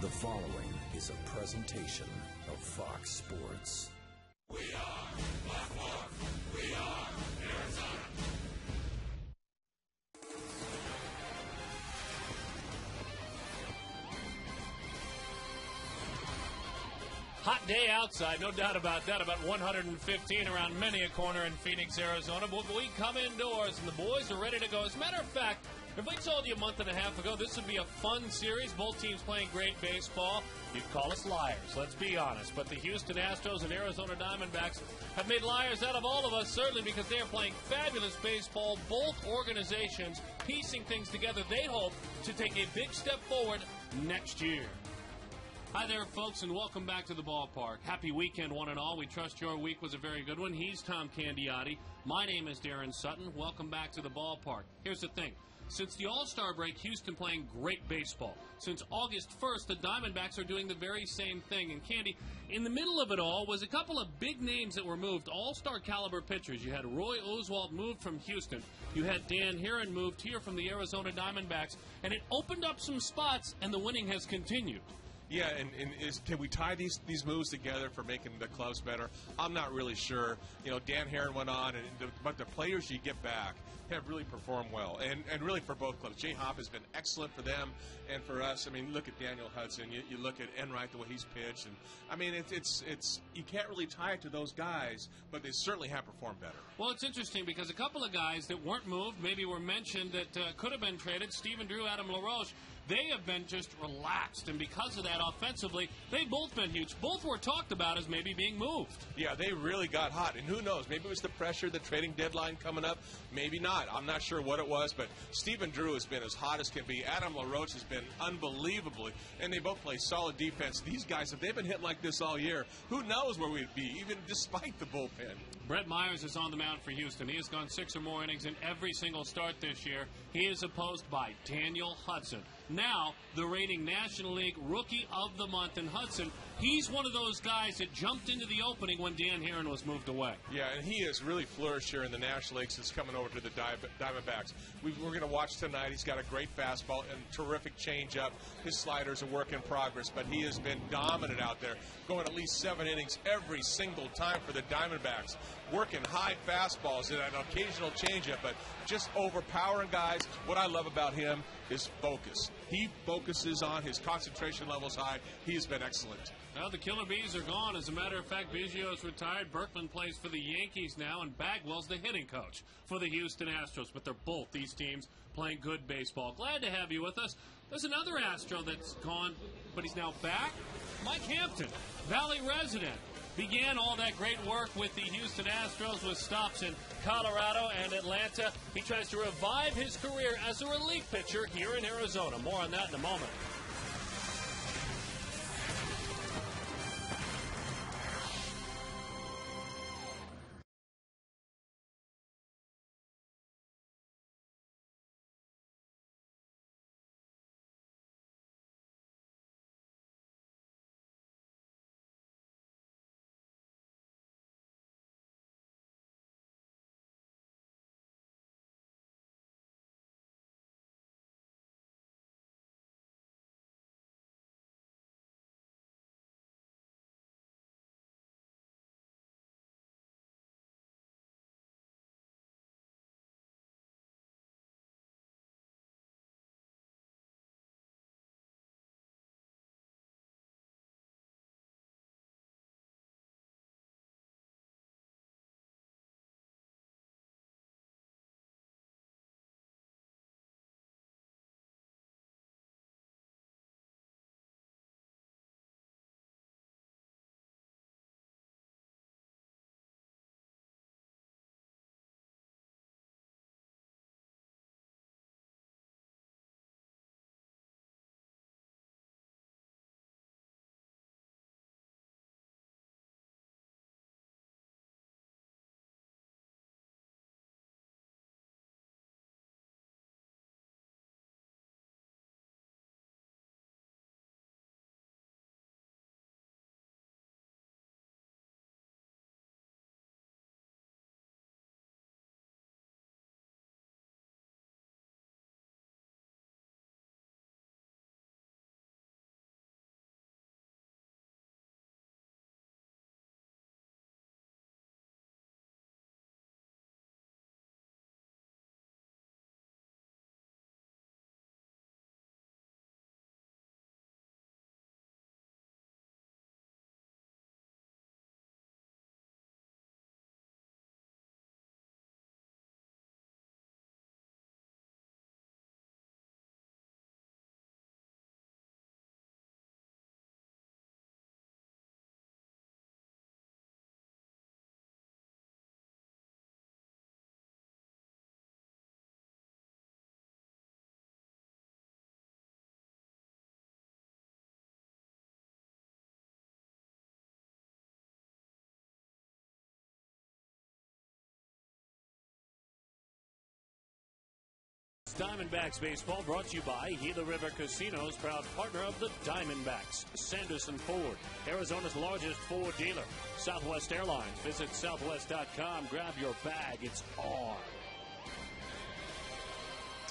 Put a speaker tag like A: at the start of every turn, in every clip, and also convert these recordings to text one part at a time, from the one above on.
A: The following is a presentation of Fox Sports.
B: We are Blackmore. We are Arizona.
C: Hot day outside, no doubt about that. About 115 around many a corner in Phoenix, Arizona. But we come indoors, and the boys are ready to go. As a matter of fact, if we told you a month and a half ago this would be a fun series, both teams playing great baseball, you'd call us liars, let's be honest. But the Houston Astros and Arizona Diamondbacks have made liars out of all of us, certainly because they are playing fabulous baseball. Both organizations piecing things together. They hope to take a big step forward next year. Hi there, folks, and welcome back to the ballpark. Happy weekend, one and all. We trust your week was a very good one. He's Tom Candiotti. My name is Darren Sutton. Welcome back to the ballpark. Here's the thing. Since the All-Star break, Houston playing great baseball. Since August 1st, the Diamondbacks are doing the very same thing. And, Candy, in the middle of it all was a couple of big names that were moved, All-Star caliber pitchers. You had Roy Oswalt moved from Houston. You had Dan Herron moved here from the Arizona Diamondbacks. And it opened up some spots, and the winning has continued.
D: Yeah, and can we tie these moves together for making the clubs better? I'm not really sure. You know, Dan Herron went on, but the players you get back have really performed well, and really for both clubs. Jay Hopp has been excellent for them and for us. I mean, look at Daniel Hudson. You look at Enright, the way he's pitched, and I mean, it's you can't really tie it to those guys, but they certainly have performed better.
C: Well, it's interesting because a couple of guys that weren't moved, maybe were mentioned that could have been traded. Stephen Drew, Adam LaRoche. They have been just relaxed, and because of that, offensively, they've both been huge. Both were talked about as maybe being moved.
D: Yeah, they really got hot, and who knows? Maybe it was the pressure, the trading deadline coming up. Maybe not. I'm not sure what it was, but Stephen Drew has been as hot as can be. Adam LaRoche has been unbelievably, and they both play solid defense. These guys, if they've been hitting like this all year, who knows where we'd be, even despite the bullpen.
C: Brett Myers is on the mound for Houston. He has gone 6 or more innings in every single start this year. He is opposed by Daniel Hudson. Now, the reigning National League Rookie of the Month in Hudson. He's one of those guys that jumped into the opening when Dan Herron was moved away.
D: Yeah, and he has really flourished here in the National League since coming over to the Diamondbacks. We're going to watch tonight. He's got a great fastball and terrific changeup. His slider's a work in progress, but he has been dominant out there, going at least 7 innings every single time for the Diamondbacks, working high fastballs and an occasional changeup, but just overpowering guys. What I love about him is focus. He focuses on his concentration levels high. He has been excellent.
C: Well, the Killer Bees are gone. As a matter of fact, Biggio's retired. Berkman plays for the Yankees now, and Bagwell's the hitting coach for the Houston Astros. But they're both, these teams, playing good baseball. Glad to have you with us. There's another Astro that's gone, but he's now back. Mike Hampton, Valley resident, began all that great work with the Houston Astros with stops in Colorado and Atlanta. He tries to revive his career as a relief pitcher here in Arizona. More on that in a moment. Diamondbacks baseball brought to you by Gila River Casinos, proud partner of the Diamondbacks. Sanderson Ford, Arizona's largest Ford dealer. Southwest Airlines. Visit southwest.com. Grab your bag. It's on.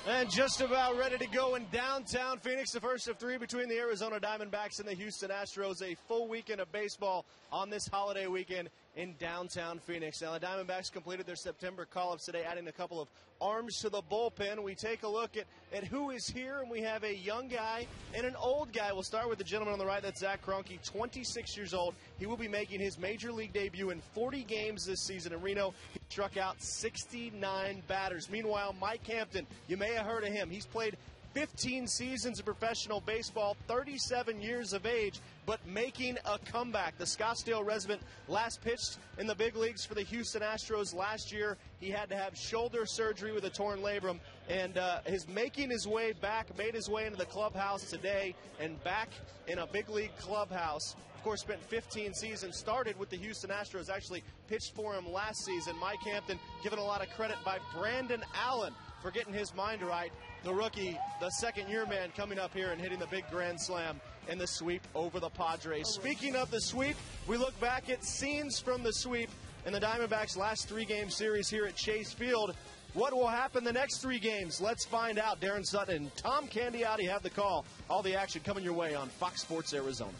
E: And just about ready to go in downtown Phoenix, the first of three between the Arizona Diamondbacks and the Houston Astros. A full weekend of baseball on this holiday weekend in downtown Phoenix. Now, the Diamondbacks completed their September call-ups today, adding a couple of arms to the bullpen. We take a look at who is here, and we have a young guy and an old guy. We'll start with the gentleman on the right. That's Zach Kroenke, 26 years old. He will be making his major league debut in 40 games this season in Reno. He struck out 69 batters. Meanwhile, Mike Hampton, you may have heard of him. He's played 15 seasons of professional baseball, 37 years of age, but making a comeback. The Scottsdale resident last pitched in the big leagues for the Houston Astros last year. He had to have shoulder surgery with a torn labrum, and is making his way back, made his way into the clubhouse today, and back in a big league clubhouse. Of course, spent 15 seasons, started with the Houston Astros, actually pitched for him last season. Mike Hampton given a lot of credit by Brandon Allen for getting his mind right. The rookie, the second-year man, coming up here and hitting the big grand slam in the sweep over the Padres. Speaking of the sweep, we look back at scenes from the sweep in the Diamondbacks' last three-game series here at Chase Field. What will happen the next three games? Let's find out. Darren Sutton and Tom Candiotti have the call. All the action coming your way on Fox Sports Arizona.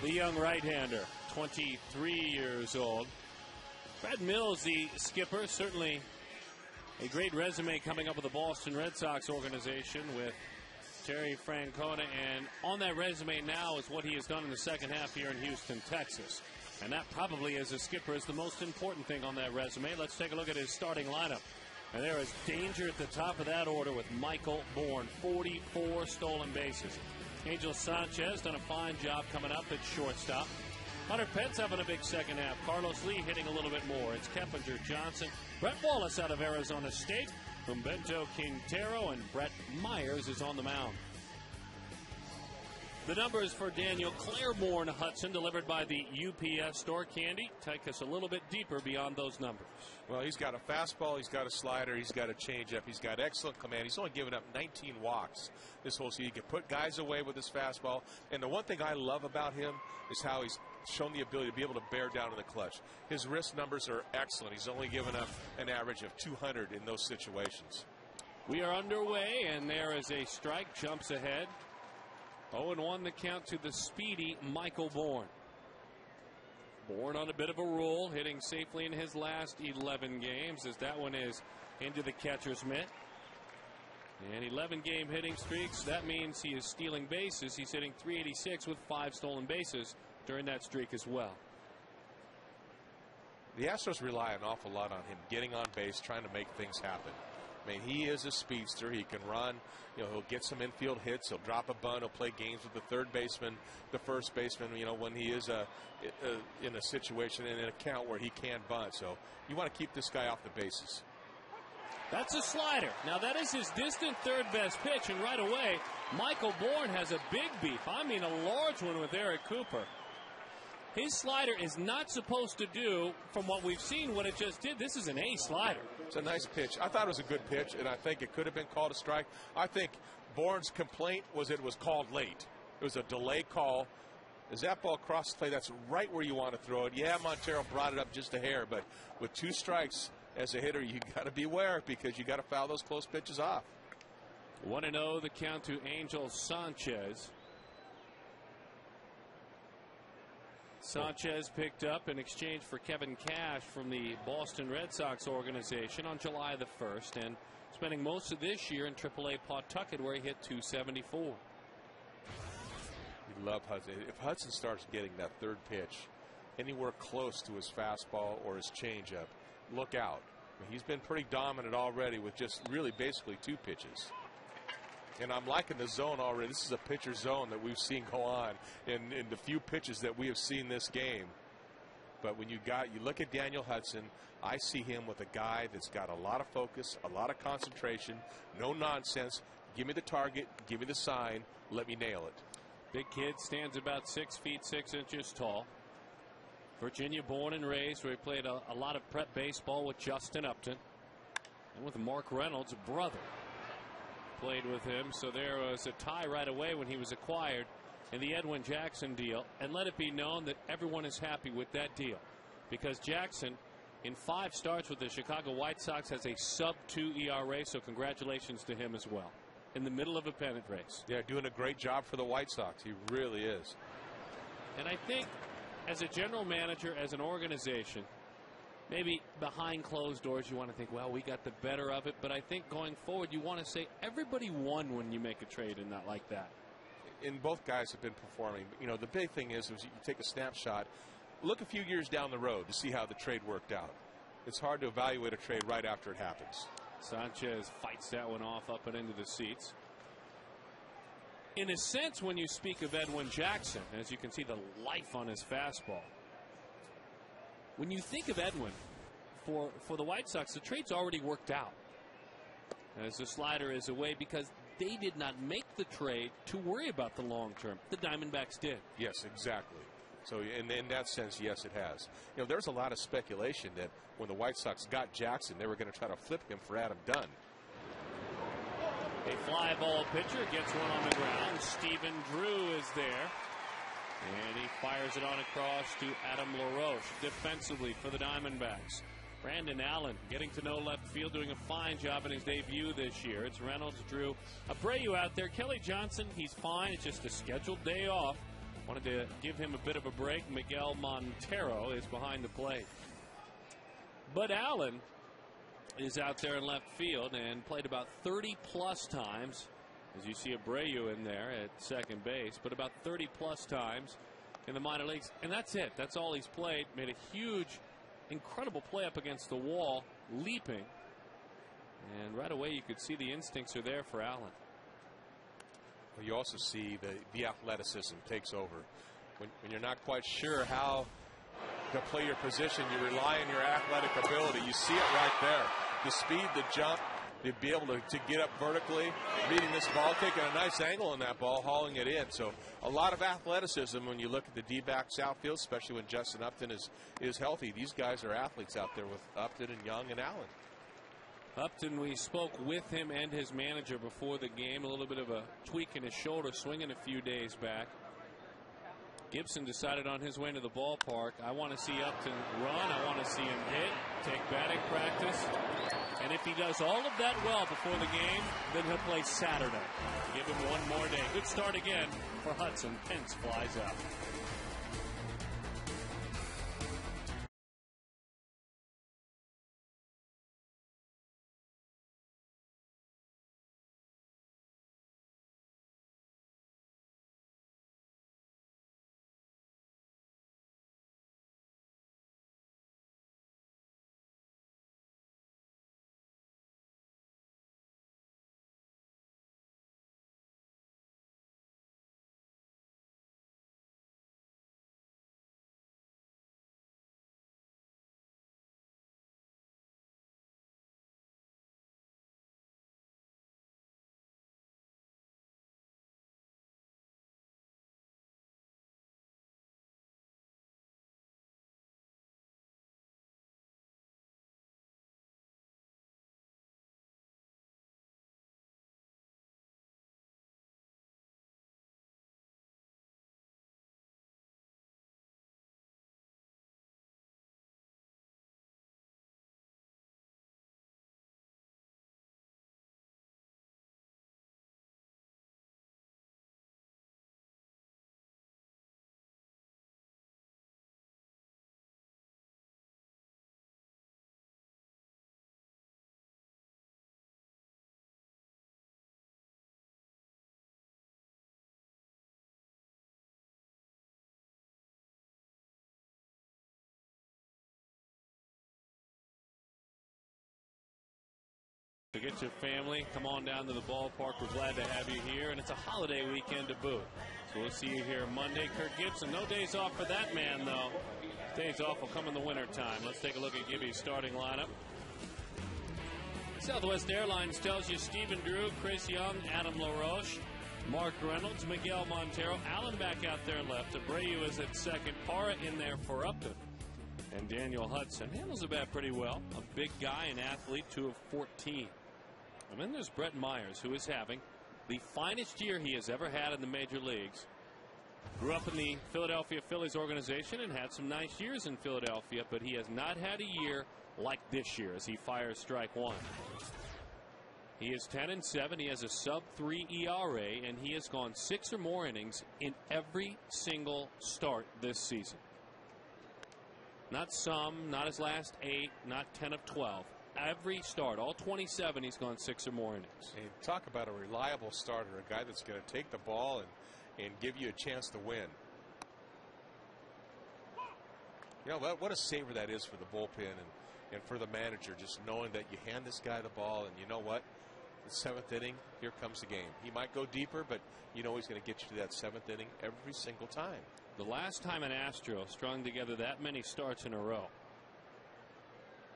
C: The young right-hander, 23 years old. Brad Mills, the skipper, certainly a great resume coming up with the Boston Red Sox organization with Terry Francona. And on that resume now is what he has done in the second half here in Houston, Texas. And that probably, as a skipper, is the most important thing on that resume. Let's take a look at his starting lineup. And there is danger at the top of that order with Michael Bourne, 44 stolen bases. Angel Sanchez done a fine job coming up at shortstop. Hunter Pence having a big second half. Carlos Lee hitting a little bit more. It's Keppinger, Johnson, Brett Wallace out of Arizona State. Humberto Quintero, and Brett Myers is on the mound. The numbers for Daniel Claiborne Hudson, delivered by the UPS store. Candy, take us a little bit deeper beyond those numbers.
D: Well, he's got a fastball, he's got a slider, he's got a changeup, he's got excellent command. He's only given up 19 walks this whole season. He can put guys away with his fastball. And the one thing I love about him is how he's shown the ability to be able to bear down in the clutch. His wrist numbers are excellent. He's only given up an average of 200 in those situations.
C: We are underway, and there is a strike. Jumps ahead. 0-1 the count to the speedy Michael Bourne. Bourne on a bit of a roll, hitting safely in his last 11 games, as that one is into the catcher's mitt. And 11-game hitting streaks, that means he is stealing bases. He's hitting .386 with 5 stolen bases during that streak as well.
D: The Astros rely an awful lot on him getting on base, trying to make things happen. I mean, he is a speedster. He can run. You know, he'll get some infield hits. He'll drop a bunt. He'll play games with the third baseman, the first baseman, you know, when he is in a situation, in an account where he can bunt. So you want to keep this guy off the bases.
C: That's a slider. Now, that is his distant third best pitch, and right away, Michael Bourne has a big beef. I mean, a large one with Eric Cooper. His slider is not supposed to do, from what we've seen, what it just did. This is an A slider.
D: It's a nice pitch. I thought it was a good pitch, and I think it could have been called a strike. I think Bourne's complaint was it was called late. It was a delay call. As that ball crossed the plate, that's right where you want to throw it. Yeah, Montero brought it up just a hair, but with 2 strikes as a hitter, you got to beware because you got to foul those close pitches off.
C: 1-0 the count to Angel Sanchez. Sanchez picked up in exchange for Kevin Cash from the Boston Red Sox organization on July the 1st, and spending most of this year in AAA Pawtucket, where he hit .274.
D: You love Hudson. If Hudson starts getting that third pitch anywhere close to his fastball or his changeup, look out. I mean, he's been pretty dominant already with just really basically 2 pitches. And I'm liking the zone already. This is a pitcher zone that we've seen go on in the few pitches that we have seen this game. But when you look at Daniel Hudson, I see him with a guy that's got a lot of focus, a lot of concentration, no nonsense. Give me the target, give me the sign, let me nail it.
C: Big kid, stands about 6 feet 6 inches tall. Virginia born and raised, where he played a lot of prep baseball with Justin Upton and with Mark Reynolds' brother. Played with him, so there was a tie right away when he was acquired in the Edwin Jackson deal. And let it be known that everyone is happy with that deal, because Jackson, in 5 starts with the Chicago White Sox, has a sub-2 ERA, so congratulations to him as well. In the middle of a pennant race.
D: Yeah, doing a great job for the White Sox. He really is.
C: And I think as a general manager, as an organization, maybe behind closed doors you want to think, well, we got the better of it. But I think going forward you want to say everybody won when you make a trade and not like that.
D: And both guys have been performing. You know, the big thing is you take a snapshot, look a few years down the road to see how the trade worked out. It's hard to evaluate a trade right after it happens.
C: Sanchez fights that one off up and into the seats. In a sense, when you speak of Edwin Jackson, as you can see the life on his fastball, when you think of Edwin for the White Sox, the trade's already worked out, as the slider is away, because they did not make the trade to worry about the long term. The Diamondbacks did.
D: Yes, exactly. So in that sense, yes, it has. You know, there's a lot of speculation that when the White Sox got Jackson, they were going to try to flip him for Adam Dunn.
C: A fly ball pitcher gets one on the ground. Stephen Drew is there, and he fires it on across to Adam LaRoche defensively for the Diamondbacks. Brandon Allen getting to know left field, doing a fine job in his debut this year. It's Reynolds, Drew, Abreu out there. Kelly Johnson, he's fine. It's just a scheduled day off. Wanted to give him a bit of a break. Miguel Montero is behind the plate. But Allen is out there in left field and played about 30-plus times. As you see Abreu in there at second base, but about 30-plus times in the minor leagues. And that's it. That's all he's played. Made a huge, incredible play up against the wall, leaping. And right away you could see the instincts are there for Allen.
D: You also see the athleticism takes over. When you're not quite sure how to play your position, you rely on your athletic ability. You see it right there. The speed, the jump, to be able to get up vertically, reading this ball, taking a nice angle on that ball, hauling it in. So a lot of athleticism when you look at the D-backs outfield, especially when Justin Upton is healthy. These guys are athletes out there with Upton and Young and Allen.
C: Upton, we spoke with him and his manager before the game. A little bit of a tweak in his shoulder, swinging a few days back. Gibson decided on his way to the ballpark, I want to see Upton run, I want to see him hit, take batting practice. And if he does all of that well before the game, then he'll play Saturday. Give him one more day. Good start again for Hudson. Pence flies out. To get your family, come on down to the ballpark. We're glad to have you here, and it's a holiday weekend to boot. So we'll see you here Monday. Kirk Gibson, no days off for that man, though. Days off will come in the wintertime. Let's take a look at Gibby's starting lineup. Southwest Airlines tells you Stephen Drew, Chris Young, Adam LaRoche, Mark Reynolds, Miguel Montero, Allen back out there left. Abreu is at second. Parra in there for Upton. And Daniel Hudson handles the bat pretty well. A big guy, an athlete, 2 of 14. And then there's Brett Myers, who is having the finest year he has ever had in the major leagues. Grew up in the Philadelphia Phillies organization and had some nice years in Philadelphia, but he has not had a year like this year as he fires strike one. He is 10-7. He has a sub-3 ERA, and he has gone 6 or more innings in every single start this season. Not some, not his last 8, not 10 of 12. Every start, all 27, he's gone 6 or more innings.
D: And talk about a reliable starter, a guy that's going to take the ball and give you a chance to win. You know, what a saver that is for the bullpen and for the manager, just knowing that you hand this guy the ball and you know what? The 7th inning, here comes the game. He might go deeper, but you know he's going to get you to that 7th inning every single time.
C: The last time an Astro strung together that many starts in a row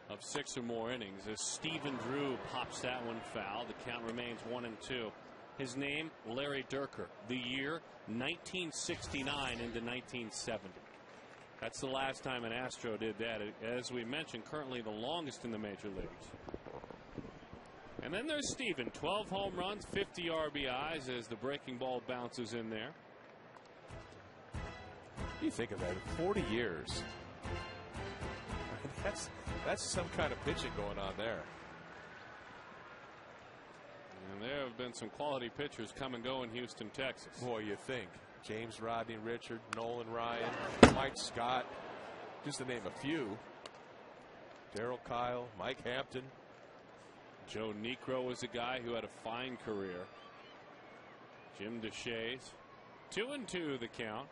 C: of 6 or more innings as Stephen Drew pops that one foul. The count remains 1-2. His name, Larry Dierker. The year, 1969 into 1970. That's the last time an Astro did that. As we mentioned, currently the longest in the major leagues. And then there's Stephen. 12 home runs, 50 RBIs as the breaking ball bounces in there.
D: You think of that, 40 years. That's some kind of pitching going on there.
C: And there have been some quality pitchers come and go in Houston, Texas.
D: Boy, you think. James Rodney Richard, Nolan Ryan, Mike Scott, just to name a few. Darryl Kyle, Mike Hampton.
C: Joe Niekro was a guy who had a fine career. Jim Deshaies. 2-2 the count.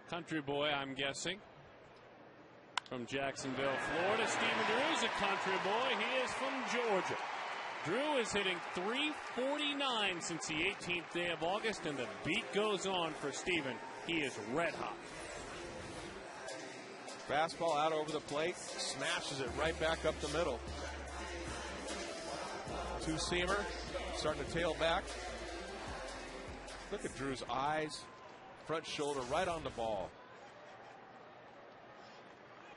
C: Country boy, I'm guessing. From Jacksonville, Florida. Stephen Drew is a country boy. He is from Georgia. Drew is hitting .349 since the 18th day of August, and the beat goes on for Stephen. He is red hot.
D: Fastball out over the plate, smashes it right back up the middle. Two-seamer, starting to tail back. Look at Drew's eyes, front shoulder right on the ball.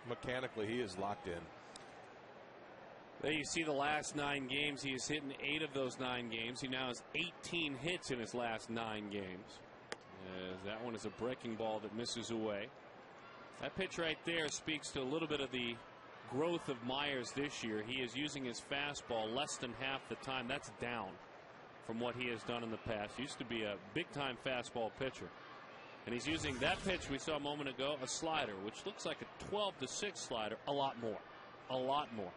D: Mechanically, he is locked in.
C: There you see the last 9 games. He has hit in 8 of those 9 games. He now has 18 hits in his last 9 games. That one is a breaking ball that misses away. That pitch right there speaks to a little bit of the growth of Myers this year. He is using his fastball less than half the time. That's down from what he has done in the past. He used to be a big-time fastball pitcher. And he's using that pitch we saw a moment ago, a slider, which looks like a 12-6 slider, a lot more. A lot more.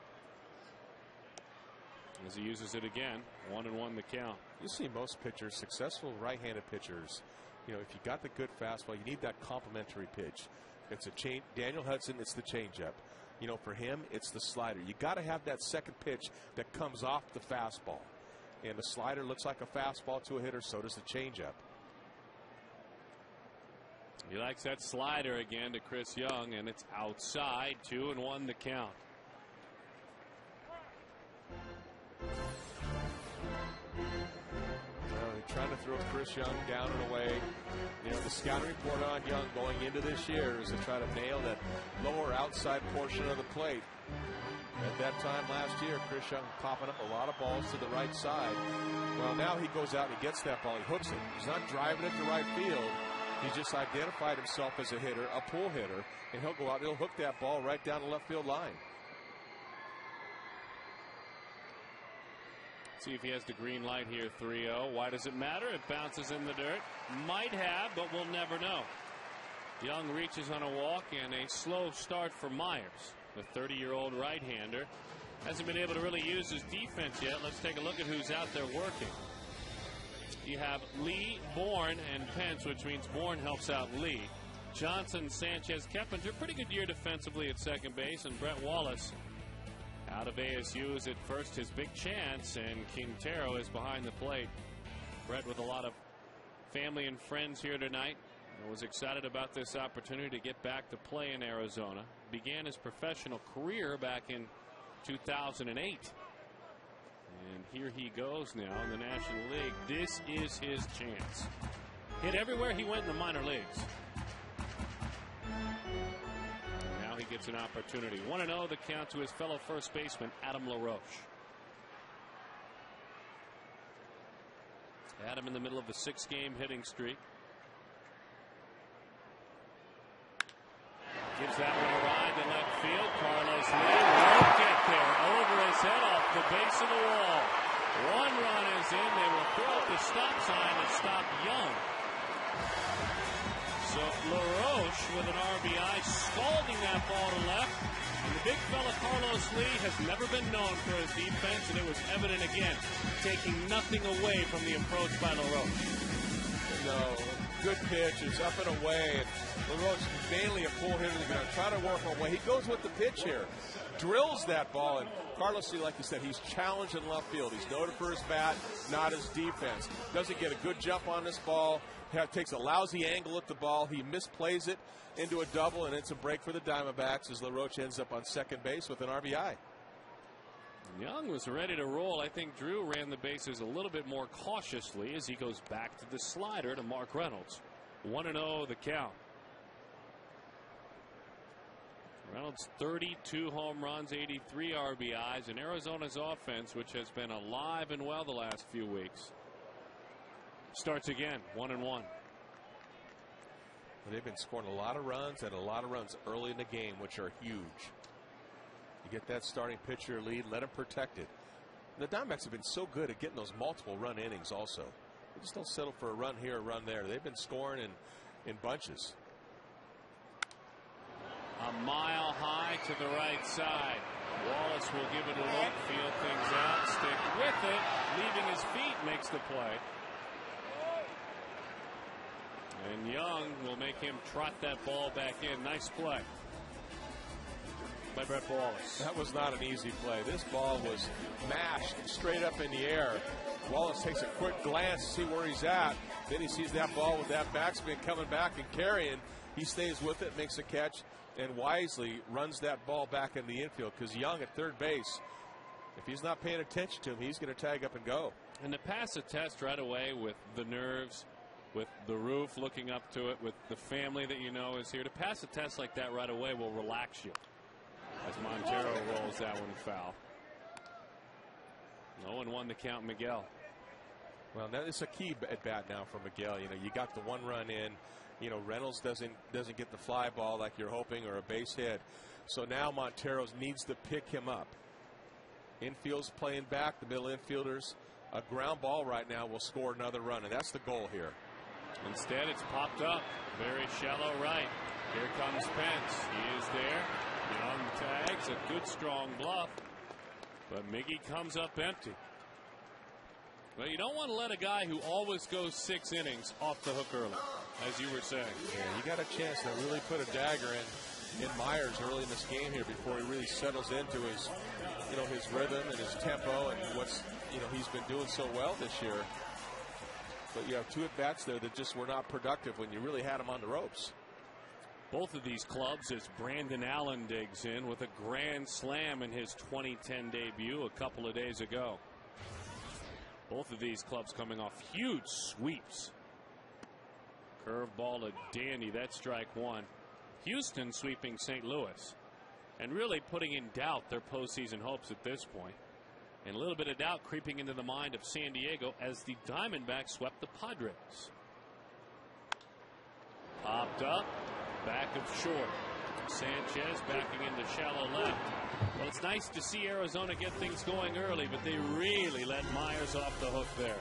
C: As he uses it again, 1-1 the count.
D: You see most pitchers, successful right-handed pitchers, you know, if you got the good fastball, you need that complementary pitch. It's a change. Daniel Hudson, it's the changeup. You know, for him, it's the slider. You got to have that second pitch that comes off the fastball. And the slider looks like a fastball to a hitter, so does the changeup.
C: He likes that slider again to Chris Young, and it's outside. 2-1 the count.
D: Trying to throw Chris Young down and away. You know, the scouting report on Young going into this year is to try to nail that lower outside portion of the plate. At that time last year, Chris Young popping up a lot of balls to the right side. Well, now he goes out and he gets that ball. He hooks it. He's not driving it to right field. He's just identified himself as a hitter, a pull hitter, and he'll go out and he'll hook that ball right down the left field line.
C: See if he has the green light here. 3-0. Why does it matter? It bounces in the dirt. Might have, but we'll never know. Young reaches on a walk and a slow start for Myers. The 30-year-old right-hander hasn't been able to really use his defense yet. Let's take a look at who's out there working. You have Lee, Bourne, and Pence, which means Bourne helps out Lee. Johnson, Sanchez, Keppinger, pretty good year defensively at second base, and Brett Wallace out of ASU is at first, his big chance, and Quintero is behind the plate. Brett with a lot of family and friends here tonight. Was excited about this opportunity to get back to play in Arizona. Began his professional career back in 2008. And here he goes now in the National League. This is his chance. Hit everywhere he went in the minor leagues. Now he gets an opportunity. 1-0 the count to his fellow first baseman, Adam LaRoche. Adam in the middle of a 6-game hitting streak. Gives that one a ride to left field. Carlos Lee won't get there. Over his head off the base of the wall. 1 run is in. They will throw up the stop sign to stop Young. So LaRoche with an RBI, scalding that ball to left. And the big fella Carlos Lee has never been known for his defense, and it was evident again, taking nothing away from the approach by LaRoche.
D: No, good pitch. It's up and away. And LaRoche mainly a pull hitter. They're going to try to work away. He goes with the pitch here. Drills that ball. And Carlos Lee, like you said, he's challenged in left field. He's noted for his bat, not his defense. Doesn't get a good jump on this ball. Takes a lousy angle at the ball. He misplays it into a double, and it's a break for the Diamondbacks as LaRoche ends up on second base with an RBI.
C: Young was ready to roll. I think Drew ran the bases a little bit more cautiously as he goes back to the slider to Mark Reynolds. 1-0 the count. Reynolds 32 home runs, 83 RBIs, and Arizona's offense, which has been alive and well the last few weeks, starts again. 1-1.
D: They've been scoring a lot of runs and a lot of runs early in the game, which are huge. You get that starting pitcher lead, let him protect it. The Diamondbacks have been so good at getting those multiple run innings also. They just don't settle for a run here, a run there. They've been scoring in bunches.
C: A mile high to the right side. Wallace will give it a look, feel things out, stick with it, leaving his feet makes the play. And Young will make him trot that ball back in. Nice play by Brett Wallace.
D: That was not an easy play. This ball was mashed straight up in the air. Wallace takes a quick glance to see where he's at. Then he sees that ball with that backspin coming back and carrying. He stays with it, makes a catch, and wisely runs that ball back in the infield because Young at third base, if he's not paying attention to him, he's going to tag up and go.
C: And to pass a test right away with the nerves, with the roof looking up to it, with the family that you know is here, to pass a test like that right away will relax you. As Montero rolls that one foul. 0-1 to count Miguel.
D: Well, that is a key at bat now for Miguel. You know, you got the one run in. You know, Reynolds doesn't get the fly ball like you're hoping, or a base hit. So now Monteros needs to pick him up. Infield's playing back, the middle infielders. A ground ball right now will score another run, and that's the goal here.
C: Instead, it's popped up. Very shallow right. Here comes Pence. He is there. Young tags a good strong bluff. But Miggy comes up empty. Well, you don't want to let a guy who always goes 6 innings off the hook early, as you were saying.
D: Yeah, you got a chance to really put a dagger in Myers early in this game here before he really settles into his, you know, his rhythm and his tempo and what's, you know, he's been doing so well this year. But you have 2 at bats there that just were not productive when you really had him on the ropes.
C: Both of these clubs, as Brandon Allen digs in with a grand slam in his 2010 debut a couple of days ago. Both of these clubs coming off huge sweeps. Curveball a dandy. That's strike 1. Houston sweeping St. Louis and really putting in doubt their postseason hopes at this point. And a little bit of doubt creeping into the mind of San Diego as the Diamondbacks swept the Padres. Popped up, back of short. Sanchez backing into shallow left. Well, it's nice to see Arizona get things going early, but they really let Myers off the hook there.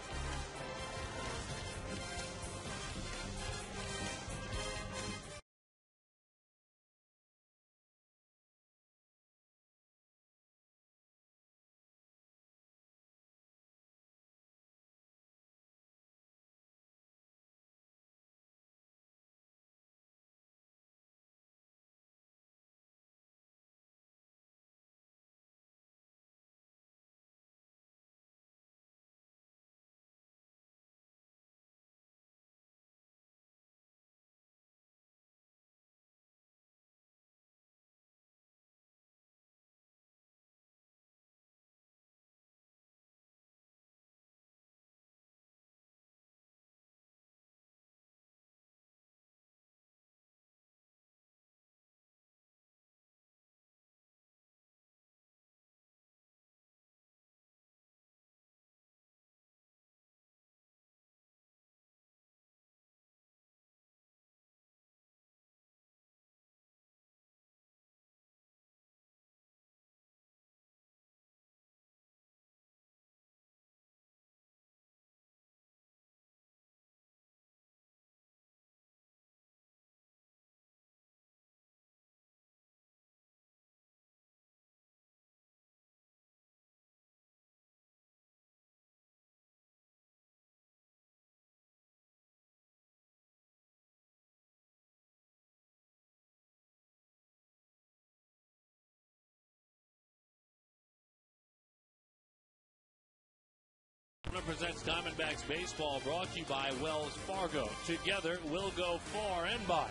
C: Represents Diamondbacks baseball, brought to you by Wells Fargo. Together we'll go far, and by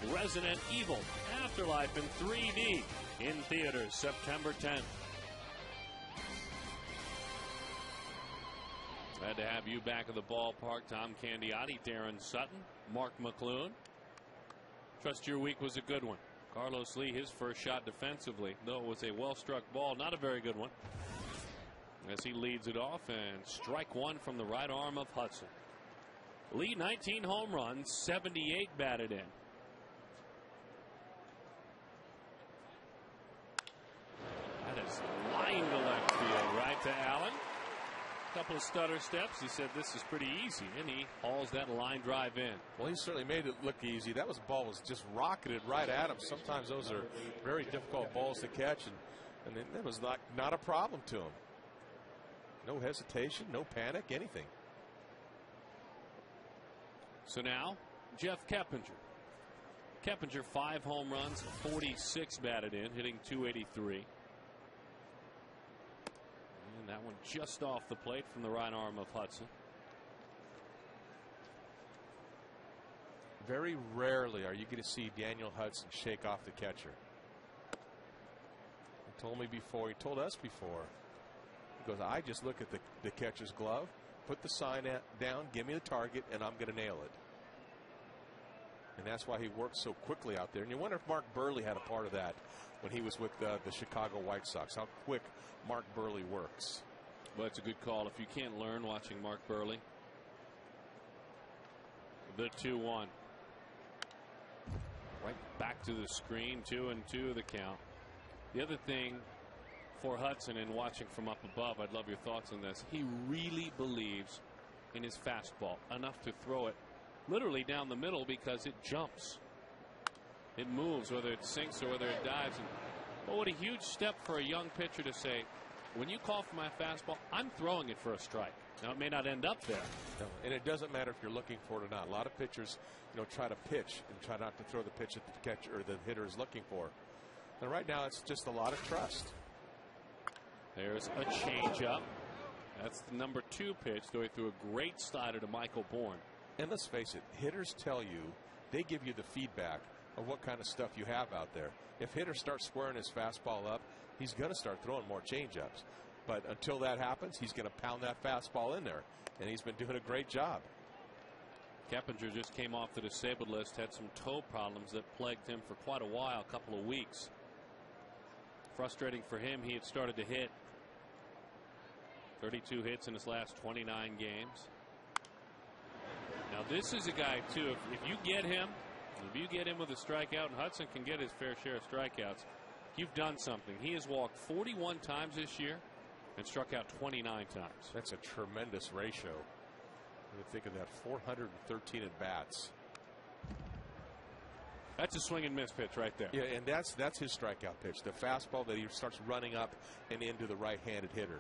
C: Resident Evil Afterlife in 3D in theaters September 10th. Glad to have you back at the ballpark. Tom Candiotti, Darren Sutton, Mark McClune. Trust your week was a good one. Carlos Lee, his first shot defensively, though it was a well-struck ball, not a very good one. As he leads it off, and strike 1 from the right arm of Hudson. Lee, 19 home runs, 78 batted in. That is line to left field, right to Allen. Couple of stutter steps. He said this is pretty easy, and he hauls that line drive in.
D: Well, he certainly made it look easy. That ball was just rocketed right at him. Sometimes those are very difficult balls to catch, and that was not a problem to him. No hesitation, no panic, anything. So now,
C: Jeff Keppinger. Keppinger, 5 home runs, 46 batted in, hitting .283. And that one just off the plate from the right arm of Hudson.
D: Very rarely are you going to see Daniel Hudson shake off the catcher. He told me before, he told us before. He goes, I just look at the catcher's glove, put the sign down, give me the target, and I'm going to nail it. And that's why he works so quickly out there. And you wonder if Mark Burley had a part of that when he was with the Chicago White Sox, how quick Mark Burley works.
C: Well, it's a good call. If you can't learn watching Mark Burley. The 2-1. Right back to the screen. 2-2 the count. The other thing for Hudson, and watching from up above, I'd love your thoughts on this. He really believes in his fastball enough to throw it literally down the middle because it jumps. It moves, whether it sinks or whether it dives. And, oh, what a huge step for a young pitcher to say, when you call for my fastball, I'm throwing it for a strike. Now, it may not end up there.
D: No, and it doesn't matter if you're looking for it or not. A lot of pitchers, try to pitch and try not to throw the pitch that the catcher or the hitter is looking for. And right now, it's just a lot of trust.
C: There's a changeup. That's the number 2 pitch. Though he threw a great slider to Michael Bourne.
D: And let's face it, hitters tell you, they give you the feedback of what kind of stuff you have out there. If hitters start squaring his fastball up, he's going to start throwing more changeups. But until that happens, he's going to pound that fastball in there. And he's been doing a great job.
C: Keppinger just came off the disabled list, had some toe problems that plagued him for quite a while, a couple of weeks. Frustrating for him, he had started to hit 32 hits in his last 29 games. Now this is a guy too, if you get him with a strikeout, and Hudson can get his fair share of strikeouts, you've done something. He has walked 41 times this year and struck out 29 times.
D: That's a tremendous ratio. You think of that, 413 at bats.
C: That's a swing and miss pitch right there.
D: Yeah, and that's his strikeout pitch. The fastball that he starts running up and into the right-handed hitter.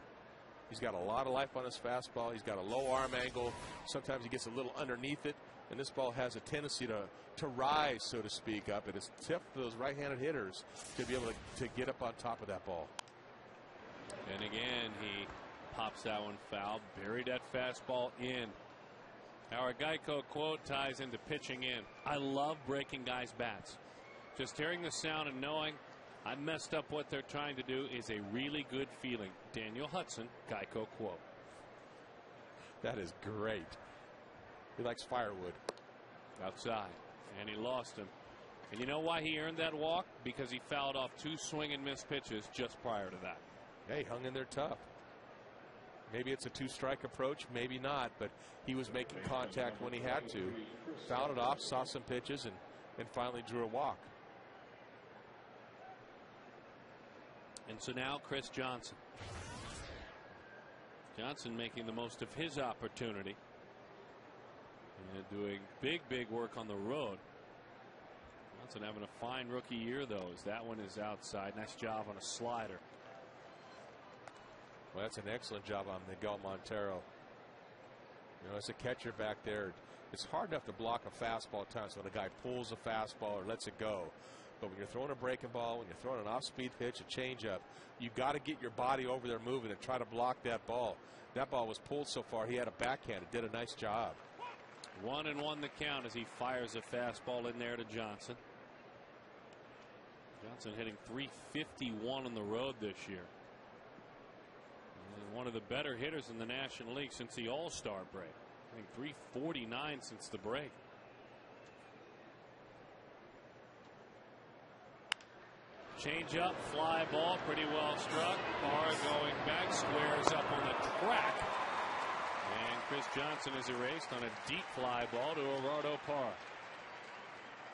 D: He's got a lot of life on his fastball. He's got a low arm angle. Sometimes he gets a little underneath it, and this ball has a tendency to rise, so to speak, up. It is tough for those right-handed hitters to be able to get up on top of that ball.
C: And again, he pops that one foul, buried that fastball in. Our Geico quote ties into pitching in. I love breaking guys' bats. Just hearing the sound and knowing I messed up what they're trying to do is a really good feeling. Daniel Hudson, Geico quote.
D: That is great. He likes firewood.
C: Outside. And he lost him. And you know why he earned that walk? Because he fouled off 2 swing and miss pitches just prior to that.
D: Yeah, he hung in there tough. Maybe it's a 2-strike approach, maybe not, but he was making contact when he had to. Fouled it off, saw some pitches, and finally drew a walk.
C: And so now Chris Johnson. Johnson making the most of his opportunity. And doing big work on the road. Johnson having a fine rookie year, though, as that one is outside. Nice job on a slider.
D: Well, that's an excellent job on Miguel Montero. As a catcher back there, it's hard enough to block a fastball at times when a guy pulls a fastball or lets it go. But when you're throwing a breaking ball, when you're throwing an off-speed pitch, a changeup, you've got to get your body over there moving and try to block that ball. That ball was pulled so far, he had a backhand. It did a nice job.
C: 1-1 the count as he fires a fastball in there to Johnson. Johnson hitting .351 on the road this year. And one of the better hitters in the National League since the All-Star break. I think .349 since the break. Change up, fly ball, pretty well struck. Barr going back, squares up on the track. And Chris Johnson is erased on a deep fly ball to Gerardo Parra.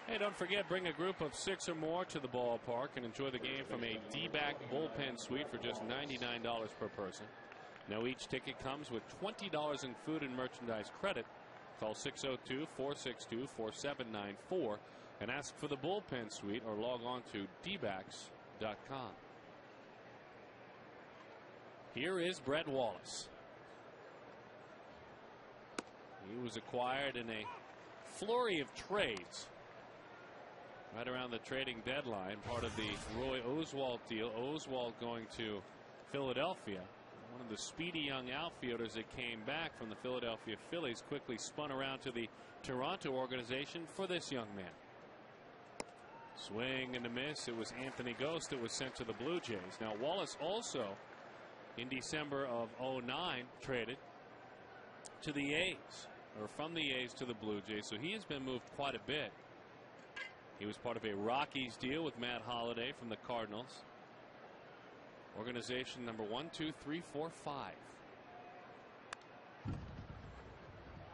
C: Hey, don't forget, bring a group of 6 or more to the ballpark and enjoy the game from a D-back bullpen suite for just $99 per person. Now each ticket comes with $20 in food and merchandise credit. Call 602-462-4794 and ask for the bullpen suite or log on to dbacks.com. Here is Brett Wallace. He was acquired in a flurry of trades right around the trading deadline, part of the Roy Oswalt deal. Oswalt going to Philadelphia. One of the speedy young outfielders that came back from the Philadelphia Phillies quickly spun around to the Toronto organization for this young man. Swing and a miss. It was Anthony Ghost that was sent to the Blue Jays. Now Wallace also in December of '09 traded to the A's, or from the A's to the Blue Jays, so he has been moved quite a bit. He was part of a Rockies deal with Matt Holliday from the Cardinals. Organization number 1, 2, 3, 4, 5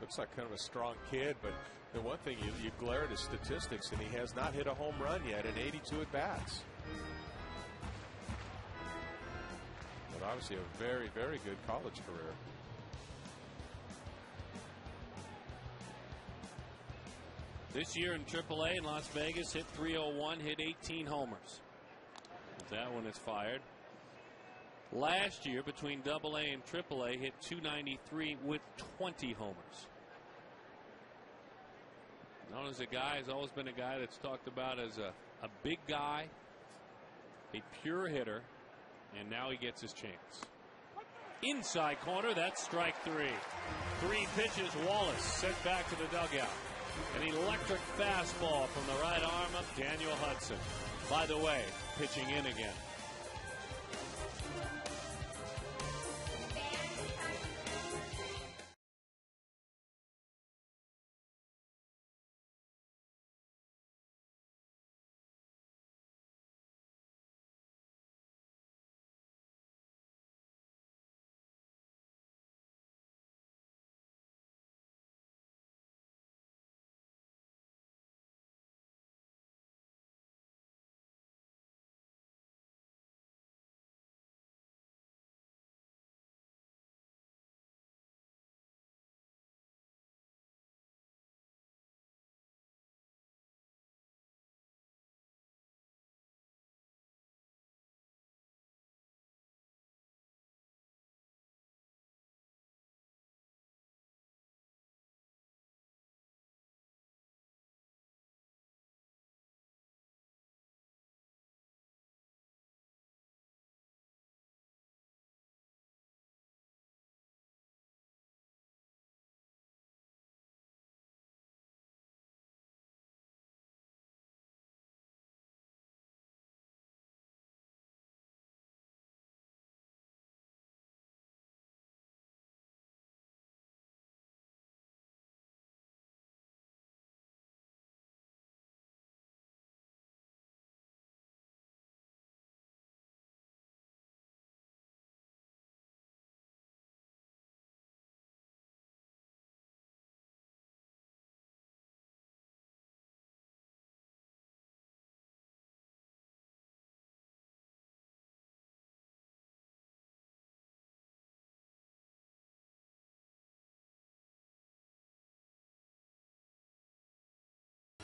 D: Looks like kind of a strong kid, but the one thing, you glare at his statistics, and he has not hit a home run yet in 82 at-bats. But obviously a very, very good college career.
C: This year in AAA in Las Vegas, hit .301, hit 18 homers. That one is fired. Last year, between AA and AAA, hit .293 with 20 homers. Known as a guy, has always been a guy that's talked about as a big guy, a pure hitter, and now he gets his chance. Inside corner, that's strike 3. 3 pitches, Wallace sent back to the dugout. An electric fastball from the right arm of Daniel Hudson. By the way, pitching in again.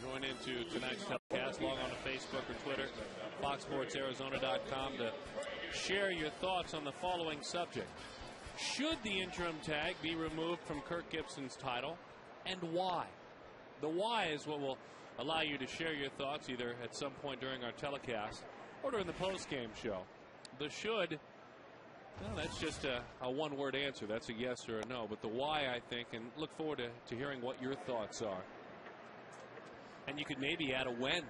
C: Going into tonight's telecast, log on to Facebook or Twitter, FoxSportsArizona.com to share your thoughts on the following subject. Should the interim tag be removed from Kirk Gibson's title, and why? The why is what will allow you to share your thoughts either at some point during our telecast or during the post-game show. The should, well, that's just a one-word answer. That's a yes or a no. But the why, I think, and look forward to hearing what your thoughts are. And you could maybe add a when.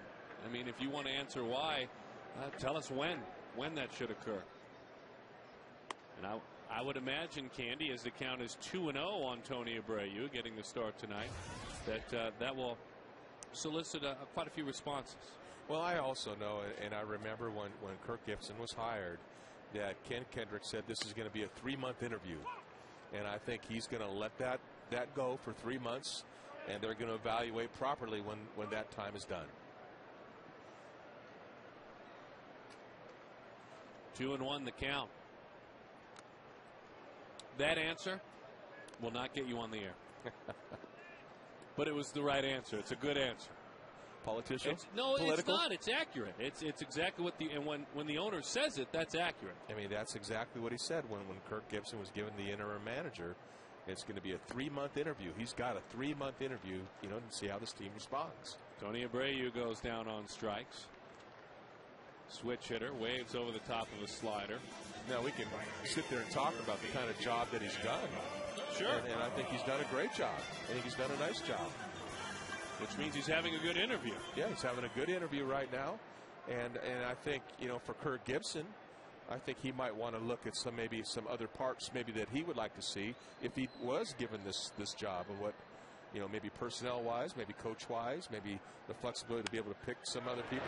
C: I mean, if you want to answer why, tell us when that should occur. And I would imagine, Candy, as the count is 2-0 on Tony Abreu getting the start tonight, that will solicit quite a few responses.
D: Well, I also know, and I remember when Kirk Gibson was hired, that Ken Kendrick said this is going to be a 3-month interview. And I think he's going to let that go for 3 months. And they're going to evaluate properly when that time is done.
C: 2-1 the count. That answer will not get you on the air. But it was the right answer. It's a good answer.
D: Politician?
C: No,
D: Political?
C: it's not. It's accurate. It's exactly what and when the owner says it, that's accurate.
D: I mean, that's exactly what he said when Kirk Gibson was given the interim manager. It's going to be a 3-month interview. He's got a 3-month interview, to see how this team responds.
C: Tony Abreu goes down on strikes. Switch hitter waves over the top of a slider.
D: Now we can sit there and talk about the kind of job that he's done.
C: Sure.
D: And I think he's done a great job. I think he's done a nice job.
C: Which means he's having a good interview.
D: Yeah, he's having a good interview right now. And I think, for Kirk Gibson, I think he might want to look at some other parts maybe that he would like to see if he was given this job, and what maybe personnel wise, maybe coach wise, maybe the flexibility to be able to pick some other people.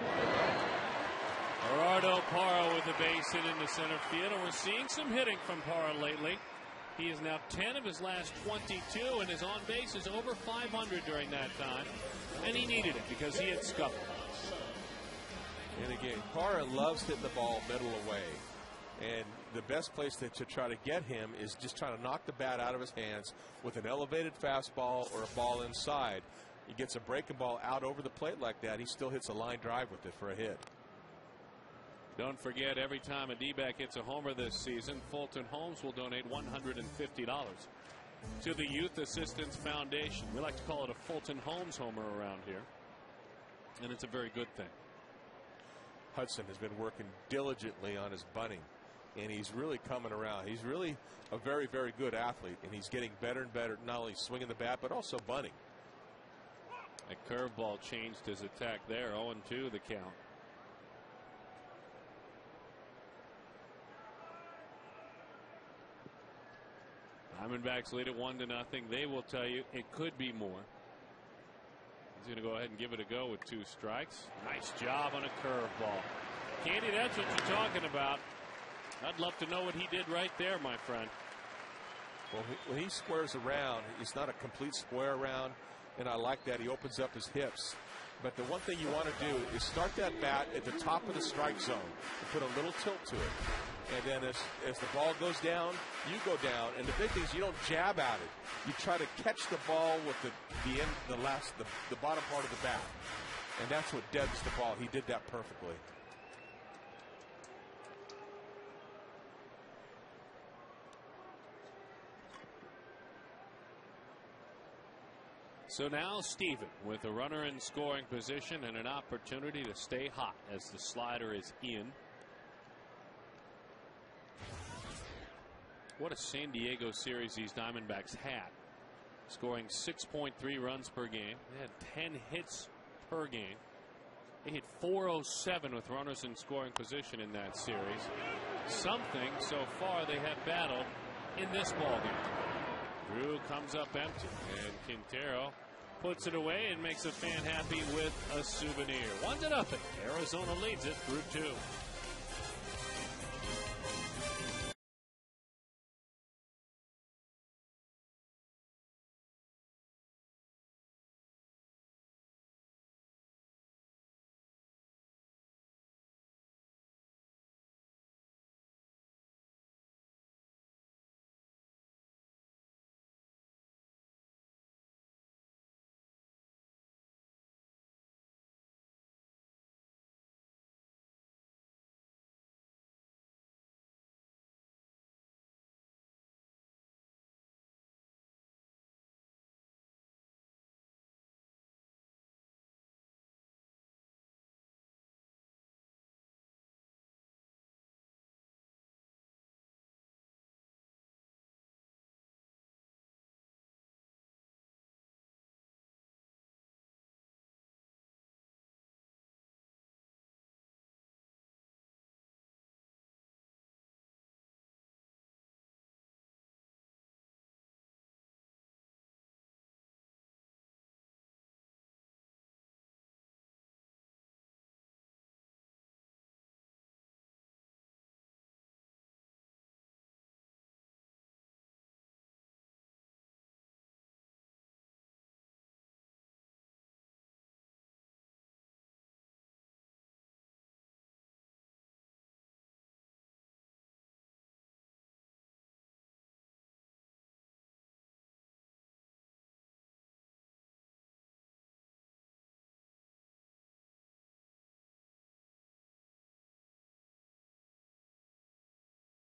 C: Gerardo Parra with the base hit into center field, and we're seeing some hitting from Parra lately. He is now 10 of his last 22, and his on base is over 500 during that time. And he needed it because he had scuffled.
D: And again, Parra loves hitting the ball middle away. And the best place to try to get him is just trying to knock the bat out of his hands with an elevated fastball or a ball inside. He gets a breaking ball out over the plate like that. He still hits a line drive with it for a hit.
C: Don't forget, every time a D-back hits a homer this season, Fulton Homes will donate $150 to the Youth Assistance Foundation. We like to call it a Fulton Homes homer around here, and it's a very good thing.
D: Hudson has been working diligently on his bunting, and he's really coming around. He's really a very, very good athlete, and he's getting better and better, not only swinging the bat, but also bunting.
C: A curveball changed his attack there. 0-2 the count. Diamondbacks lead it 1-0. They will tell you it could be more. He's going to go ahead and give it a go with 2 strikes. Nice job on a curveball. Candy, that's what you're talking about. I'd love to know what he did right there, my friend.
D: Well, when he squares around, it's not a complete square around, and I like that. He opens up his hips. But the one thing you want to do is start that bat at the top of the strike zone and put a little tilt to it. And then as the ball goes down, you go down. And the big thing is you don't jab at it. You try to catch the ball with the bottom part of the bat. And that's what deadens the ball. He did that perfectly.
C: So now Steven with a runner in scoring position and an opportunity to stay hot as the slider is in. What a San Diego series these Diamondbacks had. Scoring 6.3 runs per game. They had 10 hits per game. They hit .407 with runners in scoring position in that series. Something so far they have battled in this ballgame. Drew comes up empty, and Quintero puts it away and makes a fan happy with a souvenir. 1-0. Arizona leads it through 2.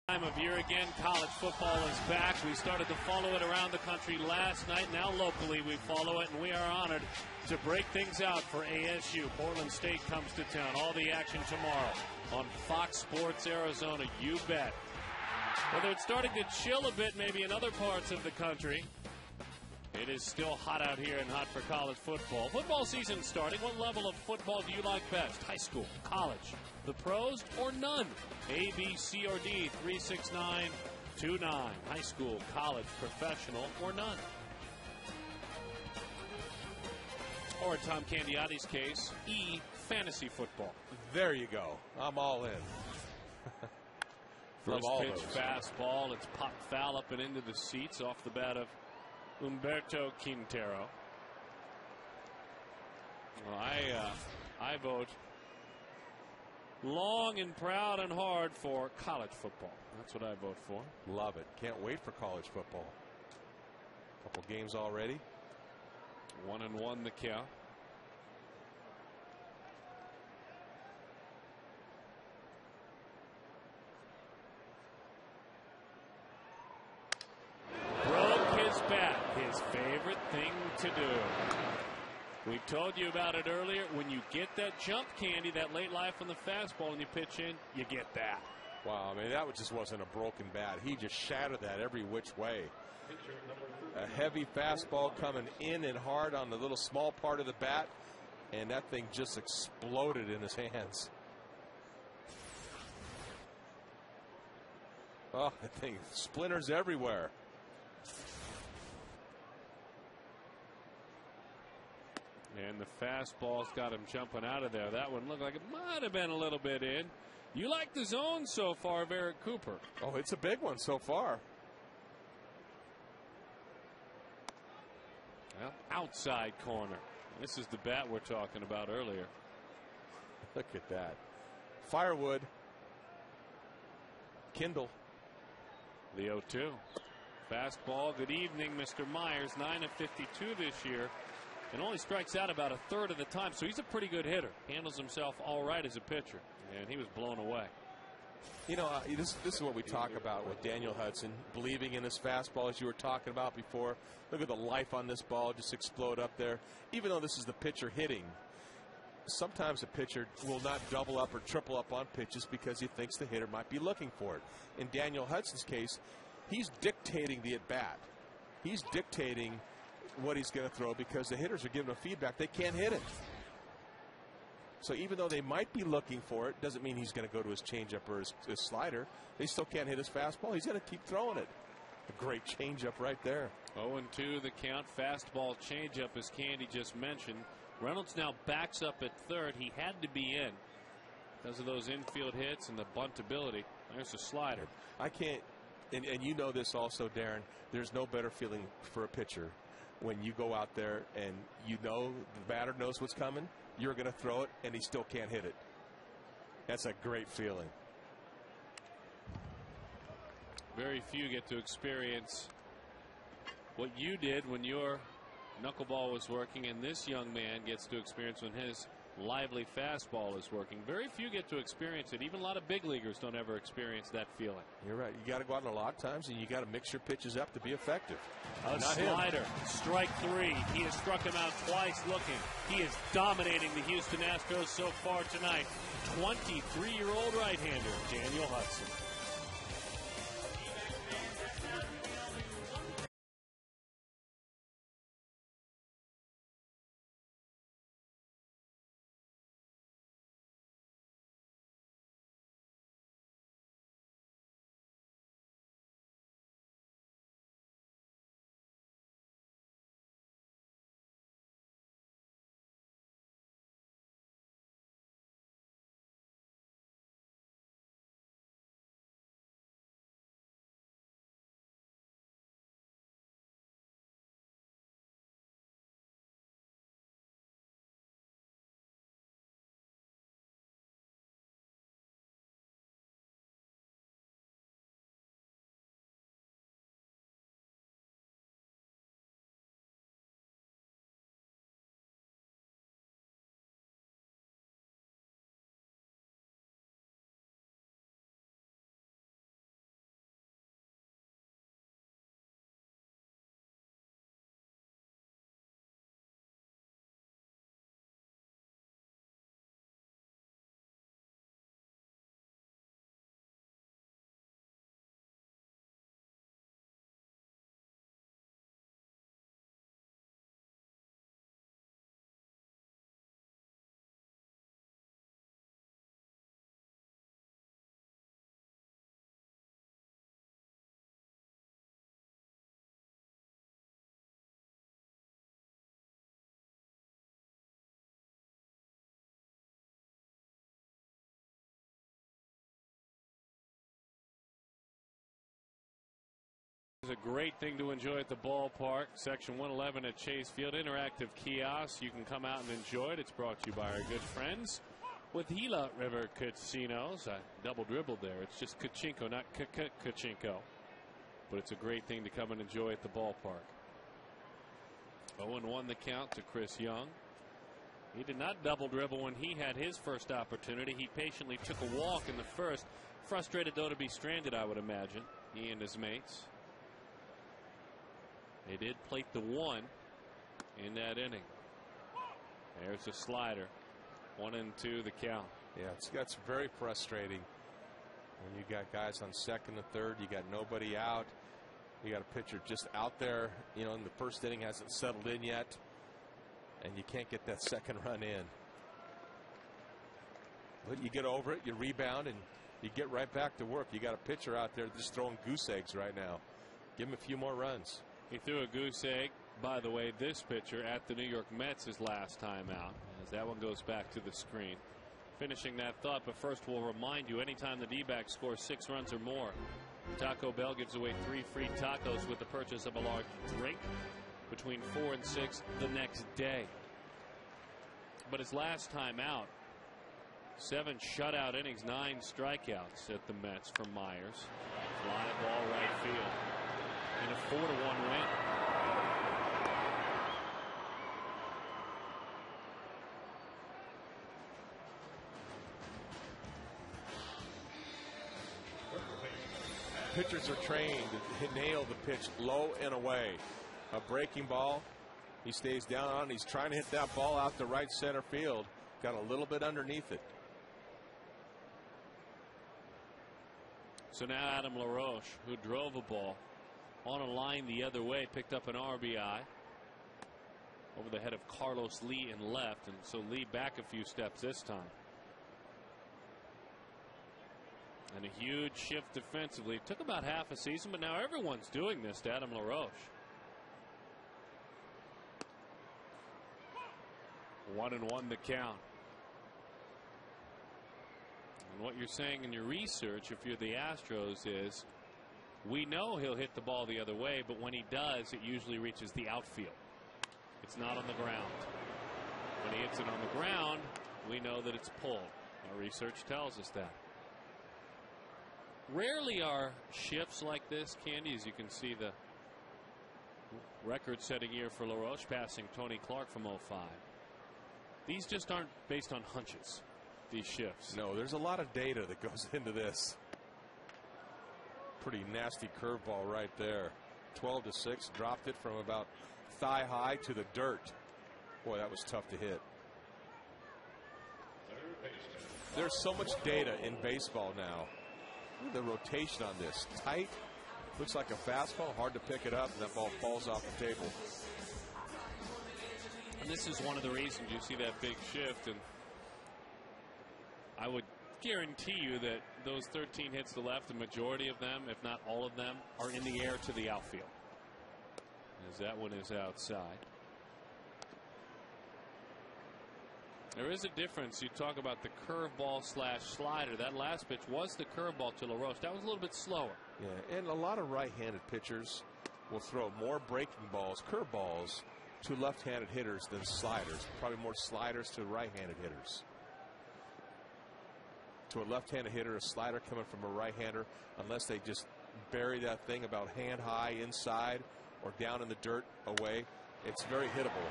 C: Time of year again, college football is back. We started to follow it around the country last night. Now locally we follow it, and we are honored to break things out for ASU. Portland State comes to town. All the action tomorrow on Fox Sports Arizona. You bet. Whether it's starting to chill a bit maybe in other parts of the country, it is still hot out here and hot for college football. Football season starting. What level of football do you like best? High school, college, the pros, or none? A, B, C, or D, 36929. High school, college, professional, or none. Or in Tom Candiotti's case, E, fantasy football.
D: There you go. I'm all in.
C: First
F: all
C: pitch
F: those.
C: fastball. It's popped foul up and into the seats off the bat of Humberto Quintero. Well, I vote long and proud and hard for college football. That's what I vote for.
F: Love it. Can't wait for college football. Couple games already.
C: 1-1 the count. Broke his bat. His favorite thing to do. We told you about it earlier. When you get that jump, Candy, that late life on the fastball and you pitch in, you get that.
F: Wow, I mean, that just wasn't a broken bat. He just shattered that every which way. A heavy fastball coming in and hard on the little small part of the bat, and that thing just exploded in his hands. Oh, that thing, splinters everywhere.
C: And the fastball's got him jumping out of there. That one looked like it might have been a little bit in. You like the zone so far of Eric Cooper.
F: Oh, it's a big one so far.
C: Well, outside corner. This is the bat we're talking about earlier.
F: Look at that. Firewood. Kindle.
C: The 0-2. Fastball. Good evening, Mr. Myers. 9 of 52 this year. And only strikes out about a third of the time. So he's a pretty good hitter. Handles himself all right as a pitcher. And he was blown away.
F: You know, this is what we talk about with Daniel Hudson, believing in his fastball, as you were talking about before. Look at the life on this ball, just explode up there. Even though this is the pitcher hitting, sometimes a pitcher will not double up or triple up on pitches because he thinks the hitter might be looking for it. In Daniel Hudson's case, he's dictating the at-bat. He's dictating what he's going to throw because the hitters are giving him feedback. They can't hit it. So even though they might be looking for it, doesn't mean he's going to go to his changeup or his slider. They still can't hit his fastball. He's going to keep throwing it. A great changeup right there.
C: 0-2 the count. Fastball changeup, as Candy just mentioned. Reynolds now backs up at third. He had to be in because of those infield hits and the bunt ability. There's a slider.
F: I can't, and you know this also, Darren, there's no better feeling for a pitcher when you go out there and you know the batter knows what's coming, you're going to throw it, and he still can't hit it. That's a great feeling.
C: Very few get to experience what you did when your knuckleball was working, and this young man gets to experience when his lively fastball is working. Very few get to experience it. Even a lot of big leaguers don't ever experience that feeling.
F: You're right. You got to go out a lot of times, and you got to mix your pitches up to be effective.
C: A
F: Not
C: slider,
F: him.
C: strike three. He has struck him out twice looking. He is dominating the Houston Astros so far tonight. 23-year-old right-hander Daniel Hudson. It's a great thing to enjoy at the ballpark. Section 111 at Chase Field. Interactive kiosk. You can come out and enjoy it. It's brought to you by our good friends with Gila River Casinos. I double dribbled there. It's just Kachinko, not Kachinko. But it's a great thing to come and enjoy at the ballpark. 0-1 the count to Chris Young. He did not double dribble when he had his first opportunity. He patiently took a walk in the first. Frustrated, though, to be stranded, I would imagine. He and his mates. They did plate the 1 in that inning. There's a slider. 1-2 the count.
F: Yeah, that's very frustrating when you got guys on second and third. You got nobody out. You got a pitcher just out there, in the first inning, hasn't settled in yet, and you can't get that second run in. But you get over it, you rebound, and you get right back to work. You got a pitcher out there just throwing goose eggs right now. Give him a few more runs.
C: He threw a goose egg, by the way, this pitcher at the New York Mets his last time out, as that one goes back to the screen. Finishing that thought, but first we'll remind you, anytime the D-backs score 6 runs or more, Taco Bell gives away 3 free tacos with the purchase of a large drink between 4 and 6 the next day. But his last time out, 7 shutout innings, 9 strikeouts at the Mets from Myers. Fly ball right field in a 4-1 win.
F: Pitchers are trained to nail the pitch low and away. A breaking ball, he stays down on it. He's trying to hit that ball out to right center field. Got a little bit underneath it.
C: So now Adam LaRoche, who drove a ball on a line the other way, picked up an RBI over the head of Carlos Lee in left, and so Lee back a few steps this time. And a huge shift defensively. It took about half a season, but now everyone's doing this to Adam LaRoche. 1-1 the count. And what you're saying in your research, if you're the Astros, is we know he'll hit the ball the other way, but when he does, it usually reaches the outfield. It's not on the ground. When he hits it on the ground, we know that it's pulled. Our research tells us that. Rarely are shifts like this, Candy, as you can see the record-setting year for LaRoche, passing Tony Clark from 05. These just aren't based on hunches, these shifts.
F: No, there's a lot of data that goes into this. Pretty nasty curveball right there. 12-6, dropped it from about thigh high to the dirt. Boy, that was tough to hit. There's so much data in baseball now. Look at the rotation on this. Tight, looks like a fastball, hard to pick it up, and that ball falls off the table.
C: And this is one of the reasons you see that big shift, and I would guarantee you that those 13 hits to left, the majority of them, if not all of them, are in the air to the outfield, as that one is outside. There is a difference. You talk about the curveball / slider. That last pitch was the curveball to LaRoche. That was a little bit slower.
F: Yeah, and a lot of right-handed pitchers will throw more breaking balls, curveballs, to left-handed hitters than sliders. Probably more sliders to right-handed hitters. To a left-handed hitter, a slider coming from a right-hander, unless they just bury that thing about hand high inside or down in the dirt away, it's very hittable.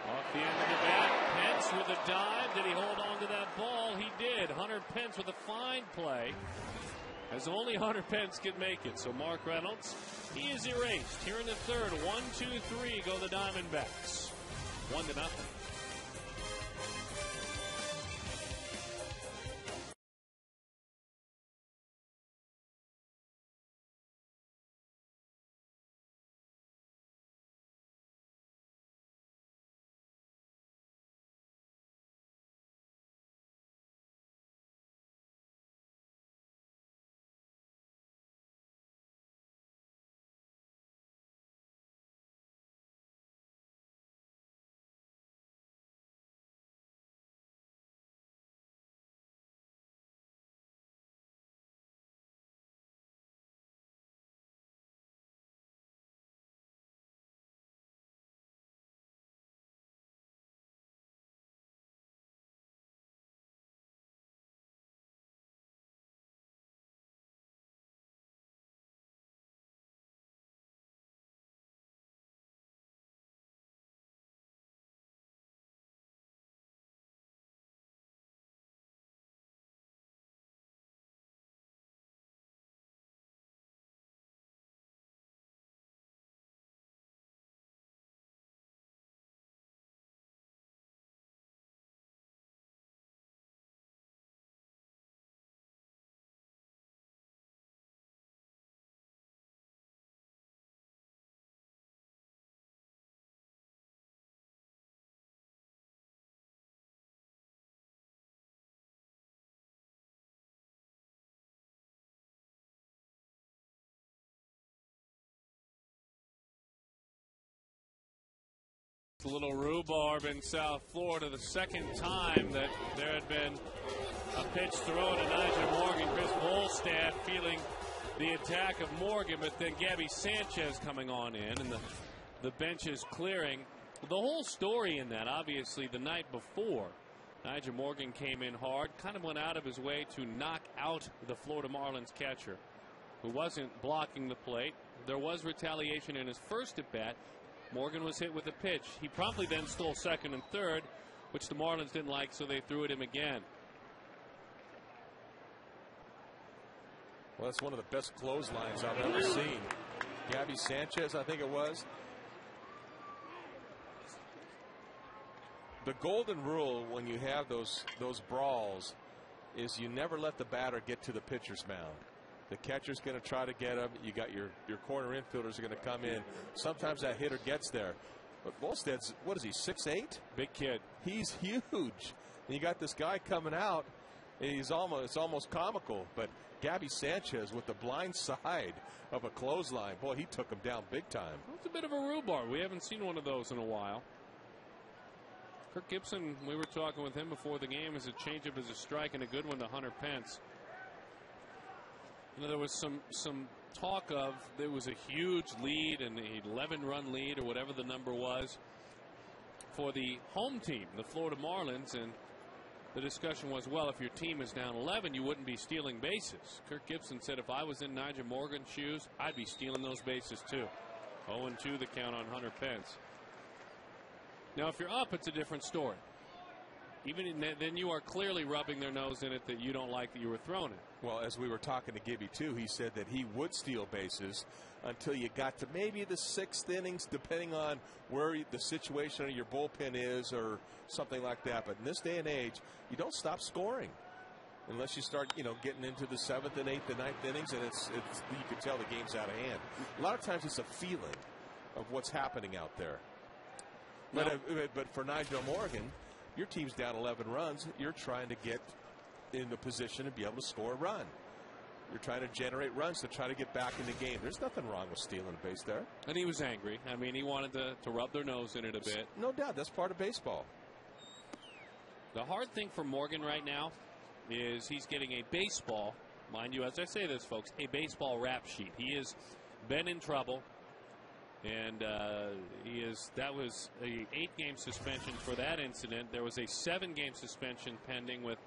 C: Off the end of the bat, Pence with a dive. Did he hold on to that ball? He did. Hunter Pence with a fine play, as only Hunter Pence could make it. So Mark Reynolds, he is erased. Here in the third, 1-2-3 go the Diamondbacks. 1-0. A little rhubarb in South Florida. The second time that there had been a pitch thrown to Nigel Morgan. Chris Volstad feeling the attack of Morgan, but then Gabby Sanchez coming on in, and the bench is clearing. The whole story in that, obviously, the night before, Nigel Morgan came in hard, kind of went out of his way to knock out the Florida Marlins catcher, who wasn't blocking the plate. There was retaliation in his first at bat. Morgan was hit with a pitch. He promptly then stole second and third, which the Marlins didn't like, so they threw at him again.
F: Well, that's one of the best clotheslines I've ever seen. Gabby Sanchez, I think it was. The golden rule when you have those brawls is you never let the batter get to the pitcher's mound. The catcher's going to try to get him. You got your corner infielders are going to come in. Sometimes that hitter gets there. But Volstad's, what is he, 6'8"?
C: Big kid.
F: He's huge. And you got this guy coming out. And it's almost comical. But Gabby Sanchez with the blind side of a clothesline. Boy, he took him down big time.
C: It's a bit of a rhubarb. We haven't seen one of those in a while. Kirk Gibson, we were talking with him before the game, as a changeup is a strike and a good one to Hunter Pence. You know, there was some talk of there was a huge lead, an 11-run lead or whatever the number was for the home team, the Florida Marlins, and the discussion was, well, if your team is down 11, you wouldn't be stealing bases. Kirk Gibson said, if I was in Nigel Morgan's shoes, I'd be stealing those bases too. 0-2 the count on Hunter Pence. Now, if you're up, it's a different story. Then you are clearly rubbing their nose in it that you don't like that you were thrown it.
F: Well, as we were talking to Gibby too, he said that he would steal bases until you got to maybe the 6th innings, depending on where the situation of your bullpen is or something like that. But in this day and age, you don't stop scoring unless you start, getting into the 7th and 8th and 9th innings, and it's you can tell the game's out of hand. A lot of times it's a feeling of what's happening out there. But for Nigel Morgan, your team's down 11 runs. You're trying to get in the position to be able to score a run. You're trying to generate runs to try to get back in the game. There's nothing wrong with stealing a base there.
C: And he was angry. I mean, he wanted to rub their nose in it a bit.
F: No doubt. That's part of baseball.
C: The hard thing for Morgan right now is he's getting a baseball, mind you, as I say this, folks, a baseball rap sheet. He has been in trouble. And that was a 8-game suspension for that incident. There was a 7-game suspension pending with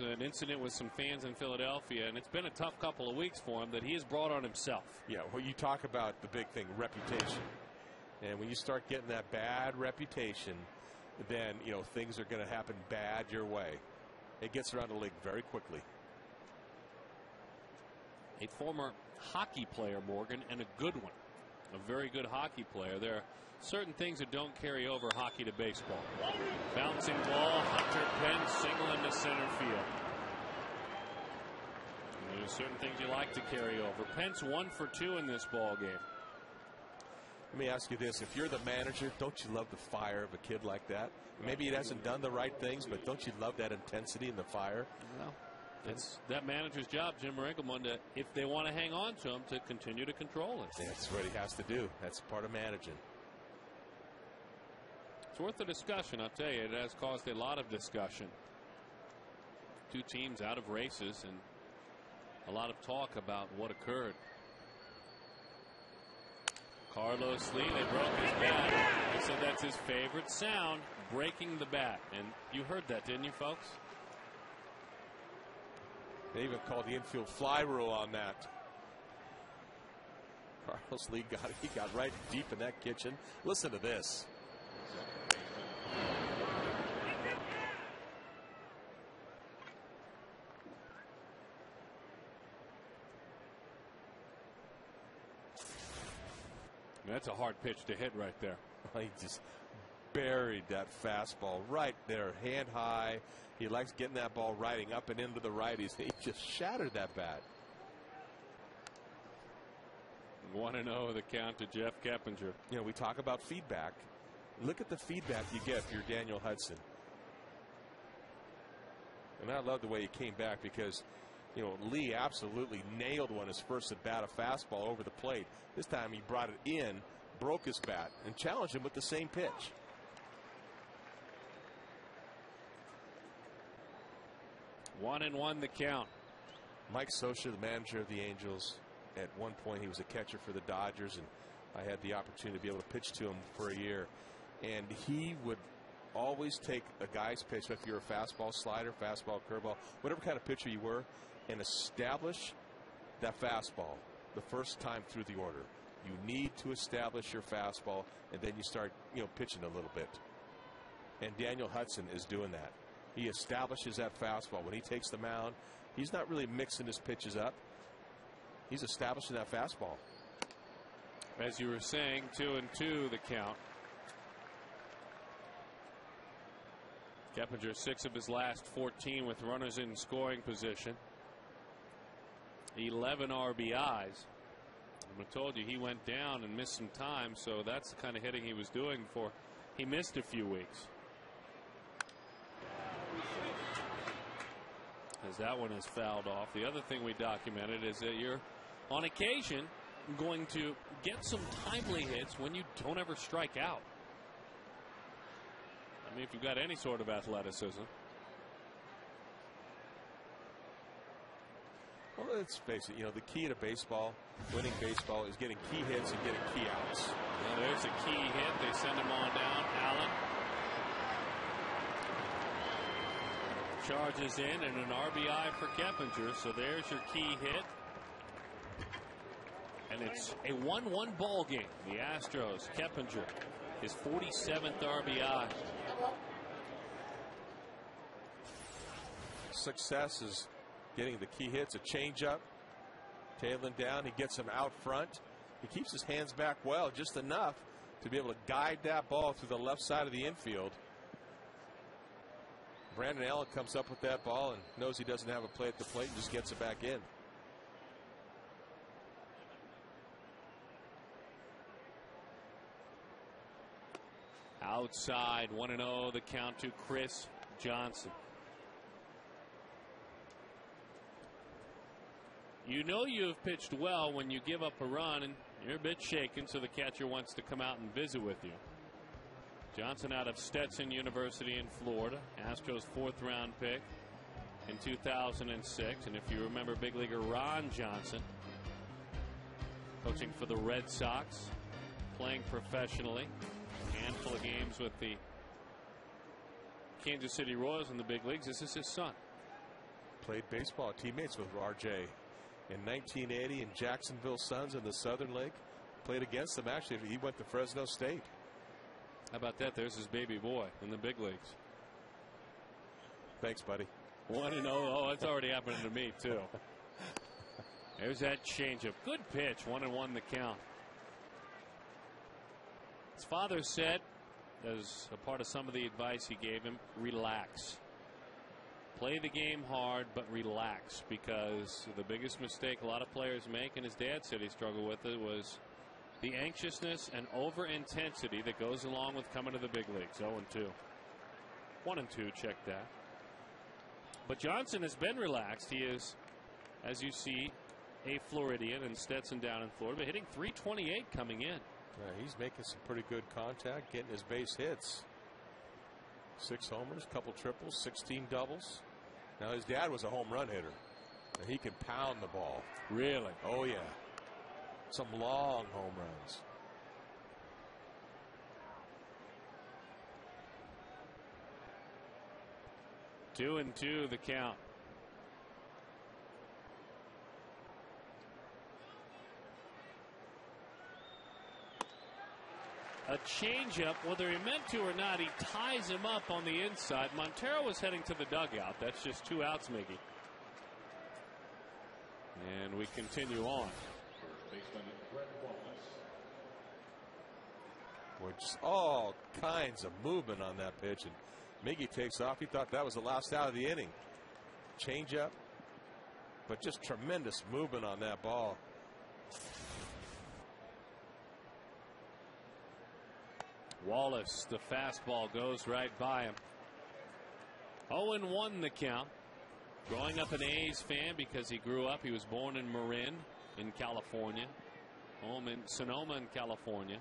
C: an incident with some fans in Philadelphia, and it's been a tough couple of weeks for him that he has brought on himself.
F: Yeah, well, you talk about the big thing, reputation. And when you start getting that bad reputation, then things are going to happen bad your way. It gets around the league very quickly.
C: A former hockey player, Morgan, and a good one. A very good hockey player. There are certain things that don't carry over hockey to baseball. Bouncing ball, Hunter Pence single into center field. And there's certain things you like to carry over. Pence 1 for 2 in this ball game.
F: Let me ask you this. If you're the manager, don't you love the fire of a kid like that? Maybe he hasn't done the right things, but don't you love that intensity and the fire?
C: Well, it's that manager's job, Jim Rinkelman, if they want to hang on to him, to continue to control it.
F: That's what he has to do. That's part of managing.
C: It's worth a discussion, I'll tell you. It has caused a lot of discussion. Two teams out of races and a lot of talk about what occurred. Carlos Lee, they broke his bat. He said that's his favorite sound, breaking the bat. And you heard that, didn't you, folks?
F: They even called the infield fly rule on that. Carlos Lee got right deep in that kitchen. Listen to this.
C: That's a hard pitch to hit right there.
F: He just buried that fastball right there, hand high. He likes getting that ball riding up and into the righties. He just shattered that bat.
C: 1-0 the count to Jeff Keppinger.
F: We talk about feedback. Look at the feedback you get if you're Daniel Hudson. And I love the way he came back because, Lee absolutely nailed one his first at bat, a fastball over the plate. This time he brought it in, broke his bat and challenged him with the same pitch.
C: One and one the count.
F: Mike Scioscia, the manager of the Angels, at one point he was a catcher for the Dodgers, and I had the opportunity to be able to pitch to him for a year. And he would always take a guy's pitch, if you're a fastball, slider, fastball, curveball, whatever kind of pitcher you were, and establish that fastball the first time through the order. You need to establish your fastball, and then you start, pitching a little bit. And Daniel Hudson is doing that. He establishes that fastball. When he takes the mound, he's not really mixing his pitches up. He's establishing that fastball.
C: As you were saying, 2-2 the count. Keppinger 6 of his last 14 with runners in scoring position. 11 RBIs. I told you he went down and missed some time, so that's the kind of hitting he was doing before he missed a few weeks. As that one is fouled off. The other thing we documented is that you're on occasion going to get some timely hits when you don't ever strike out. I mean, if you've got any sort of athleticism.
F: Well, let's face it, the key to baseball, winning baseball, is getting key hits and getting key outs.
C: Well, there's a key hit. They send him on down. Allen charges in, and an RBI for Keppinger. So there's your key hit. And it's a 1-1 ball game. The Astros, Keppinger, his 47th RBI.
F: Success is getting the key hits, a changeup, tailing down. He gets him out front. He keeps his hands back well, just enough to be able to guide that ball through the left side of the infield. Brandon Allen comes up with that ball and knows he doesn't have a play at the plate and just gets it back in.
C: Outside, 1-0 the count to Chris Johnson. You know you've pitched well when you give up a run and you're a bit shaken, so the catcher wants to come out and visit with you. Johnson out of Stetson University in Florida, Astros 4th round pick in 2006. And if you remember big leaguer Ron Johnson, coaching for the Red Sox, playing professionally, a handful of games with the Kansas City Royals in the big leagues. This is his son.
F: Played baseball, teammates with RJ. In 1980 in Jacksonville Suns in the Southern League. Played against them, actually. He went to Fresno State.
C: How about that? There's his baby boy in the big leagues.
F: Thanks, buddy.
C: 1-0. Oh, that's already happening to me, too. There's that changeup. Good pitch. 1-1 the count. His father said, as a part of some of the advice he gave him, relax. Play the game hard, but relax, because the biggest mistake a lot of players make, and his dad said he struggled with it, was the anxiousness and over intensity that goes along with coming to the big leagues. 0-2. 1-2, check that. But Johnson has been relaxed. He is, as you see, a Floridian, and Stetson down in Florida, but hitting .328 coming in.
F: He's making some pretty good contact, getting his base hits. 6 homers, couple triples, 16 doubles. Now his dad was a home run hitter, and he can pound the ball.
C: Really?
F: Oh yeah, some long home runs.
C: Two and two the count. A changeup, whether he meant to or not, he ties him up on the inside. Montero was heading to the dugout. That's just 2 outs, Miggy. And we continue on.
F: Just all kinds of movement on that pitch, and Miggy takes off. He thought that was the last out of the inning. Changeup, but just tremendous movement on that ball.
C: Wallace, the fastball goes right by him. 0-1 the count. Growing up an A's fan because he grew up, he was born in Marin in California, home in Sonoma in California.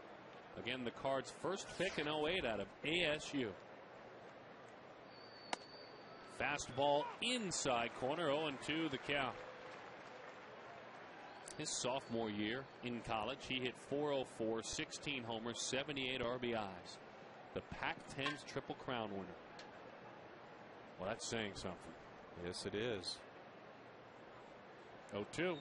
C: Again, the Cards' first pick in 08 out of ASU. Fastball inside corner, 0-2 the count. His sophomore year in college, he hit .404, 16 homers, 78 RBIs. The Pac-10's Triple Crown winner. Well, that's saying something.
F: Yes, it is.
C: 0-2.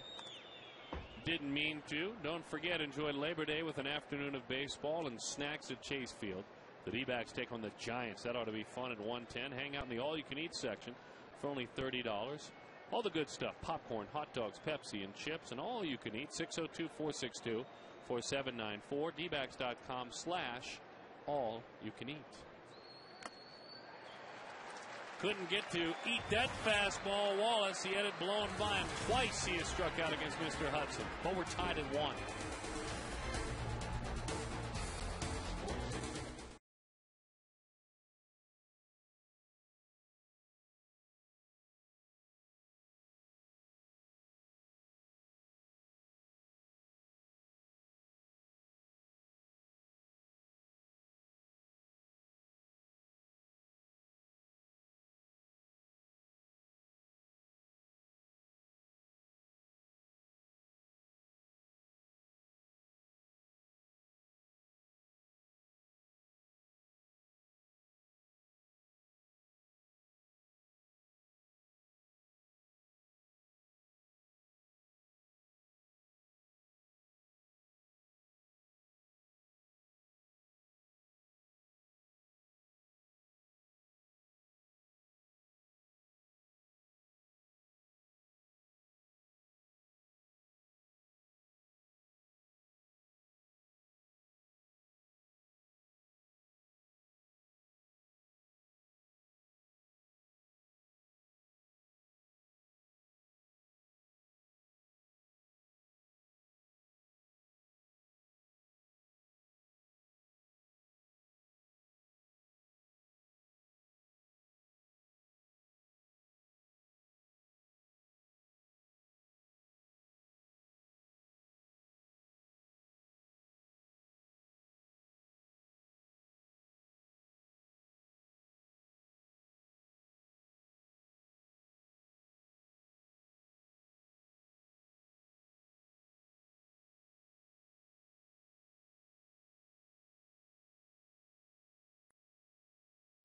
C: Didn't mean to. Don't forget, enjoy Labor Day with an afternoon of baseball and snacks at Chase Field. The D-backs take on the Giants. That ought to be fun at 1:10. Hang out in the all-you-can-eat section for only $30. All the good stuff, popcorn, hot dogs, Pepsi, and chips, and all you can eat. 602-462-4794. dbacks.com/all-you-can-eat. Couldn't get to eat that fastball. Wallace, he had it blown by him twice. He has struck out against Mr. Hudson, but we're tied at 1.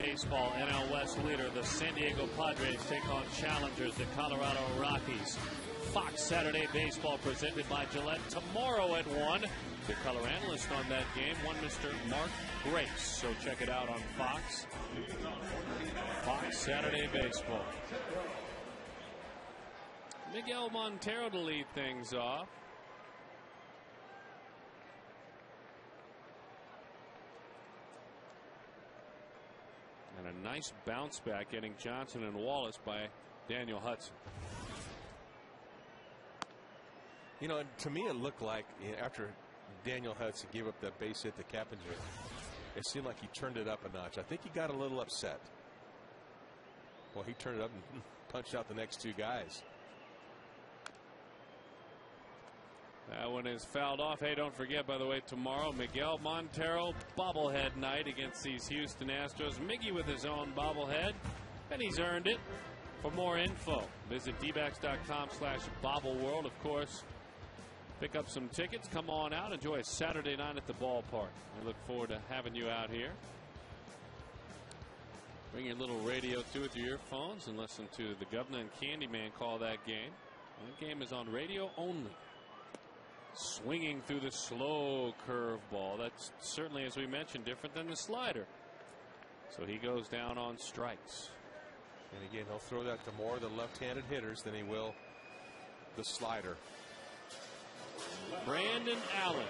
C: Baseball NL West leader, the San Diego Padres take on challengers, the Colorado Rockies. Fox Saturday Baseball presented by Gillette tomorrow at 1. The color analyst on that game, one Mr. Mark Grace. So check it out on Fox. Fox Saturday Baseball. Miguel Montero to lead things off. And a nice bounce back getting Johnson and Wallace by Daniel Hudson.
F: You know, to me it looked like after Daniel Hudson gave up that base hit to Keppinger, it seemed like he turned it up a notch. I think he got a little upset. Well, he turned it up and punched out the next two guys.
C: That one is fouled off. Hey, don't forget, by the way, tomorrow, Miguel Montero bobblehead night against these Houston Astros. Miggy with his own bobblehead, and he's earned it. For more info, visit dbacks.com/bobbleworld. Of course, pick up some tickets. Come on out. Enjoy a Saturday night at the ballpark. I look forward to having you out here. Bring your little radio to it, your earphones, and listen to the Governor and Candyman call that game. That game is on radio only. Swinging through the slow curveball. That's certainly, as we mentioned, different than the slider. So he goes down on strikes.
F: And again, he'll throw that to more of the left-handed hitters than he will the slider.
C: Brandon Allen.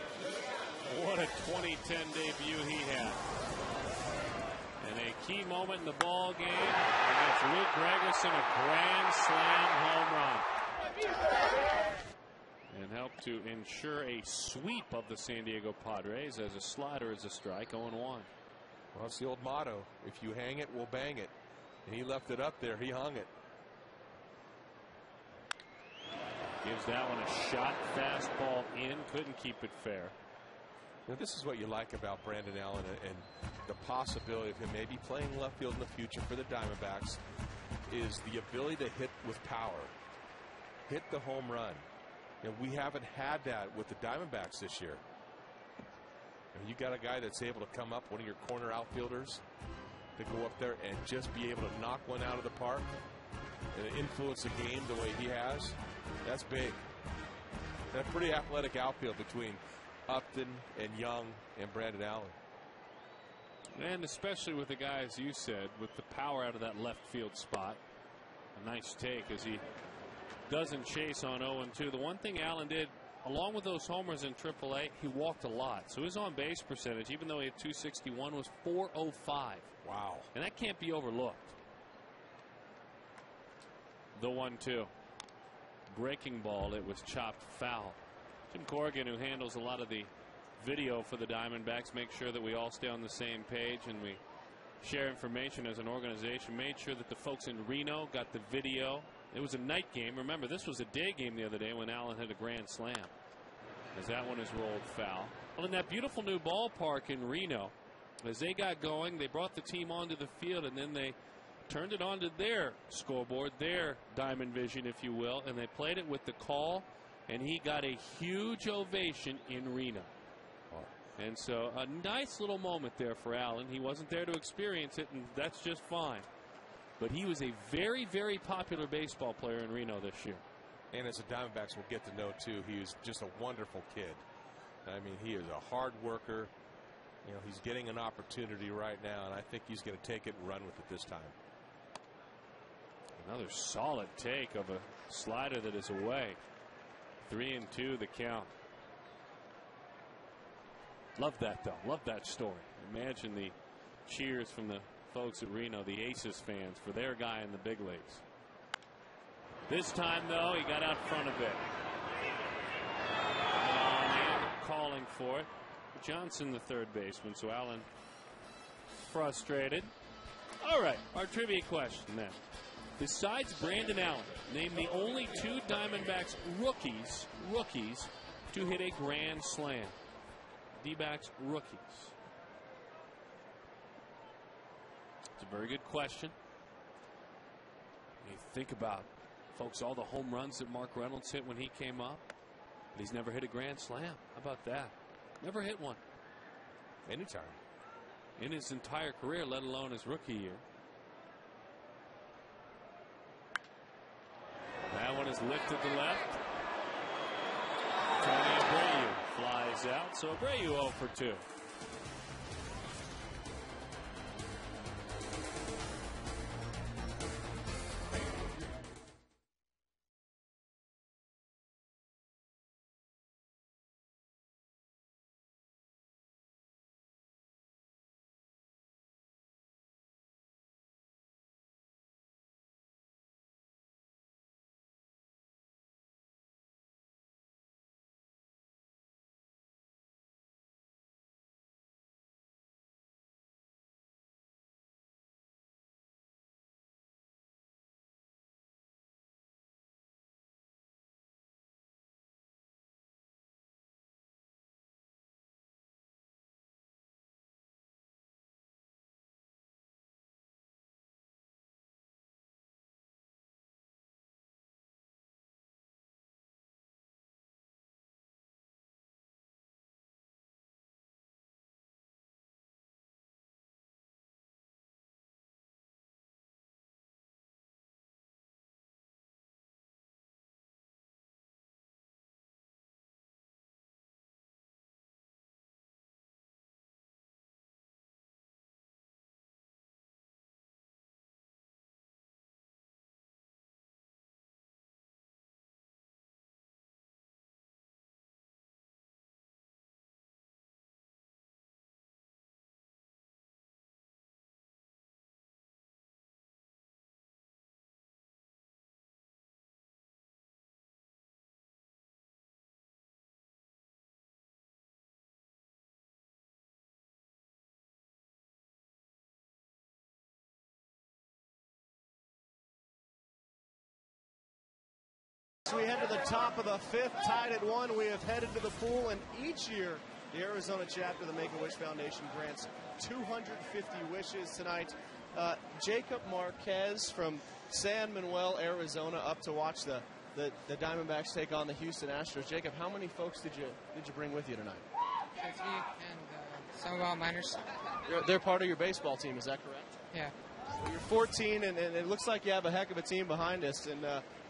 C: What a 2010 debut he had. And a key moment in the ball game against Luke Gregerson, a grand slam home run. And helped to ensure a sweep of the San Diego Padres as a slider is a strike. 0-1.
F: Well, it's the old motto. If you hang it, we'll bang it. And he left it up there. He hung it.
C: Gives that one a shot. Fastball in. Couldn't keep it fair.
F: Now, this is what you like about Brandon Allen and the possibility of him maybe playing left field in the future for the Diamondbacks is the ability to hit with power, hit the home run. And we haven't had that with the Diamondbacks this year. And you got a guy that's able to come up, one of your corner outfielders, to go up there and just be able to knock one out of the park and influence the game the way he has. That's big. And a pretty athletic outfield between Upton and Young and Brandon Allen.
C: And especially with the guy, as you said, with the power out of that left field spot. A nice take as he doesn't chase on 0-2. The one thing Allen did, along with those homers in AAA, he walked a lot. So his on-base percentage, even though he had 261, was .405.
F: Wow.
C: And that can't be overlooked. The 1-2. Breaking ball, it was chopped foul. Jim Corrigan, who handles a lot of the video for the Diamondbacks, make sure that we all stay on the same page and we share information as an organization. Made sure that the folks in Reno got the video. It was a night game. Remember, this was a day game the other day when Allen hit a grand slam, as that one is rolled foul. Well, in that beautiful new ballpark in Reno, as they got going, they brought the team onto the field, and then they turned it onto their scoreboard, their Diamond Vision, if you will, and they played it with the call, and he got a huge ovation in Reno. And so a nice little moment there for Allen. He wasn't there to experience it, and that's just fine. But he was a very, very popular baseball player in Reno this year.
F: And as the Diamondbacks will get to know, too, he is just a wonderful kid. I mean, he is a hard worker. You know, he's getting an opportunity right now, and I think he's going to take it and run with it this time.
C: Another solid take of a slider that is away. 3-2 the count. Love that, though. Love that story. Imagine the cheers from the folks at Reno, the Aces fans, for their guy in the big leagues. This time, though, he got out front of it. Calling for it. Johnson, the third baseman, so Allen frustrated. All right, our trivia question then. Besides Brandon Allen, name the only two Diamondbacks rookies to hit a grand slam. D-backs rookies. It's a very good question. You think about, folks, all the home runs that Mark Reynolds hit when he came up. But he's never hit a grand slam. How about that? Never hit one.
F: Anytime.
C: In his entire career, let alone his rookie year. That one is lifted to left. Tony Abreu flies out. So Abreu 0 for 2.
E: We head to the top of the fifth, tied at 1. We have headed to the pool, and each year The Arizona chapter of the Make-A-Wish Foundation grants 250 wishes tonight. Jacob Marquez from San Manuel, Arizona, up to watch the Diamondbacks take on the Houston Astros. Jacob, how many folks did you bring with you tonight?
G: 50 and some of our minors.
E: They're part of your baseball team, is that correct?
G: Yeah.
E: Well, you're 14, and it looks like you have a heck of a team behind us. And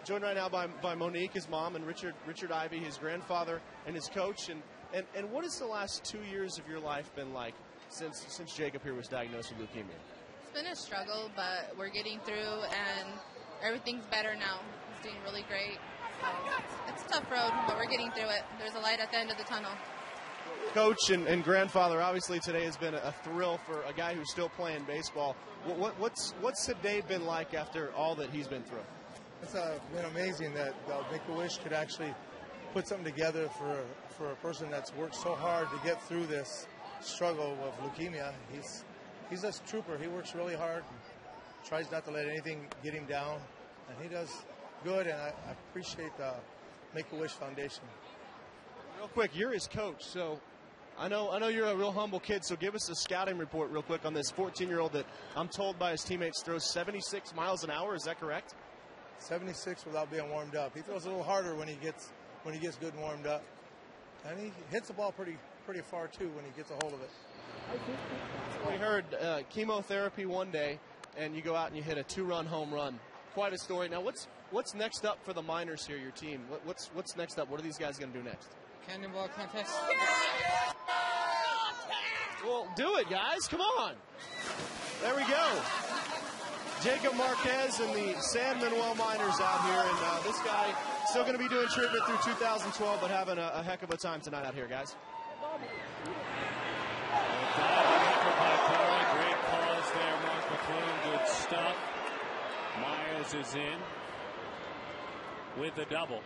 E: joined right now by Monique, his mom, and Richard Ivy, his grandfather, and his coach. And what has the last 2 years of your life been like since Jacob here was diagnosed with leukemia?
H: It's been a struggle, but we're getting through, and everything's better now. He's doing really great. So it's a tough road, but we're getting through it. There's a light at the end of the tunnel.
E: Coach and grandfather, obviously today has been a thrill for a guy who's still playing baseball. What's today been like after all that he's been through?
I: It's been amazing that Make-A-Wish could actually put something together for a person that's worked so hard to get through this struggle of leukemia. He's a trooper. He works really hard and tries not to let anything get him down, and he does good, and I appreciate the Make-A-Wish Foundation.
E: Real quick, you're his coach, so I know you're a real humble kid, so give us a scouting report real quick on this 14-year-old that I'm told by his teammates throws 76 miles an hour. Is that correct?
I: 76 without being warmed up. He throws a little harder when he gets good and warmed up, and he hits the ball pretty far too when he gets a hold of it.
E: We heard chemotherapy one day, and you go out and you hit a 2-run home run. Quite a story. Now, what's next up for the minors here, your team? What's next up? What are these guys going to do next?
G: Cannonball contest.
E: Well, do it, guys. Come on. There we go. Jacob Marquez and the San Manuel Miners out here, and this guy still going to be doing treatment through 2012, but having a heck of a time tonight out here, guys.
C: Great pause there, Mark McClune. Good stuff. Myers is in with a double.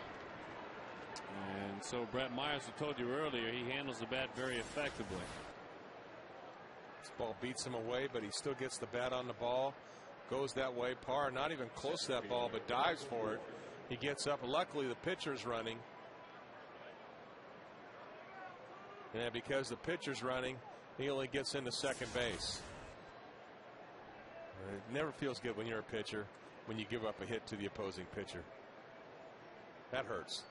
C: And so Brett Myers, I told you earlier, he handles the bat very effectively.
F: This ball beats him away, but he still gets the bat on the ball. Goes that way. Parr not even close to that ball, but dives for it. He gets up. Luckily, the pitcher's running. And because the pitcher's running, he only gets into second base. It never feels good when you're a pitcher when you give up a hit to the opposing pitcher. That hurts.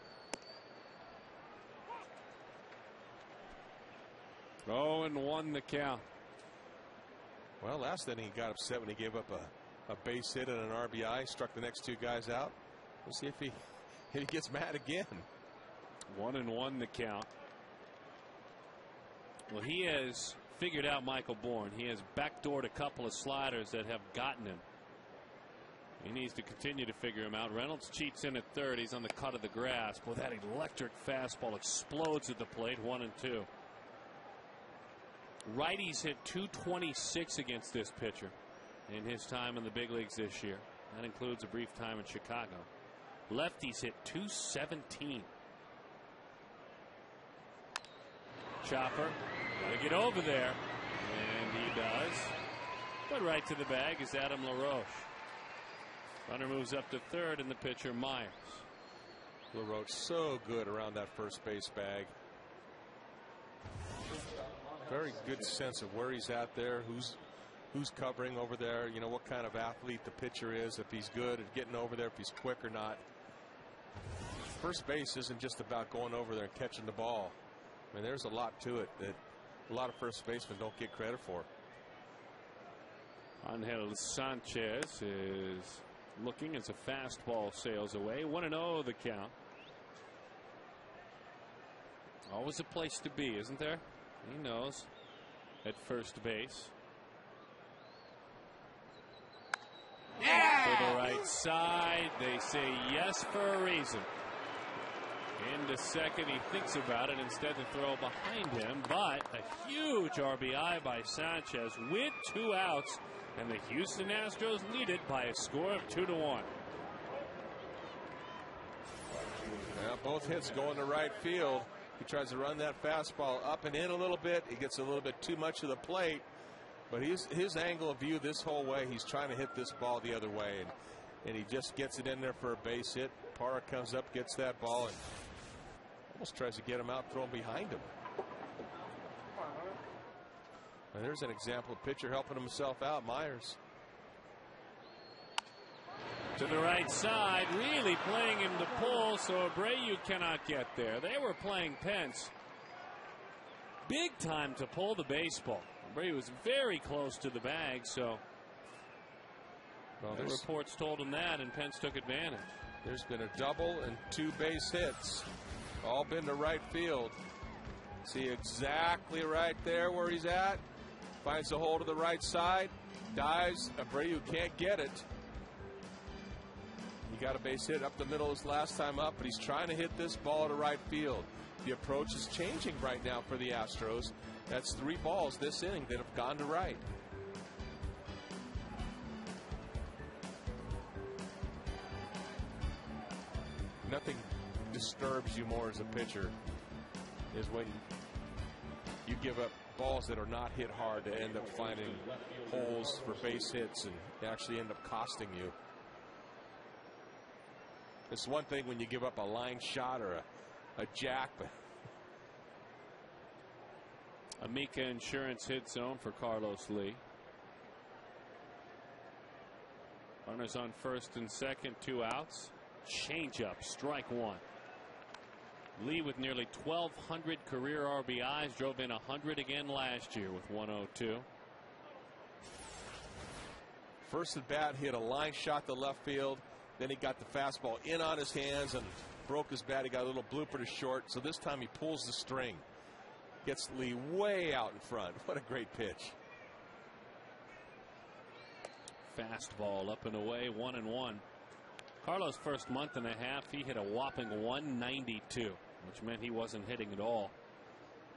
C: 0-1 the count.
F: Well, last inning he got upset when he gave up a base hit and an RBI, struck the next two guys out. We'll see if he gets mad again.
C: 1-1 the count. Well, he has figured out Michael Bourne. He has backdoored a couple of sliders that have gotten him. He needs to continue to figure him out. Reynolds cheats in at third. He's on the cut of the grass. Boy, that electric fastball explodes at the plate. 1-2. Righties hit .226 against this pitcher in his time in the big leagues this year. That includes a brief time in Chicago. Lefties hit .217. Chopper, gotta get over there, and he does. But right to the bag is Adam LaRoche. Runner moves up to third, and the pitcher Myers.
F: LaRoche so good around that first base bag. Very good sense of where he's at there, who's covering over there, you know, what kind of athlete the pitcher is, if he's good at getting over there, if he's quick or not. First base isn't just about going over there and catching the ball. I mean, there's a lot to it that a lot of first basemen don't get credit for.
C: Angel Sanchez is looking as a fastball sails away. 1-0 the count. Always a place to be, isn't there? He knows. At first base. To the right side. They say yes for a reason. Into second, he thinks about it instead to throw behind him, but a huge RBI by Sanchez with 2 outs, and the Houston Astros lead it by a score of 2-1.
F: Well, both hits going to right field. He tries to run that fastball up and in a little bit. He gets a little bit too much of the plate, but his angle of view this whole way, he's trying to hit this ball the other way, and he just gets it in there for a base hit. Parra comes up, gets that ball, and almost tries to get him out, throw him behind him. And there's an example of pitcher helping himself out, Myers.
C: To the right side, really playing him to pull, so Abreu cannot get there. They were playing Pence big time to pull the baseball. Abreu was very close to the bag, so the reports told him that, and Pence took advantage.
F: There's been a double and 2 base hits, all been to right field. See exactly right there where he's at. Finds the hole to the right side, dives. Abreu can't get it. He got a base hit up the middle his last time up, but he's trying to hit this ball to right field. The approach is changing right now for the Astros. That's 3 balls this inning that have gone to right. Nothing disturbs you more as a pitcher is when you give up balls that are not hit hard to end up finding holes for base hits and actually end up costing you. It's one thing when you give up a line shot or a jack, but
C: Amica Insurance hit zone for Carlos Lee. Runners on first and second, 2 outs. Changeup, strike 1. Lee with nearly 1,200 career RBIs, drove in 100 again last year with 102.
F: First at bat, hit a line shot to left field. Then he got the fastball in on his hands and broke his bat. He got a little blooper to short. So this time he pulls the string. Gets Lee way out in front. What a great pitch.
C: Fastball up and away, 1-1. Carlos' first month and a half, he hit a whopping 192, which meant he wasn't hitting at all.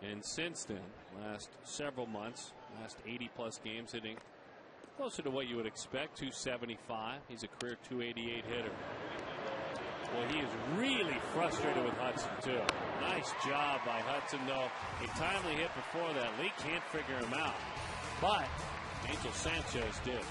C: And since then, last several months, last 80-plus games, hitting closer to what you would expect, 275. He's a career 288 hitter. Well, he is really frustrated with Hudson, too. Nice job by Hudson, though. A timely hit before that. Lee can't figure him out. But Angel Sanchez did.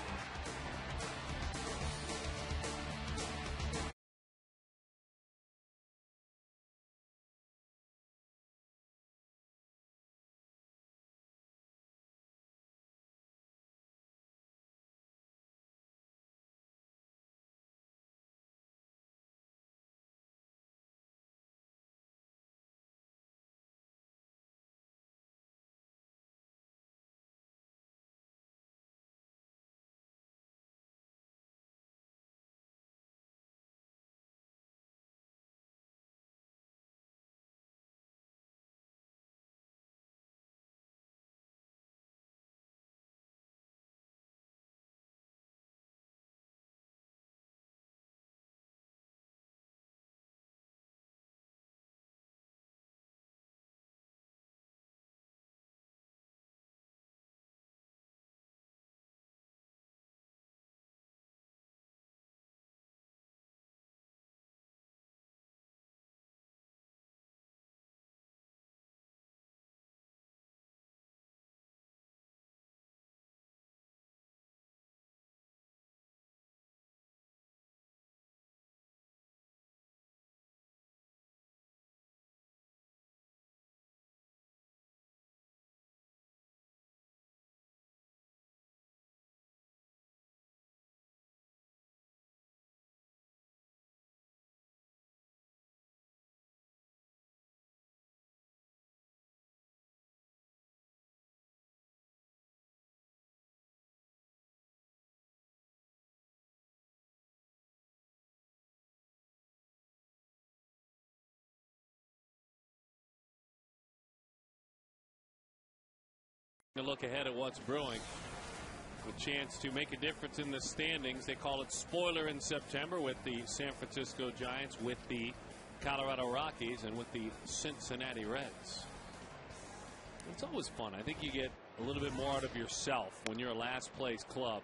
C: A look ahead at what's brewing. A chance to make a difference in the standings. They call it spoiler in September with the San Francisco Giants, with the Colorado Rockies, and with the Cincinnati Reds. It's always fun. I think you get a little bit more out of yourself when you're a last place club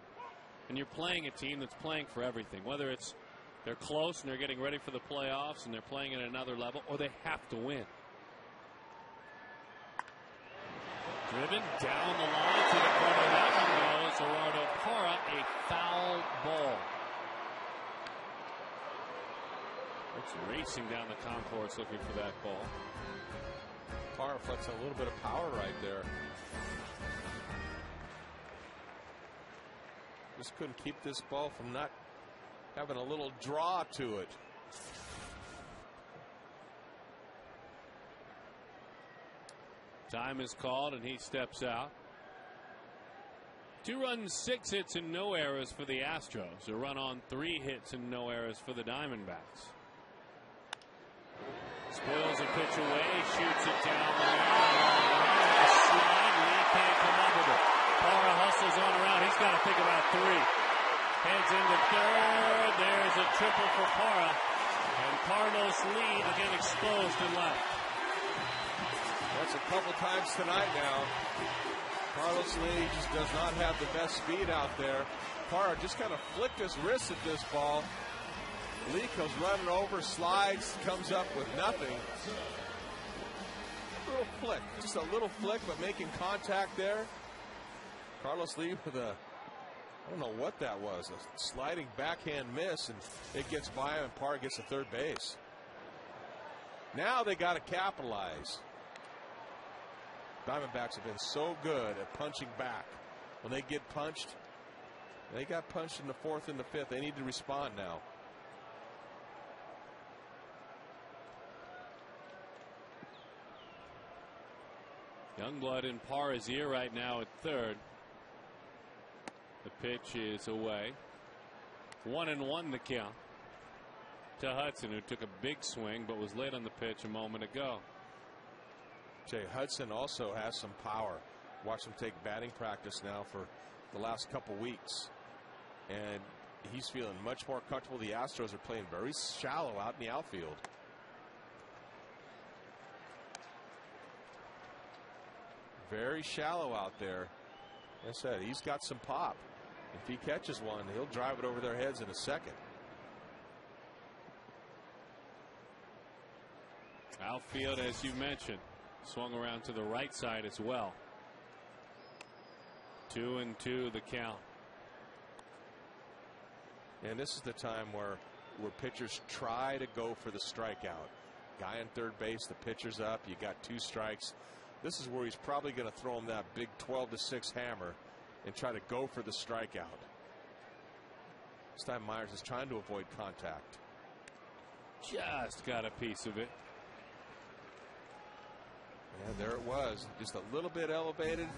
C: and you're playing a team that's playing for everything, whether it's they're close and they're getting ready for the playoffs and they're playing at another level, or they have to win. Driven down the line to the corner. That one goes. Gerardo Parra, a foul ball. It's racing down the concourse looking for that ball.
F: Parra flexing a little bit of power right there. Just couldn't keep this ball from not having a little draw to it.
C: Time is called and he steps out. 2 runs, 6 hits, and no errors for the Astros. A run on 3 hits and no errors for the Diamondbacks. Spoils a pitch away, shoots it down the line. A slide, Lee can't come up with it. Parra hustles on around. He's got to think about 3. Heads into third. There's a triple for Parra. And Carlos Lee again exposed in left.
F: That's a couple times tonight now. Carlos Lee just does not have the best speed out there. Parra just kind of flicked his wrist at this ball. Lee comes running over, slides, comes up with nothing. Little flick, just a little flick, but making contact there. Carlos Lee with a, I don't know what that was, a sliding backhand miss, and it gets by him, and Parra gets to third base. Now they got to capitalize. Diamondbacks have been so good at punching back. When they get punched, they got punched in the 4th and the 5th. They need to respond now.
C: Youngblood in Parra's ear right now at third. The pitch is away. 1-1 the count to Hudson, who took a big swing but was late on the pitch a moment ago.
F: Jay Hudson also has some power. Watch him take batting practice now for the last couple weeks, and he's feeling much more comfortable. The Astros are playing very shallow out in the outfield. Very shallow out there. Like I said, he's got some pop. If he catches one, he'll drive it over their heads in a second.
C: Outfield, as you mentioned, swung around to the right side as well. 2-2 the count.
F: And this is the time where pitchers try to go for the strikeout. Guy on third base, the pitcher's up, you got 2 strikes. This is where he's probably going to throw him that big 12-6 hammer and try to go for the strikeout. This time Myers is trying to avoid contact.
C: Just got a piece of it.
F: Yeah, there it was. Just a little bit elevated.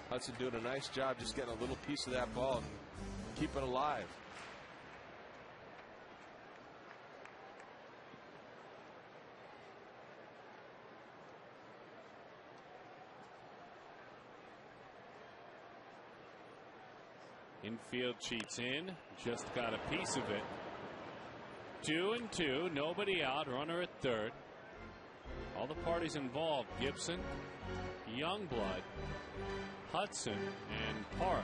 F: Hudson doing a nice job just getting a little piece of that ball and keeping it alive.
C: Infield cheats in, just got a piece of it. 2-2, nobody out, runner at third. All the parties involved: Gibson, Youngblood, Hudson, and Parra.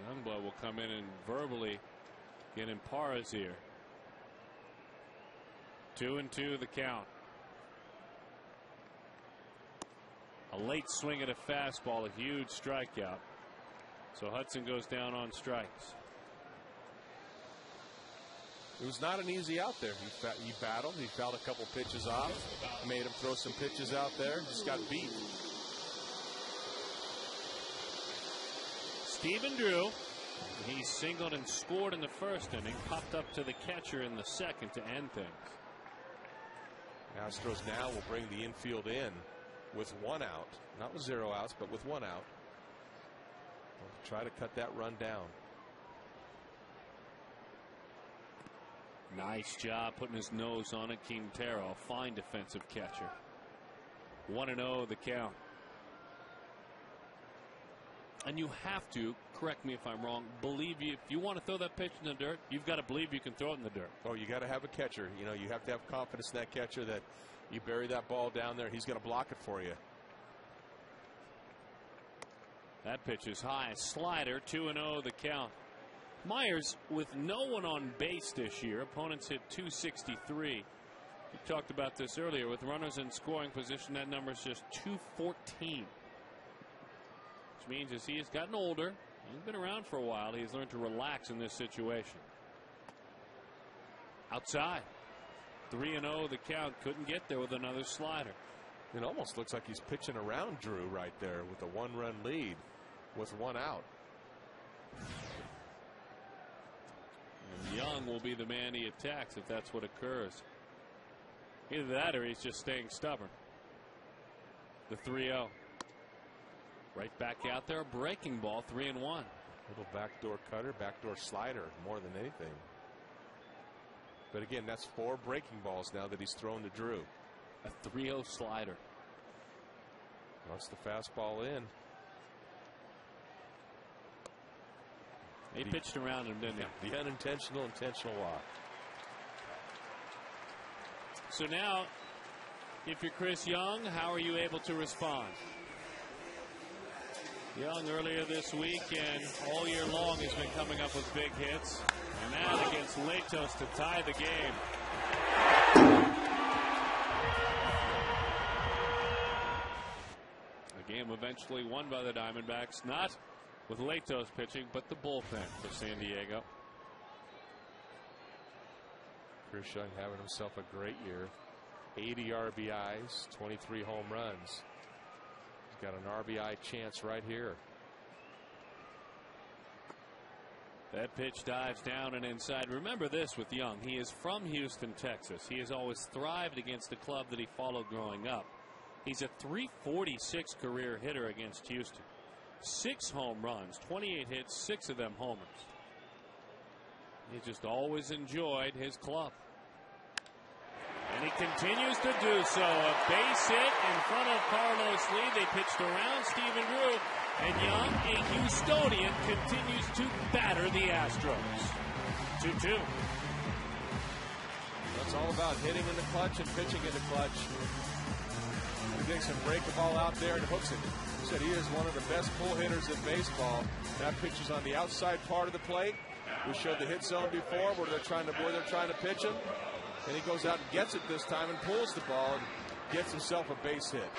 C: Youngblood will come in and verbally get in Parra's ear. 2-2 the count. A late swing at a fastball, a huge strikeout. So Hudson goes down on strikes.
F: It was not an easy out there. He battled. He fouled a couple pitches off. Made him throw some pitches out there. Just got beat.
C: Stephen Drew. He singled and scored in the first inning. Popped up to the catcher in the second to end things.
F: Astros now will bring the infield in with 1 out. Not with 0 outs, but with 1 out. We'll try to cut that run down.
C: Nice job putting his nose on it, Quintero. Fine defensive catcher. 1-0 the count. And you have to, correct me if I'm wrong, believe you. If you want to throw that pitch in the dirt, you've got to believe you can throw it in the dirt.
F: Oh, you got to have a catcher. You know, you have to have confidence in that catcher that you bury that ball down there, he's going to block it for you.
C: That pitch is high. Slider, 2-0 the count. Myers with no one on base this year. Opponents hit 263. We talked about this earlier. With runners in scoring position, that number is just 214. Which means as he has gotten older, he's been around for a while, he's learned to relax in this situation. Outside. 3-0 the count. Couldn't get there with another slider.
F: It almost looks like he's pitching around Drew right there with a 1-run lead with 1 out.
C: And Young will be the man he attacks if that's what occurs. Either that or he's just staying stubborn. The 3-0. Right back out there. Breaking ball, 3-1.
F: Little backdoor cutter, backdoor slider more than anything. But again, that's 4 breaking balls now that he's thrown to Drew.
C: A 3-0 slider.
F: Wants the fastball in.
C: He pitched around him, didn't he?
F: The unintentional, intentional walk.
C: So now, if you're Chris Young, how are you able to respond? Young earlier this week and all year long has been coming up with big hits. And that against Latos to tie the game. The game eventually won by the Diamondbacks, not with Latos pitching, but the bullpen for San Diego.
F: Chris Young having himself a great year. 80 RBIs, 23 home runs. He's got an RBI chance right here.
C: That pitch dives down and inside. Remember this with Young. He is from Houston, Texas. He has always thrived against the club that he followed growing up. He's a .346 career hitter against Houston. 6 home runs, 28 hits, 6 of them homers. He just always enjoyed his club. And he continues to do so. A base hit in front of Carlos Lee. They pitched around Stephen Drew. And Young, a Houstonian, continues to batter the Astros. 2-2.
F: That's all about hitting in the clutch and pitching in the clutch. He takes and break the ball out there and hooks it. He said he is one of the best pull hitters in baseball. That pitch is on the outside part of the plate. We showed the hit zone before where they're trying to pitch him. And he goes out and gets it this time and pulls the ball and gets himself a base hit.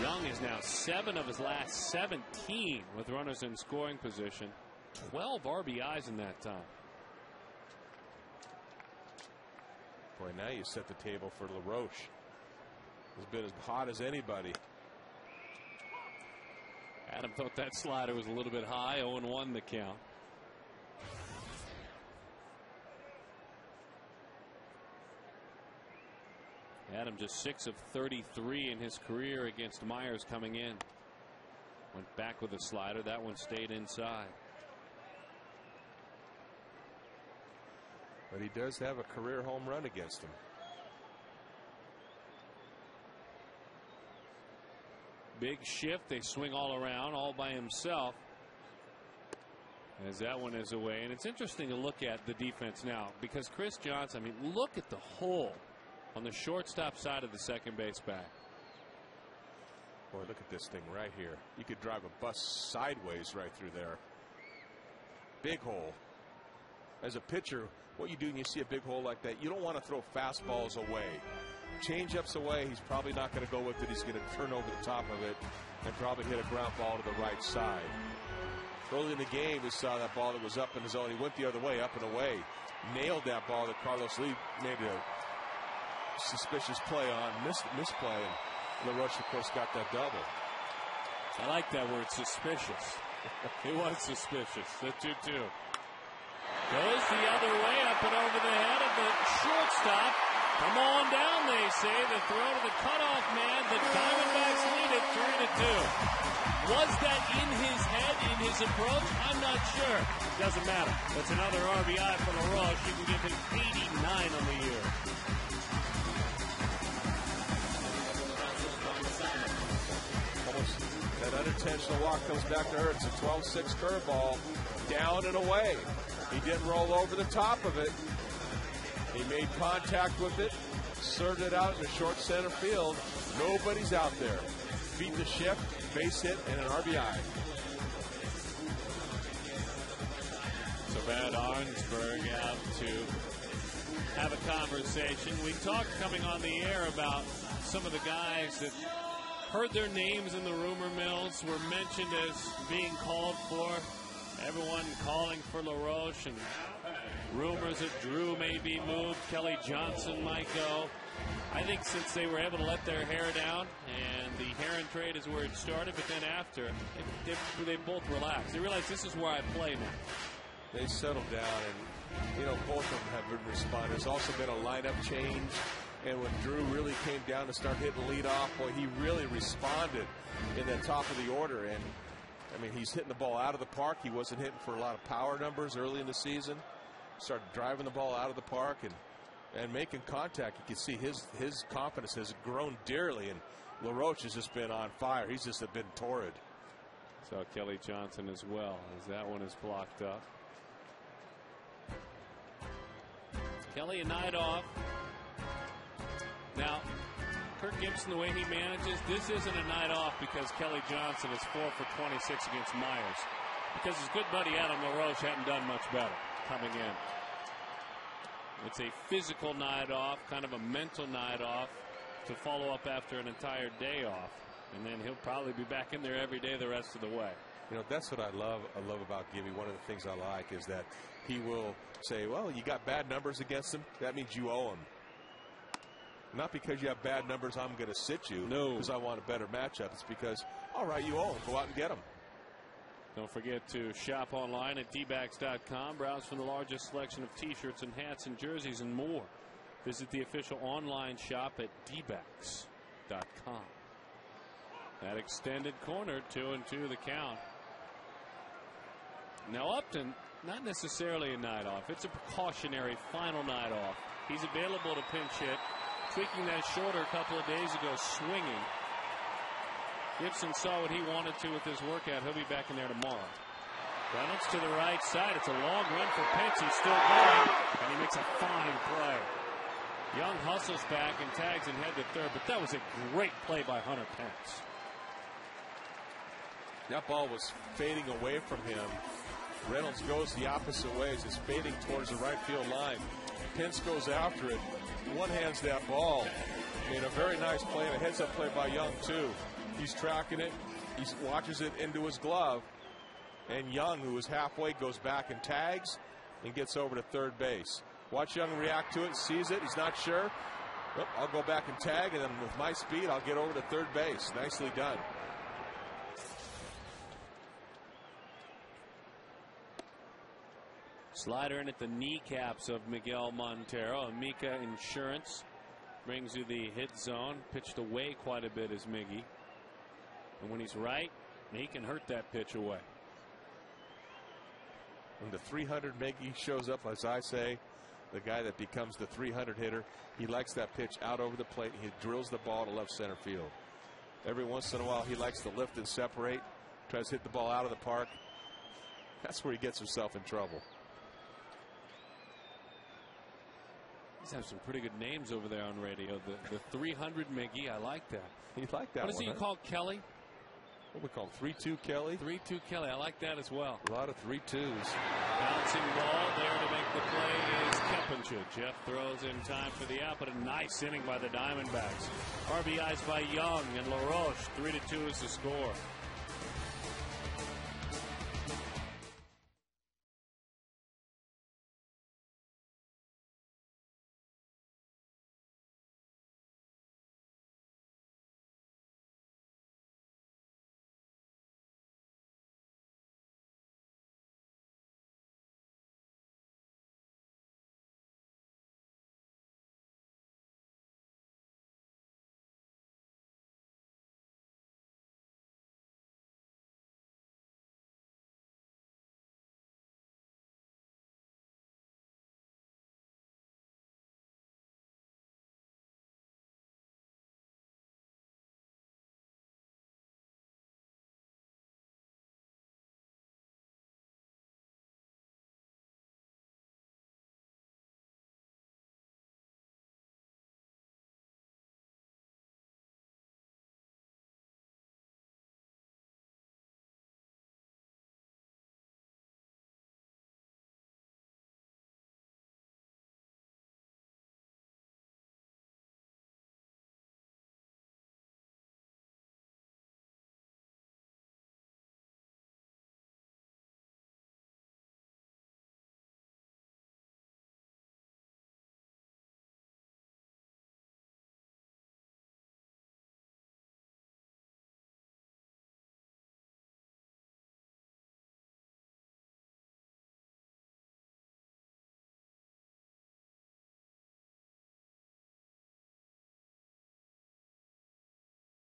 C: Young is now 7 of his last 17 with runners in scoring position. 12 RBIs in that time.
F: Boy, now you set the table for LaRoche. He's been as hot as anybody.
C: Adam thought that slider was a little bit high. 0-1 the count. Adam just 6 of 33 in his career against Myers coming in. Went back with a slider. That one stayed inside.
F: But he does have a career home run against him.
C: Big shift. They swing all around all by himself. As that one is away. And it's interesting to look at the defense now because Chris Johnson, I mean, look at the hole on the shortstop side of the second base back.
F: Boy, look at this thing right here. You could drive a bus sideways right through there. Big hole. As a pitcher, what you do when you see a big hole like that, you don't want to throw fastballs away. Change-ups away, he's probably not going to go with it. He's going to turn over the top of it and probably hit a ground ball to the right side. Early in the game, we saw that ball that was up in the zone. He went the other way, up and away. Nailed that ball that Carlos Lee made a suspicious play on, misplay, and LaRoche, of course, got that double.
C: I like that word, suspicious. It was suspicious. The 2-2. Goes the other way, up and over the head of the shortstop. Come on down, they say. The throw to the cutoff man. The Diamondbacks lead it 3-2. Was that in his head, in his approach? I'm not sure. Doesn't matter. That's another RBI for LaRoche. You can give him 89 on the year.
F: That unintentional walk comes back to hurt. It's a 12-6 curveball. Down and away. He didn't roll over the top of it. He made contact with it. Served it out in the short center field. Nobody's out there. Beat the shift, base hit, and an RBI.
C: So Bad Arnsberg out to have a conversation. We talked coming on the air about some of the guys that heard their names in the rumor mills, were mentioned as being called for. Everyone calling for LaRoche, and Rumors that Drew may be moved. Kelly Johnson might go. I think since they were able to let their hair down, and the Heron trade is where it started, but then after, they both relaxed. They realized this is where I play now.
F: They settled down, and both of them have been responding. There's also been a lineup change, and when Drew really came down to start hitting lead off, boy, he really responded in the top of the order. And I mean, he's hitting the ball out of the park. He wasn't hitting for a lot of power numbers early in the season. Started driving the ball out of the park and making contact. You can see his confidence has grown dearly, and LaRoche has just been on fire. He's just been torrid.
C: So Kelly Johnson as well, as that one is blocked up. Kelly a night off. Now, Kirk Gibson, the way he manages, this isn't a night off because Kelly Johnson is 4 for 26 against Myers. Because his good buddy Adam LaRoche hadn't done much better coming in. It's a physical night off, kind of a mental night off to follow up after an entire day off. And then he'll probably be back in there every day the rest of the way.
F: That's what I love about Gibby. One of the things I like is that he will say, well, you got bad numbers against him. That means you owe him. Not because you have bad numbers, I'm going to sit you.
C: No.
F: Because I want a better matchup. It's because, all right, you owe him. Go out and get him.
C: Don't forget to shop online at dbacks.com. Browse from the largest selection of T-shirts and hats and jerseys and more. Visit the official online shop at dbacks.com. That extended corner, 2-2 the count. Now Upton, not necessarily a night off. It's a precautionary final night off. He's available to pinch hit. Tweaking that shoulder a couple of days ago, swinging. Gibson saw what he wanted to with his workout. He'll be back in there tomorrow. Reynolds to the right side. It's a long run for Pitts. He's still going, and he makes a fine play. Young hustles back and tags and head to third, but that was a great play by Hunter Pence.
F: That ball was fading away from him. Reynolds goes the opposite way as it's fading towards the right field line. Pence goes after it. One hands that ball. I mean, a very nice play and a heads-up play by Young, too. He's tracking it. He watches it into his glove. And Young, who is halfway, goes back and tags and gets over to third base. Watch Young react to it, sees it. He's not sure. Oh, I'll go back and tag, and then with my speed, I'll get over to third base. Nicely done.
C: Slider in at the kneecaps of Miguel Montero. Amica Insurance brings you the hit zone. Pitched away quite a bit as Miggy. And when he's right, he can hurt that pitch away.
F: When the 300 Miggy shows up, as I say, the guy that becomes the 300 hitter, he likes that pitch out over the plate. He drills the ball to left center field. Every once in a while, he likes to lift and separate, tries to hit the ball out of the park. That's where he gets himself in trouble.
C: He's have some pretty good names over there on radio. The 300 Miggy, I like that.
F: You like that
C: What is
F: one,
C: he called, Kelly?
F: What we call 3-2 Kelly?
C: 3-2 Kelly, I like that as well.
F: A lot of 3-2s.
C: Bouncing ball there to make the play is Kepincha. Jeff throws in time for the out, but a nice inning by the Diamondbacks. RBIs by Young and LaRoche. 3-2 is the score.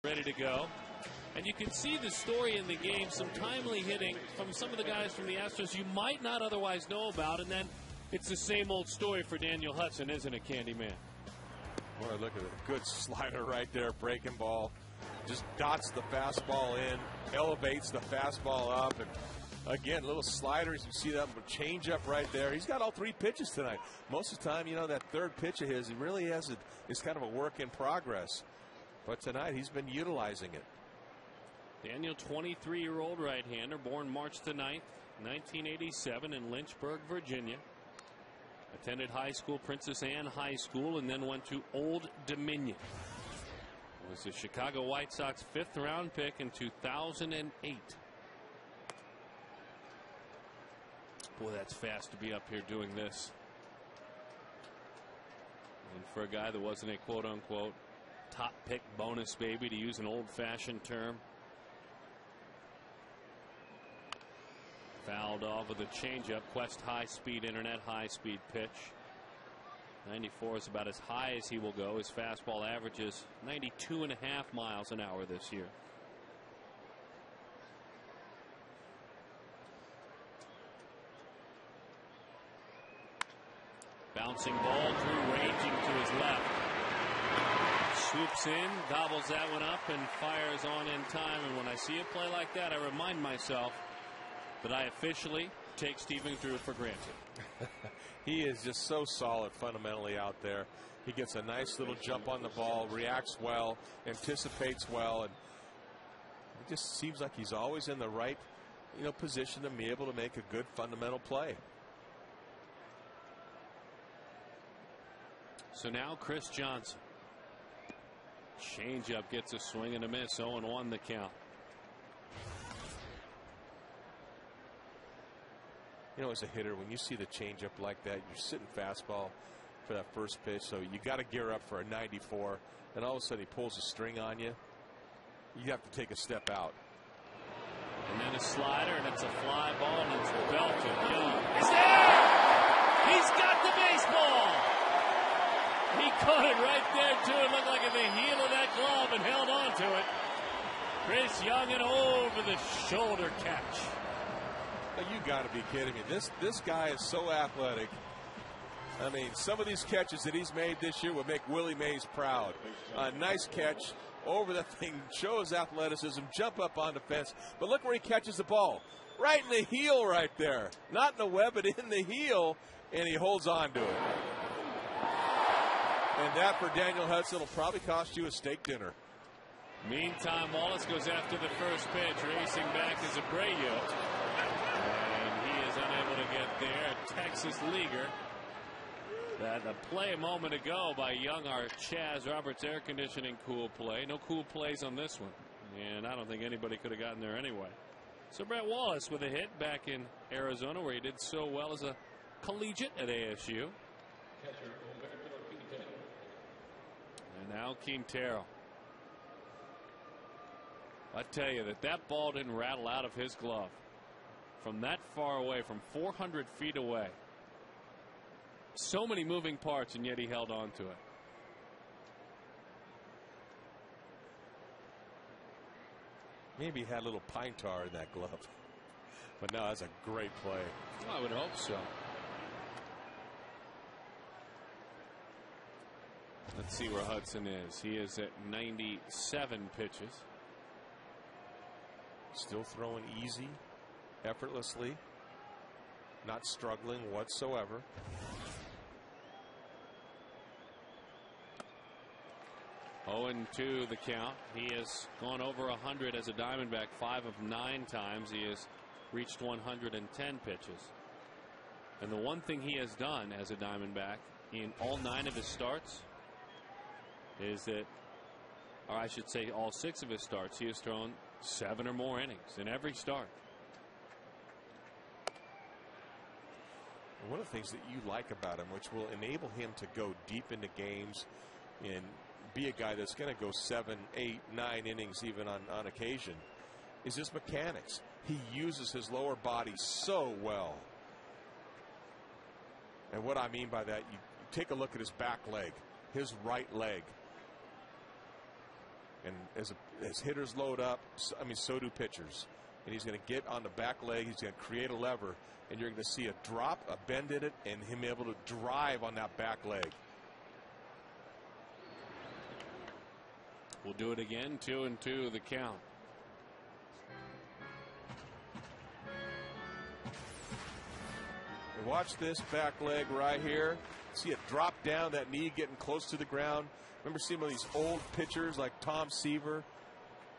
C: ready to go. And you can see the story in the game, some timely hitting from some of the guys from the Astros you might not otherwise know about. And then it's the same old story for Daniel Hudson, isn't it, Candyman?
F: Boy, look at it. Good slider right there, breaking ball. Just dots the fastball in, elevates the fastball up, and again, little sliders. You see that change up right there. He's got all 3 pitches tonight. Most of the time, you know, that third pitch of his, he really has it. It's kind of a work in progress. But tonight, he's been utilizing it.
C: Daniel, 23-year-old right-hander, born March the 9th, 1987 in Lynchburg, Virginia. Attended high school, Princess Anne High School, and then went to Old Dominion. Was the Chicago White Sox 5th round pick in 2008. Boy, that's fast to be up here doing this. And for a guy that wasn't a quote-unquote top pick bonus baby, to use an old-fashioned term. Fouled off with a changeup. Quest high-speed internet, high-speed pitch. 94 is about as high as he will go. His fastball averages 92.5 miles an hour this year. Bouncing ball, Drew ranging to his left. Swoops in, gobbles that one up, and fires on in time. And when I see a play like that, I remind myself that I officially take Stephen Drew for granted.
F: He is just so solid fundamentally out there. He gets a nice little jump on the ball, reacts well, anticipates well, and it just seems like he's always in the right, position to be able to make a good fundamental play.
C: So now Chris Johnson. Changeup gets a swing and a miss. 0-1 the count.
F: As a hitter, when you see the changeup like that, you're sitting fastball for that first pitch, so you got to gear up for a 94. And all of a sudden he pulls a string on you. You have to take a step out.
C: And then a slider, and it's a fly ball, and it's belted. He's there! He's got the baseball! He caught it right there, too. It looked like at the heel of that glove and held on to it. Chris Young, an over-the-shoulder catch.
F: You got to be kidding me. This guy is so athletic. I mean, some of these catches that he's made this year would make Willie Mays proud. A nice catch over the thing, shows athleticism, jump up on the fence. But look where he catches the ball. Right in the heel right there. Not in the web, but in the heel, and he holds on to it. And that for Daniel Hudson will probably cost you a steak dinner.
C: Meantime, Wallace goes after the first pitch. Racing back is Abreu. And he is unable to get there. A Texas leaguer. That a play a moment ago by Young, our Chaz Roberts air conditioning cool play. No cool plays on this one. And I don't think anybody could have gotten there anyway. So Brett Wallace with a hit back in Arizona, where he did so well as a collegiate at ASU. And now Quintero. I tell you that ball didn't rattle out of his glove from that far away, from 400 feet away. So many moving parts, and yet he held on to it.
F: Maybe he had a little pine tar in that glove. But no, that's a great play.
C: Well, I would hope so. Let's see where Hudson is. He is at 97 pitches.
F: Still throwing easy, effortlessly, not struggling whatsoever.
C: Oh, and 2 the count. He has gone over 100 as a Diamondback 5 of 9 times. He has reached 110 pitches. And the one thing he has done as a Diamondback in all 9 of his starts is that, or I should say all 6 of his starts, he has thrown 7 or more innings in every start.
F: One of the things that you like about him, which will enable him to go deep into games and be a guy that's going to go 7, 8, 9 innings even on occasion, is his mechanics. He uses his lower body so well. And what I mean by that, you take a look at his back leg, his right leg. And as hitters load up, I mean, so do pitchers. And he's going to get on the back leg. He's going to create a lever. And you're going to see a drop, a bend in it, and him able to drive on that back leg.
C: We'll do it again. 2-2 the count.
F: And watch this back leg right here. See it drop down, that knee getting close to the ground. Remember seeing one of these old pitchers like Tom Seaver?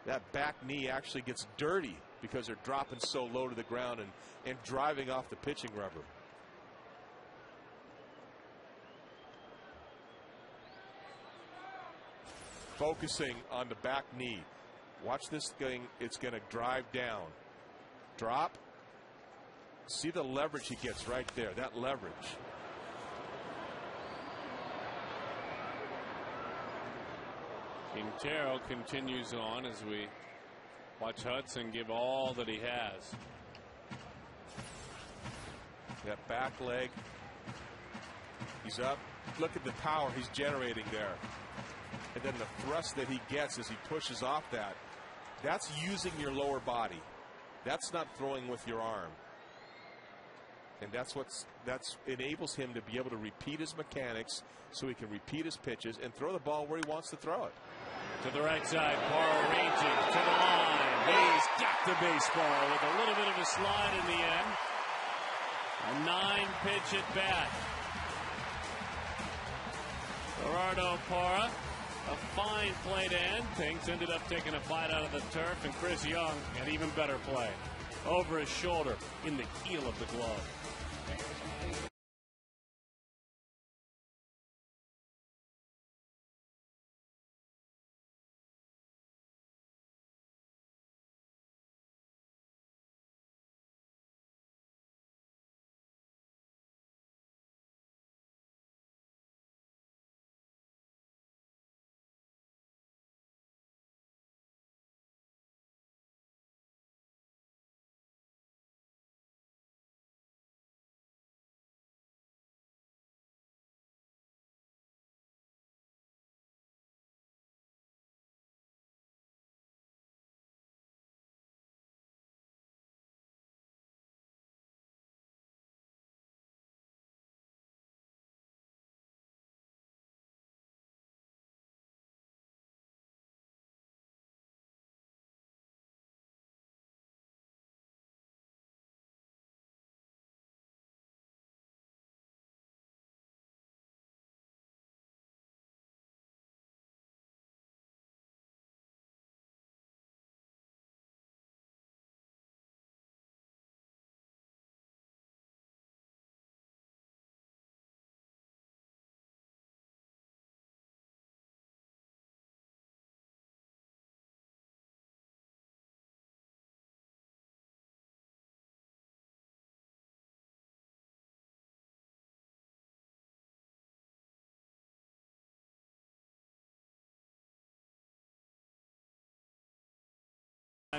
F: That back knee actually gets dirty because they're dropping so low to the ground and driving off the pitching rubber. Focusing on the back knee. Watch this thing. It's going to drive down. Drop. See the leverage he gets right there. That leverage.
C: Quintero continues on as we watch Hudson give all that he has.
F: That back leg. He's up. Look at the power he's generating there. And then the thrust that he gets as he pushes off that. That's using your lower body. That's not throwing with your arm. And that's enables him to be able to repeat his mechanics so he can repeat his pitches and throw the ball where he wants to throw it.
C: To the right side, Parra ranges to the line. He's got the baseball with a little bit of a slide in the end. A 9-pitch at bat. Gerardo Parra, a fine play to end things. Ended up taking a bite out of the turf, and Chris Young, an even better play. Over his shoulder in the heel of the glove.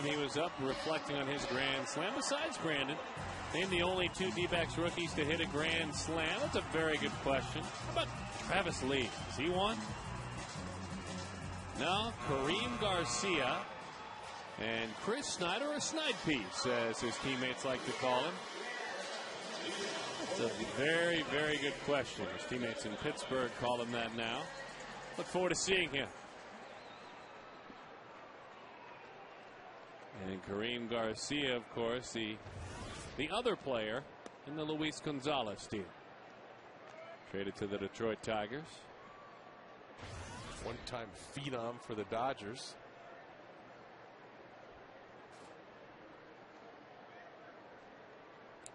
C: He was up reflecting on his grand slam. Besides Brandon, named the only 2 D-backs rookies to hit a grand slam. That's a very good question. How about Travis Lee? Is he one? No, Kareem Garcia and Chris Snyder, or Snidepiece, as his teammates like to call him. That's a very, very good question. His teammates in Pittsburgh call him that now. Look forward to seeing him. And Kareem Garcia, of course, the other player in the Luis Gonzalez team. Traded to the Detroit Tigers.
F: One-time phenom for the Dodgers.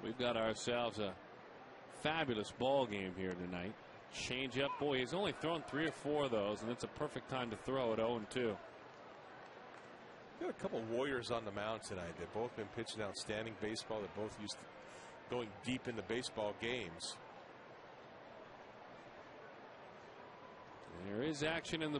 C: We've got ourselves a fabulous ball game here tonight. Change up. Boy, he's only thrown 3 or 4 of those, and it's a perfect time to throw at 0-2.
F: Got a couple Warriors on the mound tonight. They've both been pitching outstanding baseball. They're both used to going deep into baseball games.
C: There is action in the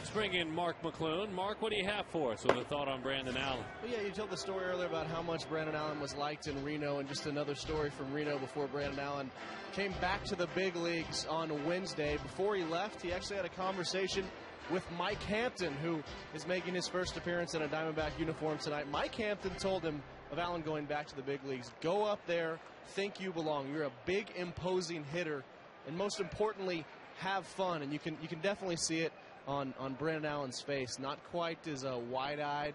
C: Let's bring in Mark McClune. Mark, what do you have for us with a thought on Brandon Allen?
E: Well, yeah, you told the story earlier about how much Brandon Allen was liked in Reno, and just another story from Reno before Brandon Allen came back to the big leagues on Wednesday. Before he left, he actually had a conversation with Mike Hampton, who is making his first appearance in a Diamondback uniform tonight. Mike Hampton told him of Allen going back to the big leagues, go up there, think you belong. You're a big, imposing hitter, and most importantly, have fun. And you can definitely see it on Brandon Allen's face. Not quite as wide-eyed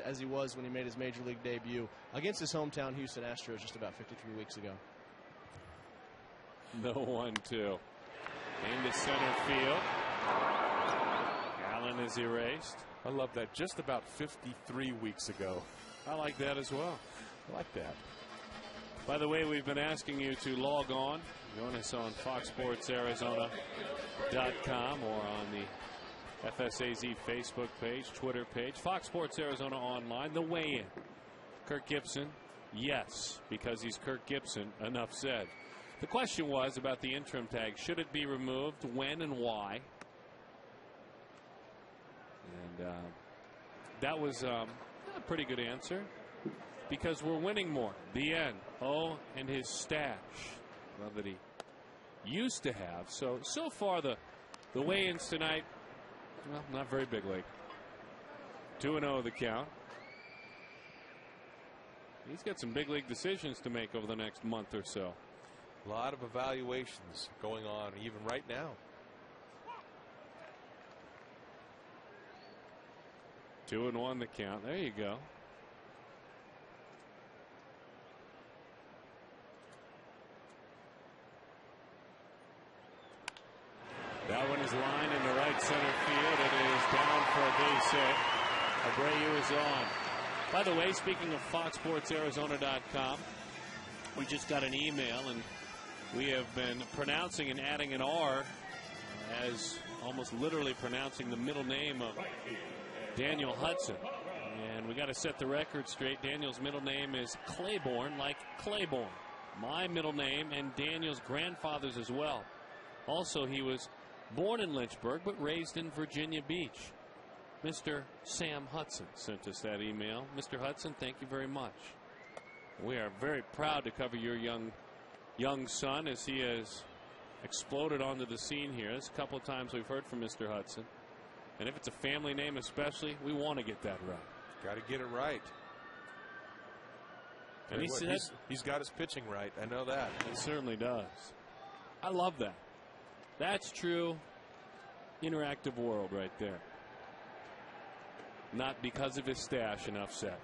E: as he was when he made his major league debut against his hometown Houston Astros just about 53 weeks ago.
C: The 1-2 into center field. Allen is erased.
F: I love that. Just about 53 weeks ago.
C: I like that as well.
F: I like that.
C: By the way, we've been asking you to log on. Join us on FoxSportsArizona.com or on the FSAZ Facebook page, Twitter page. Fox Sports Arizona Online. The weigh-in. Kirk Gibson. Yes, because he's Kirk Gibson. Enough said. The question was about the interim tag. Should it be removed? When and why? And that was a pretty good answer, because we're winning more. The end. Oh, and his stash. Well, that he used to have. So far the weigh-ins tonight, well, not very big league. 2-0 the count. He's got some big league decisions to make over the next month or so.
F: A lot of evaluations going on even right now.
C: 2-1 the count. There you go. That one is lined in the right center field. It is down for a base hit. Abreu is on. By the way, speaking of FoxSportsArizona.com, we just got an email, and we have been pronouncing and adding an R as almost literally pronouncing the middle name of Daniel Hudson. And we got to set the record straight. Daniel's middle name is Claiborne, like Claiborne. My middle name and Daniel's grandfather's as well. Also, he was born in Lynchburg but raised in Virginia Beach. Mr. Sam Hudson sent us that email. Mr. Hudson, thank you very much. We are very proud to cover your young son as he has exploded onto the scene here. There's a couple of times we've heard from Mr. Hudson. And if it's a family name especially, we want to get that right.
F: Got to get it right.
C: And he said
F: he's got his pitching right. I know that.
C: He certainly does. I love that. That's true interactive world right there. Not because of his stash, enough said.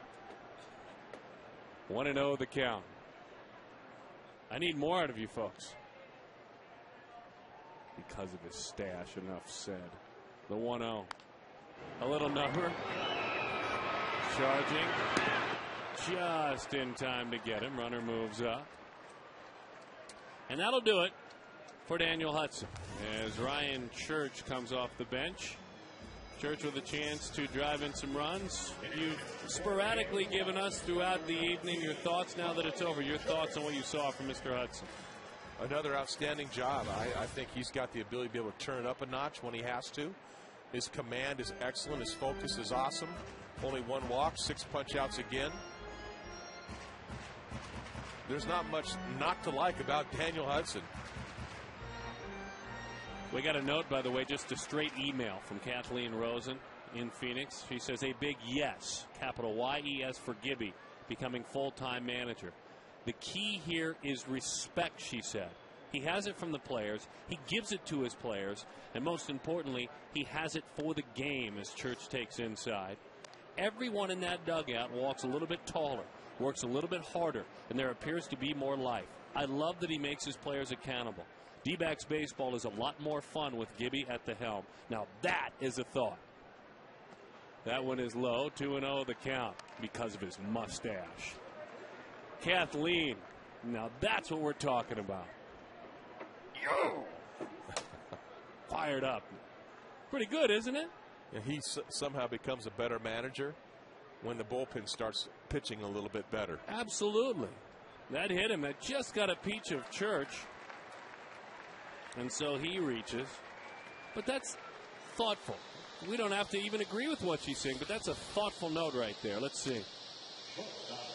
C: 1-0 the count. I need more out of you folks. Because of his stash, enough said. The 1-0. A little number. Charging. Just in time to get him. Runner moves up. And that'll do it for Daniel Hudson as Ryan Church comes off the bench. Church with a chance to drive in some runs. You've sporadically given us throughout the evening your thoughts. Now that it's over, your thoughts on what you saw from Mr. Hudson.
F: Another outstanding job. I think he's got the ability to be able to turn it up a notch when he has to. His command is excellent. His focus is awesome. Only one walk, 6 punch outs again. There's not much not to like about Daniel Hudson.
C: We got a note, by the way, just a straight email from Kathleen Rosen in Phoenix. She says a big yes, capital Y-E-S, for Gibby becoming full-time manager. The key here is respect, she said. He has it from the players. He gives it to his players. And most importantly, he has it for the game as Church takes inside. Everyone in that dugout walks a little bit taller, works a little bit harder, and there appears to be more life. I love that he makes his players accountable. D-backs baseball is a lot more fun with Gibby at the helm. Now that is a thought. That one is low. 2-0 the count because of his mustache. Kathleen, now that's what we're talking about. Yo! Fired up. Pretty good, isn't it?
F: And he somehow becomes a better manager when the bullpen starts pitching a little bit better.
C: Absolutely. That hit him. That just got a peach of Church. And so he reaches. But that's thoughtful. We don't have to even agree with what she's saying, but that's a thoughtful note right there. Let's see.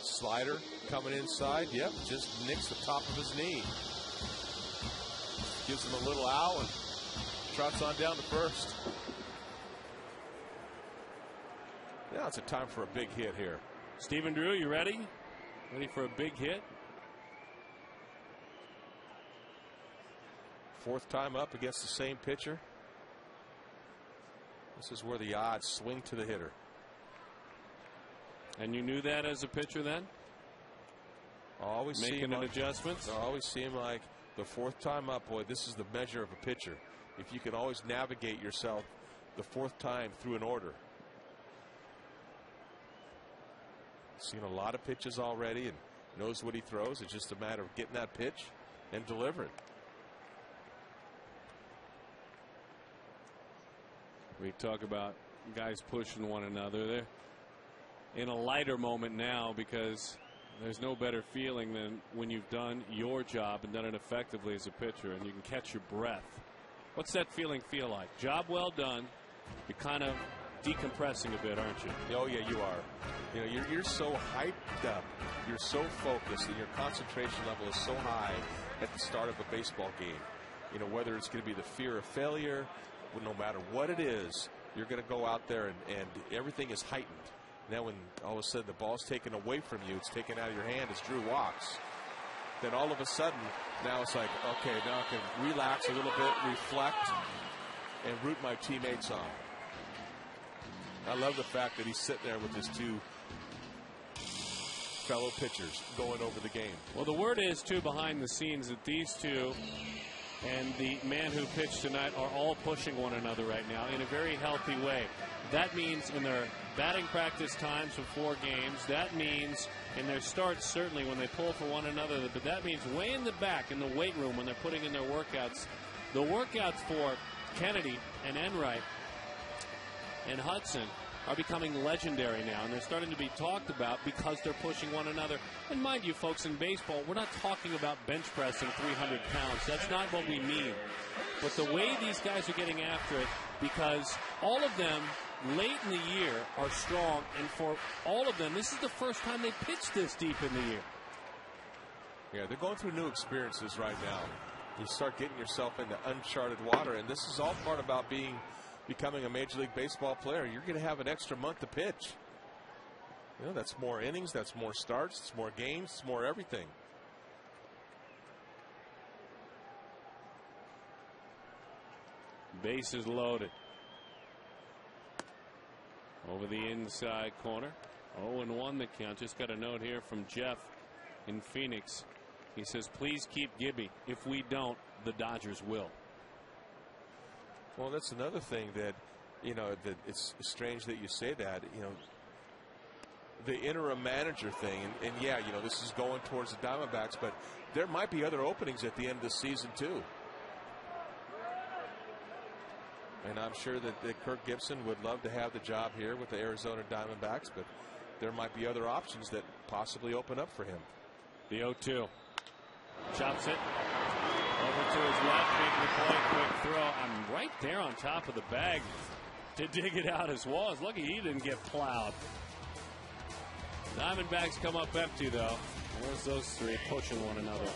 F: Slider coming inside. Yep, just nicks the top of his knee. Gives him a little ow and trots on down to first. Now it's a time for a big hit here.
C: Stephen Drew, you ready? Ready for a big hit?
F: Fourth time up against the same pitcher. This is where the odds swing to the hitter.
C: And you knew that as a pitcher then?
F: Always
C: making an adjustment.
F: I always seem like the fourth time up, boy, this is the measure of a pitcher. If you can always navigate yourself the fourth time through an order. Seen a lot of pitches already and knows what he throws. It's just a matter of getting that pitch and delivering.
C: We talk about guys pushing one another. They're in a lighter moment now because there's no better feeling than when you've done your job and done it effectively as a pitcher and you can catch your breath. What's that feeling feel like? Job well done. You're kind of decompressing a bit, aren't you?
F: Oh yeah, you are. You know, you're so hyped up. You're so focused and your concentration level is so high at the start of a baseball game. You know, whether it's going to be the fear of failure, no matter what it is, you're going to go out there and everything is heightened. Now when all of a sudden the ball's taken away from you, it's taken out of your hand as Drew walks, then all of a sudden now it's like, okay, now I can relax a little bit, reflect, and root my teammates on. I love the fact that he's sitting there with his two fellow pitchers going over the game.
C: Well, the word is, too, behind the scenes that these two and the man who pitched tonight are all pushing one another right now in a very healthy way. That means in their batting practice times before games. That means in their starts, certainly, when they pull for one another. But that means way in the back in the weight room when they're putting in their workouts. The workouts for Kennedy and Enright and Hudson are becoming legendary now, and they're starting to be talked about because they're pushing one another. And mind you, folks, in baseball, we're not talking about bench pressing 300 pounds. That's not what we mean. But the way these guys are getting after it, because all of them late in the year are strong, and for all of them, this is the first time they pitched this deep in the year.
F: Yeah, they're going through new experiences right now. You start getting yourself into uncharted water, and this is all part about becoming a Major League Baseball player. You're going to have an extra month to pitch. You know, that's more innings, that's more starts, it's more games, it's more everything.
C: Bases loaded. Over the inside corner. 0-1 the count. Just got a note here from Jeff in Phoenix. He says, please keep Gibby. If we don't, the Dodgers will.
F: Well, that's another thing that, you know, that it's strange that you say that. You know, the interim manager thing, and yeah, you know, this is going towards the Diamondbacks, but there might be other openings at the end of the season too. And I'm sure that Kirk Gibson would love to have the job here with the Arizona Diamondbacks, but there might be other options that possibly open up for him.
C: The 0-2. Chops it. Over to his left, making the play, quick throw. I'm right there on top of the bag to dig it out as well. It's lucky he didn't get plowed. Diamondbacks come up empty, though. There's those three pushing one another.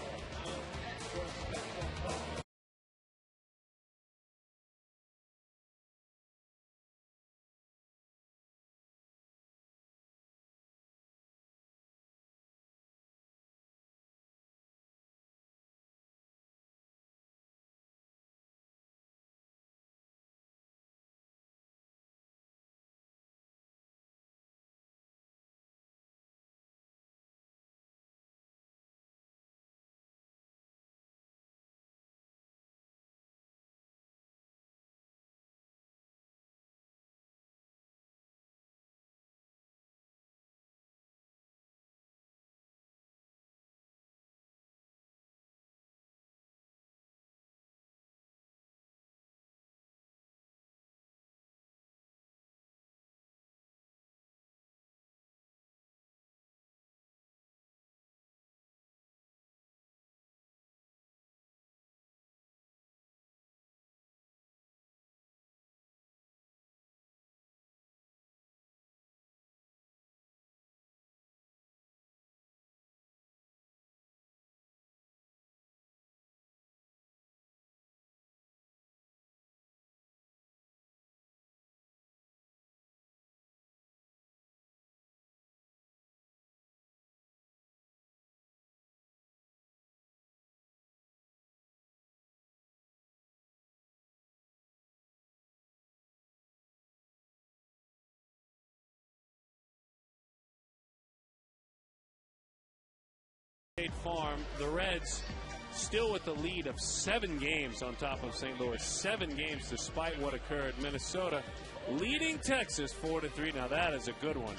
C: Farm. The Reds still with the lead of 7 games on top of St. Louis. 7 games despite what occurred. Minnesota leading Texas 4-3. Now that is a good one.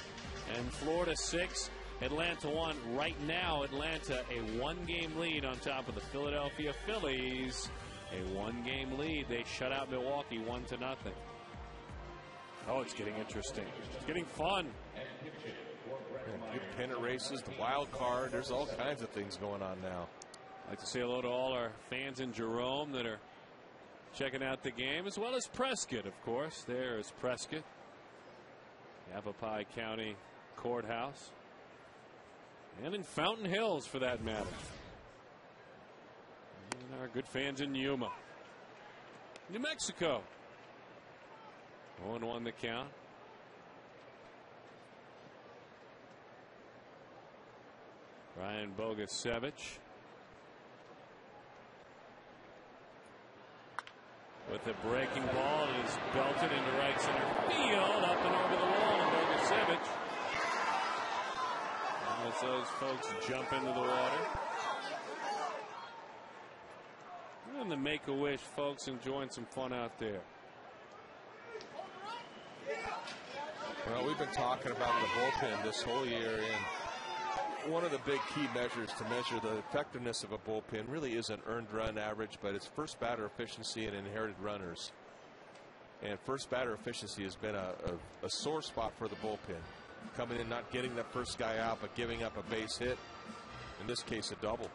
C: And Florida 6, Atlanta 1. Right now, Atlanta a 1-game lead on top of the Philadelphia Phillies. A 1-game lead. They shut out Milwaukee 1-0. Oh, it's getting interesting. It's getting fun.
F: Good pennant races, the wild card. There's all kinds of things going on now.
C: I'd like to say hello to all our fans in Jerome that are checking out the game, as well as Prescott, of course. There is Prescott, Yavapai County Courthouse, and in Fountain Hills, for that matter. And our good fans in Yuma. New Mexico. 0-1 the count. Ryan Bogusevic with a breaking ball, and he's belted into right center field, up and over the wall, and Bogusevic, as those folks jump into the water. And the Make-A-Wish folks enjoying some fun out there.
F: Well, we've been talking about the bullpen this whole year, and one of the big key measures to measure the effectiveness of a bullpen really isn't earned run average, but it's first batter efficiency and inherited runners. And first batter efficiency has been a sore spot for the bullpen. Coming in, not getting that first guy out, but giving up a base hit. In this case, a double.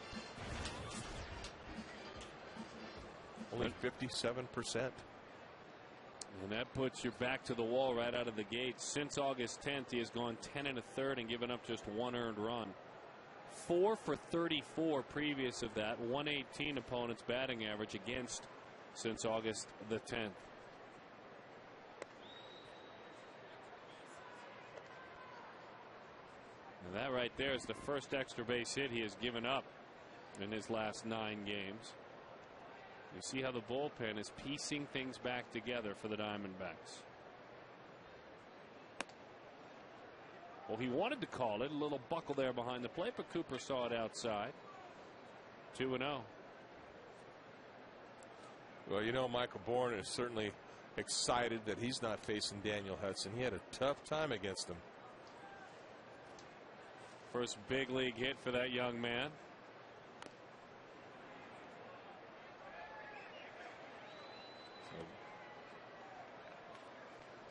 F: Only 57%.
C: And that puts you back to the wall right out of the gate. Since August 10th, he has gone 10 1/3 and given up just 1 earned run. 4 for 34 previous of that. 118 opponent's batting average against since August the 10th. And that right there is the first extra base hit he has given up in his last 9 games. You see how the bullpen is piecing things back together for the Diamondbacks. Well, he wanted to call it. A little buckle there behind the plate, but Cooper saw it outside. 2-0.
F: Well, you know, Michael Bourne is certainly excited that he's not facing Daniel Hudson. He had a tough time against him.
C: First big league hit for that young man.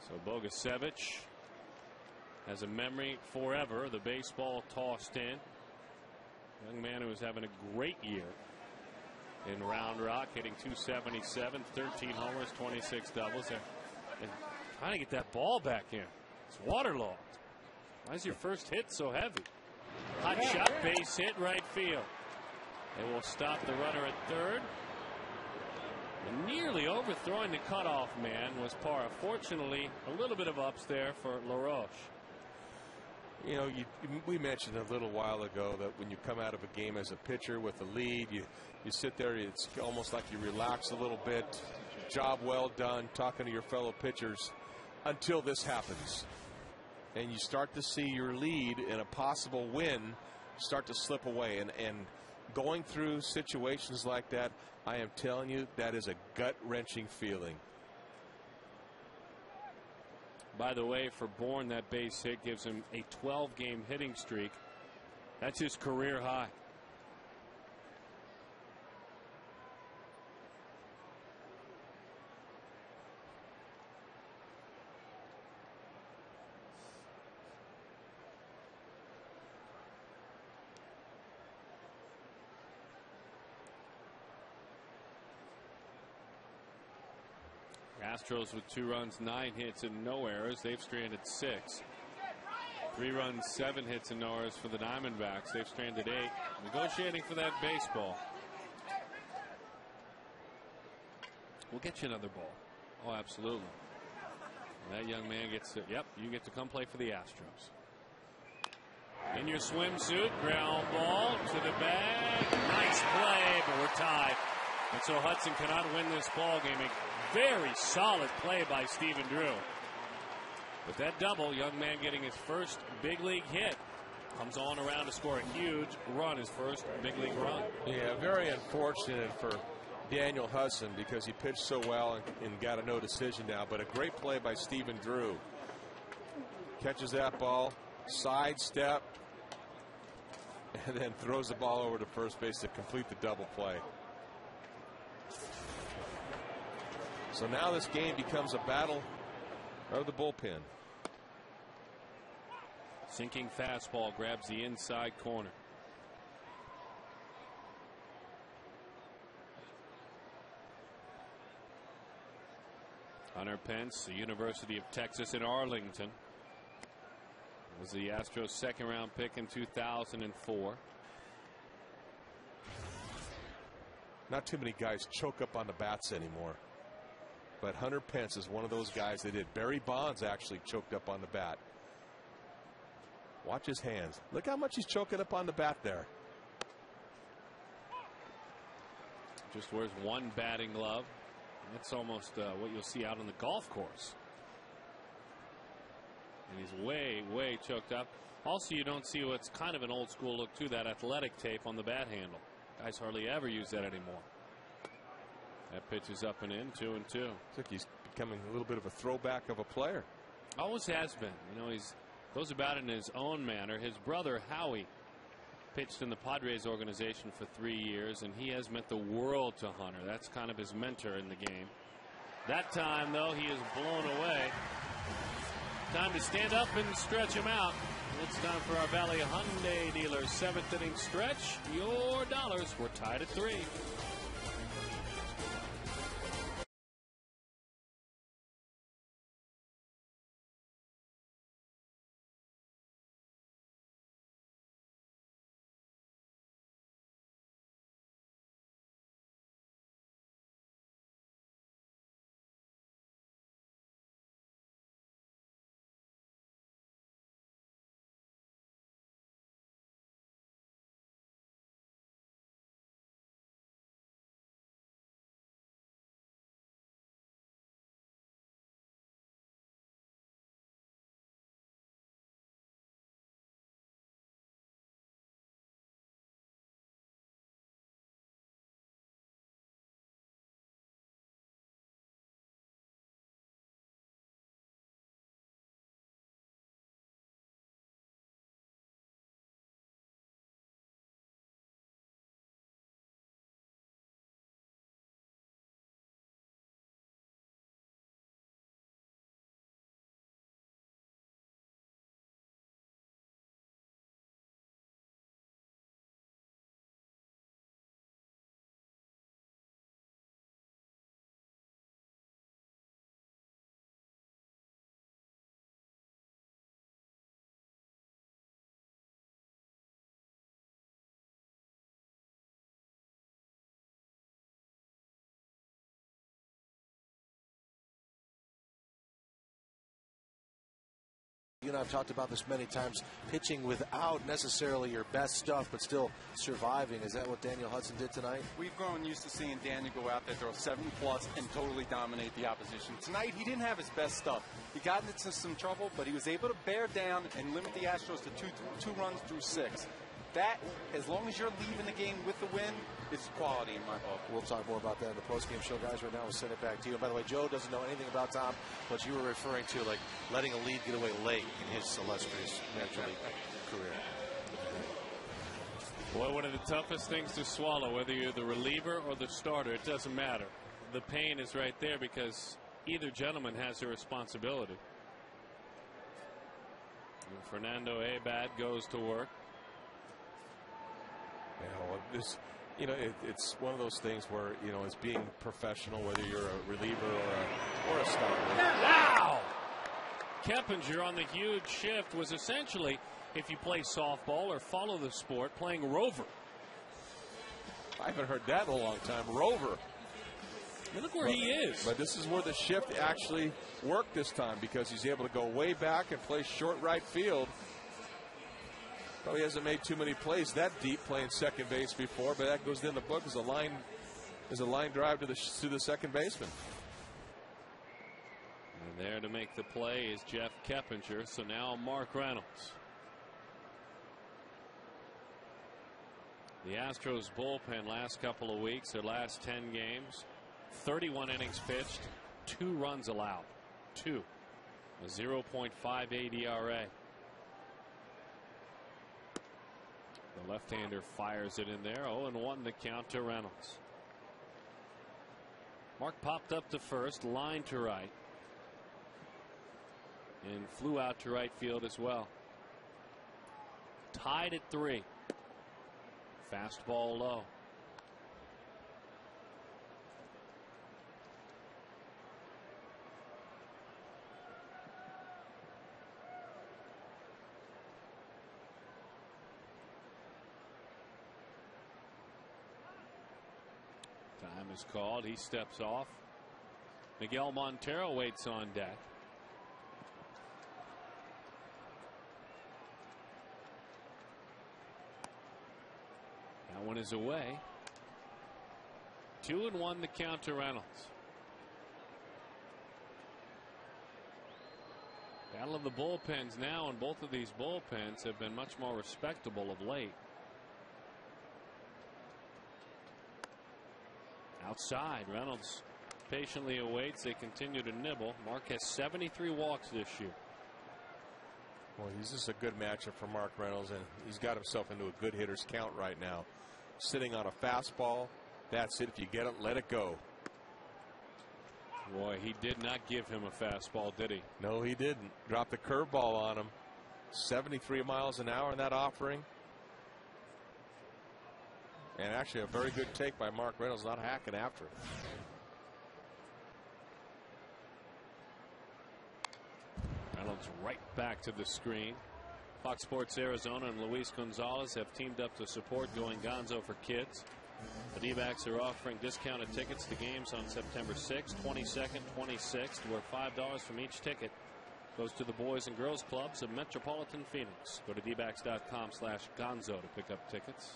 C: So Bogusevic has a memory forever. The baseball tossed in. Young man who was having a great year in Round Rock, hitting .277, 13 homers, 26 doubles. And trying to get that ball back in. It's waterlogged. Why is your first hit so heavy? Hot shot, base hit, right field. They will stop the runner at third. And nearly overthrowing the cutoff man was Parra. Fortunately, a little bit of ups there for LaRoche.
F: You know, we mentioned a little while ago that when you come out of a game as a pitcher with a lead, you sit there, it's almost like you relax a little bit. Job well done, talking to your fellow pitchers, until this happens. And you start to see your lead and a possible win start to slip away. And going through situations like that, I am telling you, that is a gut-wrenching feeling.
C: By the way, for Bourne, that base hit gives him a 12-game hitting streak. That's his career high. Astros with 2 runs, 9 hits, and no errors. They've stranded 6. 3 runs, 7 hits, and no errors for the Diamondbacks. They've stranded 8. Negotiating for that baseball. We'll get you another ball. Oh, absolutely. And that young man gets to, yep, you get to come play for the Astros. In your swimsuit, ground ball to the bag. Nice play, but we're tied. And so Hudson cannot win this ball game. A very solid play by Stephen Drew. With that double, young man getting his first big league hit. Comes on around to score a huge run, his first big league run.
F: Yeah, very unfortunate for Daniel Hudson because he pitched so well and got a no decision now. But a great play by Stephen Drew. Catches that ball, sidestep, and then throws the ball over to first base to complete the double play. So now this game becomes a battle of the bullpen.
C: Sinking fastball grabs the inside corner. Hunter Pence, the University of Texas in Arlington, was the Astros' second-round pick in 2004.
F: Not too many guys choke up on the bats anymore. But Hunter Pence is one of those guys that did. Barry Bonds actually choked up on the bat. Watch his hands. Look how much he's choking up on the bat there.
C: Just wears one batting glove. That's almost what you'll see out on the golf course. And he's way choked up. Also, you don't see what's kind of an old school look to that athletic tape on the bat handle. Guys hardly ever use that anymore. That pitch is up and in, 2-2.
F: Looks like he's becoming a little bit of a throwback of a player.
C: Always has been. You know, he's goes about it in his own manner. His brother Howie pitched in the Padres organization for 3 years, and he has meant the world to Hunter. That's kind of his mentor in the game. That time, though, he is blown away. Time to stand up and stretch him out. It's time for our Valley Hyundai dealer 7th inning stretch. Your dollars were tied at 3.
J: You know, I've talked about this many times, pitching without necessarily your best stuff, but still surviving. Is that what Daniel Hudson did tonight?
K: We've grown used to seeing Daniel go out there, throw 7+ and totally dominate the opposition. Tonight, he didn't have his best stuff. He got into some trouble, but he was able to bear down and limit the Astros to two runs through 6. That, as long as you're leaving the game with the win, is quality in my book.
J: We'll talk more about that in the postgame show, guys. Right now, we'll send it back to you. And by the way, Joe doesn't know anything about Tom, but you were referring to like letting a lead get away late in his illustrious Major League career.
C: Boy, one of the toughest things to swallow, whether you're the reliever or the starter, it doesn't matter. The pain is right there because either gentleman has a responsibility. And Fernando Abad goes to work.
F: Yeah, well, it's one of those things where, you know, it's being professional, whether you're a reliever or a starter.
C: Wow! Keppinger on the huge shift was essentially, if you play softball or follow the sport, playing rover.
F: I haven't heard that in a long time. Rover.
C: I mean, look where he is.
F: But this is where the shift actually worked this time because he's able to go way back and play short right field. Probably hasn't made too many plays that deep playing second base before, but that goes in the book as a line drive to the second baseman.
C: And there to make the play is Jeff Keppinger. So now Mark Reynolds. The Astros bullpen last couple of weeks, their last 10 games, 31 innings pitched, 2 runs allowed. 2. A 0.58 ERA. The left-hander fires it in there. 0-1 the count to Reynolds. Mark popped up to first, line to right, and flew out to right field as well. Tied at 3. Fastball low. Time is called. He steps off. Miguel Montero waits on deck. That one is away. 2-1 the count to Reynolds. Battle of the bullpens now, and both of these bullpens have been much more respectable of late. Outside, Reynolds patiently awaits. They continue to nibble. Mark has 73 walks this year.
F: Well, he's just a good matchup for Mark Reynolds, and he's got himself into a good hitter's count right now. Sitting on a fastball. That's it. If you get it, let it go.
C: Boy, he did not give him a fastball, did he?
F: No, he didn't. Dropped the curveball on him. 73 miles an hour in that offering. And actually a very good take by Mark Reynolds, not hacking after it.
C: Reynolds right back to the screen. Fox Sports Arizona and Luis Gonzalez have teamed up to support Going Gonzo for Kids. The D-backs are offering discounted tickets to games on September 6th, 22nd, 26th, where $5 from each ticket goes to the Boys and Girls Clubs of Metropolitan Phoenix. Go to dbacks.com/gonzo to pick up tickets.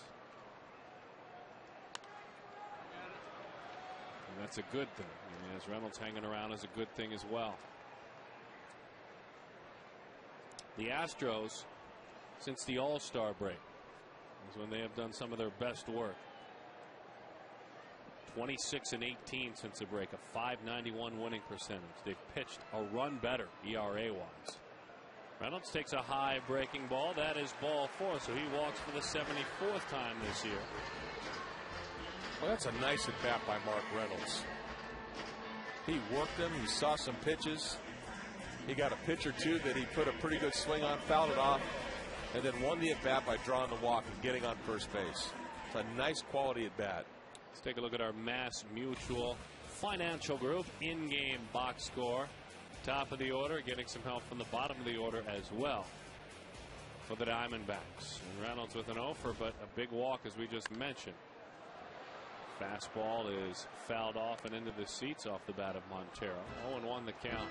C: And that's a good thing. And as Reynolds hanging around is a good thing as well. The Astros, since the All-Star break, is when they have done some of their best work. 26-18 since the break, a .591 winning percentage. They've pitched a run better ERA-wise. Reynolds takes a high breaking ball. That is ball 4, so he walks for the 74th time this year.
F: Well, that's a nice at bat by Mark Reynolds. He worked him. He saw some pitches. He got a pitch or two that he put a pretty good swing on, fouled it off, and then won the at bat by drawing the walk and getting on first base. It's a nice quality at bat.
C: Let's take a look at our Mass Mutual Financial Group in-game box score. Top of the order, getting some help from the bottom of the order as well for the Diamondbacks. And Reynolds with an offer, but a big walk as we just mentioned. Fastball is fouled off and into the seats off the bat of Montero. 0-1 the count.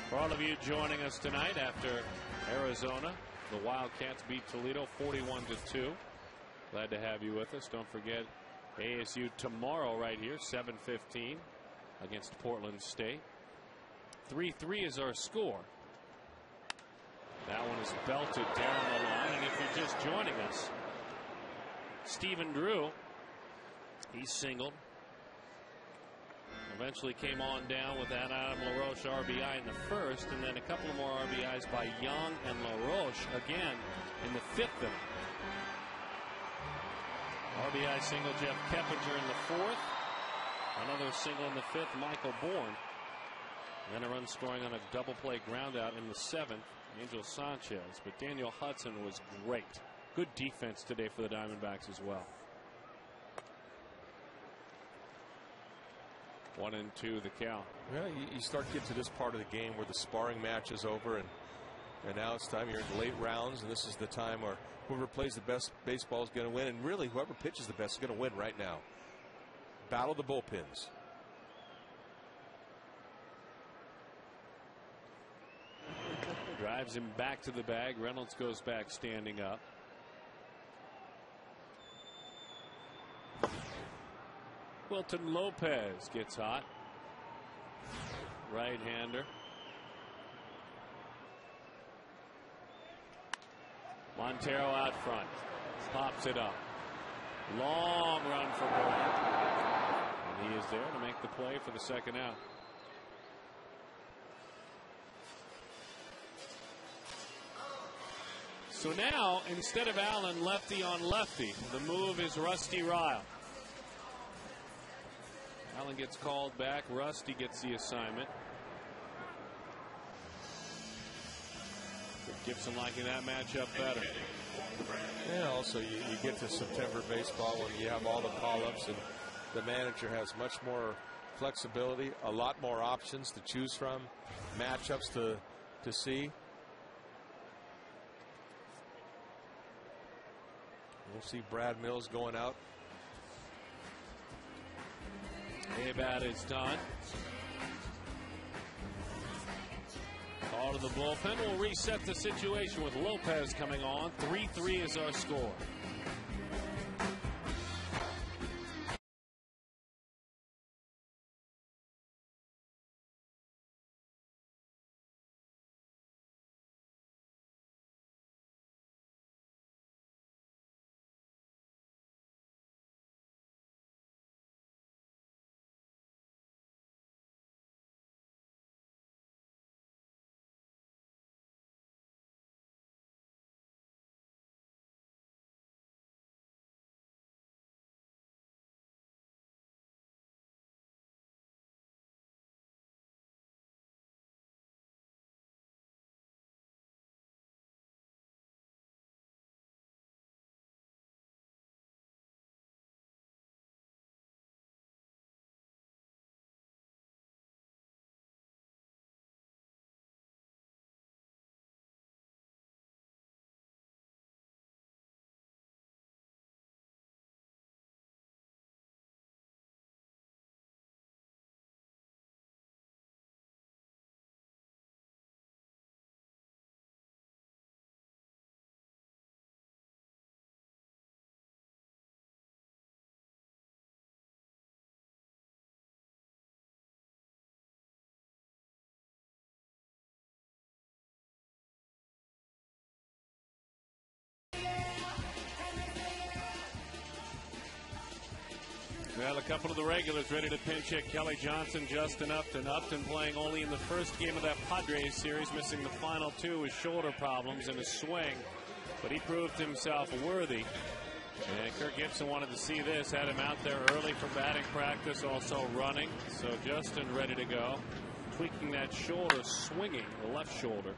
C: For all of you joining us tonight after Arizona, the Wildcats beat Toledo 41-2. Glad to have you with us. Don't forget ASU tomorrow right here, 7:15 against Portland State. 3-3 is our score. That one is belted down the line. And if you're just joining us, Stephen Drew, he singled. Eventually came on down with that Adam LaRoche RBI in the first, and then a couple more RBIs by Young and LaRoche again in the 5th inning. RBI single Jeff Keppinger in the 4th. Another single in the 5th, Michael Bourne. And then a run scoring on a double play ground out in the 7th, Angel Sanchez. But Daniel Hudson was great. Good defense today for the Diamondbacks as well. 1-2 the count.
F: Well, you start to get to this part of the game where the sparring match is over, and now it's time. You're in the late rounds, and this is the time where whoever plays the best baseball is going to win, and really whoever pitches the best is going to win right now. Battle of the bullpens.
C: Drives him back to the bag. Reynolds goes back standing up. Wilton Lopez gets hot. Right-hander. Montero out front. Pops it up. Long run for Bourne. And he is there to make the play for the second out. So now, instead of Allen lefty on lefty, the move is Rusty Ryle. Allen gets called back. Rusty gets the assignment. Gibson liking that matchup better.
F: Yeah, also you get to September baseball when you have all the call-ups and the manager has much more flexibility, a lot more options to choose from, matchups to see. We'll see Brad Mills going out.
C: A-Bat is done. Call to the bullpen will reset the situation with Lopez coming on. 3-3 is our score. Well, a couple of the regulars ready to pinch hit. Kelly Johnson, Justin Upton. Upton playing only in the first game of that Padres series, missing the final two with shoulder problems and a swing. But he proved himself worthy. And Kirk Gibson wanted to see this. Had him out there early for batting practice, also running. So Justin ready to go. Tweaking that shoulder, swinging the left shoulder.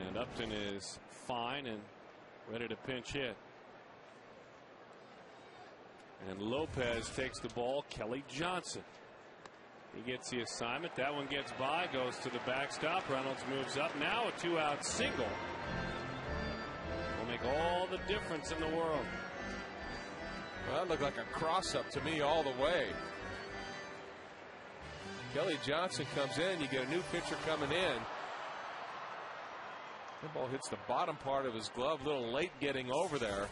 C: And Upton is fine and ready to pinch hit. And Lopez takes the ball. Kelly Johnson. He gets the assignment. That one gets by. Goes to the backstop. Reynolds moves up. Now a two-out single. Will make all the difference in the world.
F: Well, that looked like a cross-up to me all the way. Kelly Johnson comes in. You get a new pitcher coming in. The ball hits the bottom part of his glove. A little late getting over there.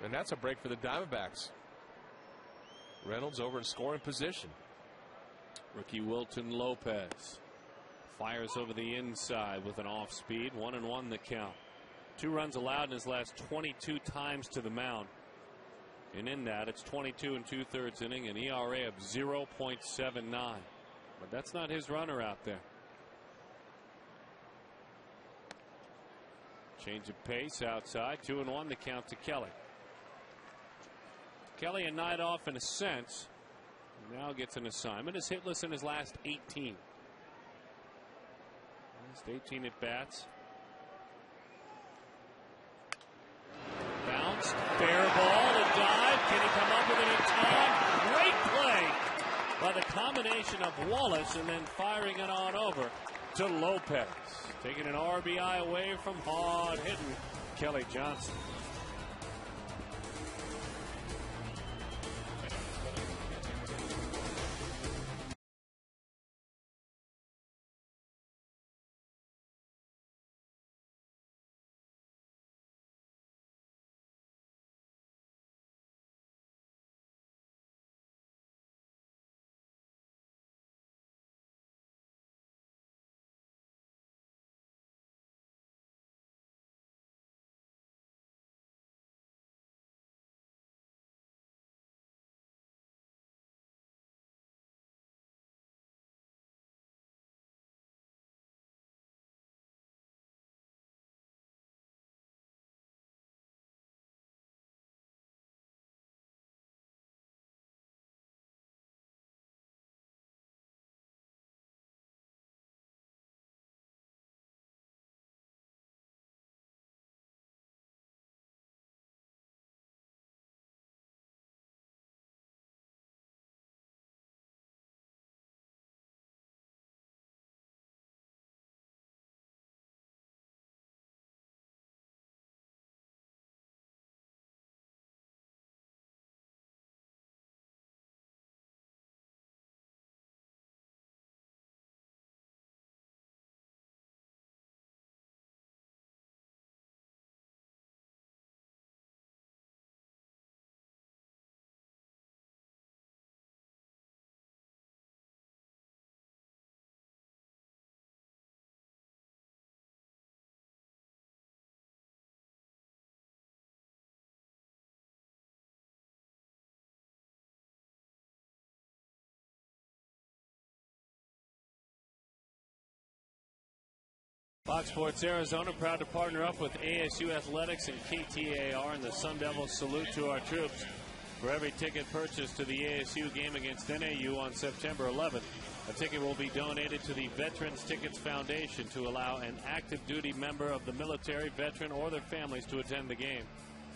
F: And that's a break for the Diamondbacks. Reynolds over in scoring position.
C: Rookie Wilton Lopez fires over the inside with an off speed. 1-1 the count. 2 runs allowed in his last 22 times to the mound. And in that, it's 22 2/3 inning, an ERA of 0.79. But that's not his runner out there. Change of pace outside. 2-1 the count to Kelly. Kelly a night off in a sense. Now gets an assignment. Is hitless in his last 18. Last 18 at bats. Bounced. Fair ball. A dive. Can he come up with it in time? Great play by the combination of Wallace and then firing it on over to Lopez. Taking an RBI away from hard hitting Kelly Johnson. Fox Sports Arizona proud to partner up with ASU Athletics and KTAR, and the Sun Devils salute to our troops. For every ticket purchased to the ASU game against NAU on September 11th, a ticket will be donated to the Veterans Tickets Foundation to allow an active duty member of the military, veteran, or their families to attend the game.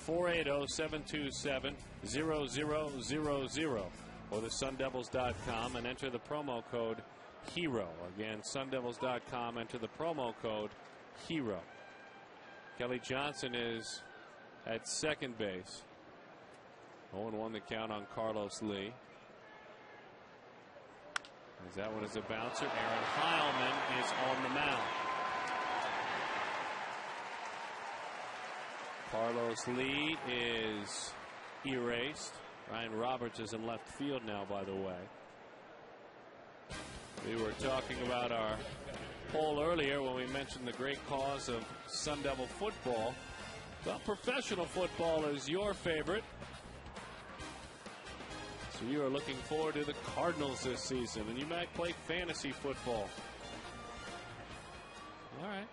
C: 480-727-0000 or the sundevils.com and enter the promo code HERO. Again, sundevils.com, enter the promo code HERO. Kelly Johnson is at second base. 0-1 the count on Carlos Lee. As that one is a bouncer. Aaron Heilman is on the mound. Carlos Lee is erased. Ryan Roberts is in left field now, by the way. We were talking about our poll earlier when we mentioned the great cause of Sun Devil football. Well, professional football is your favorite. So you are looking forward to the Cardinals this season, and you might play fantasy football. All right.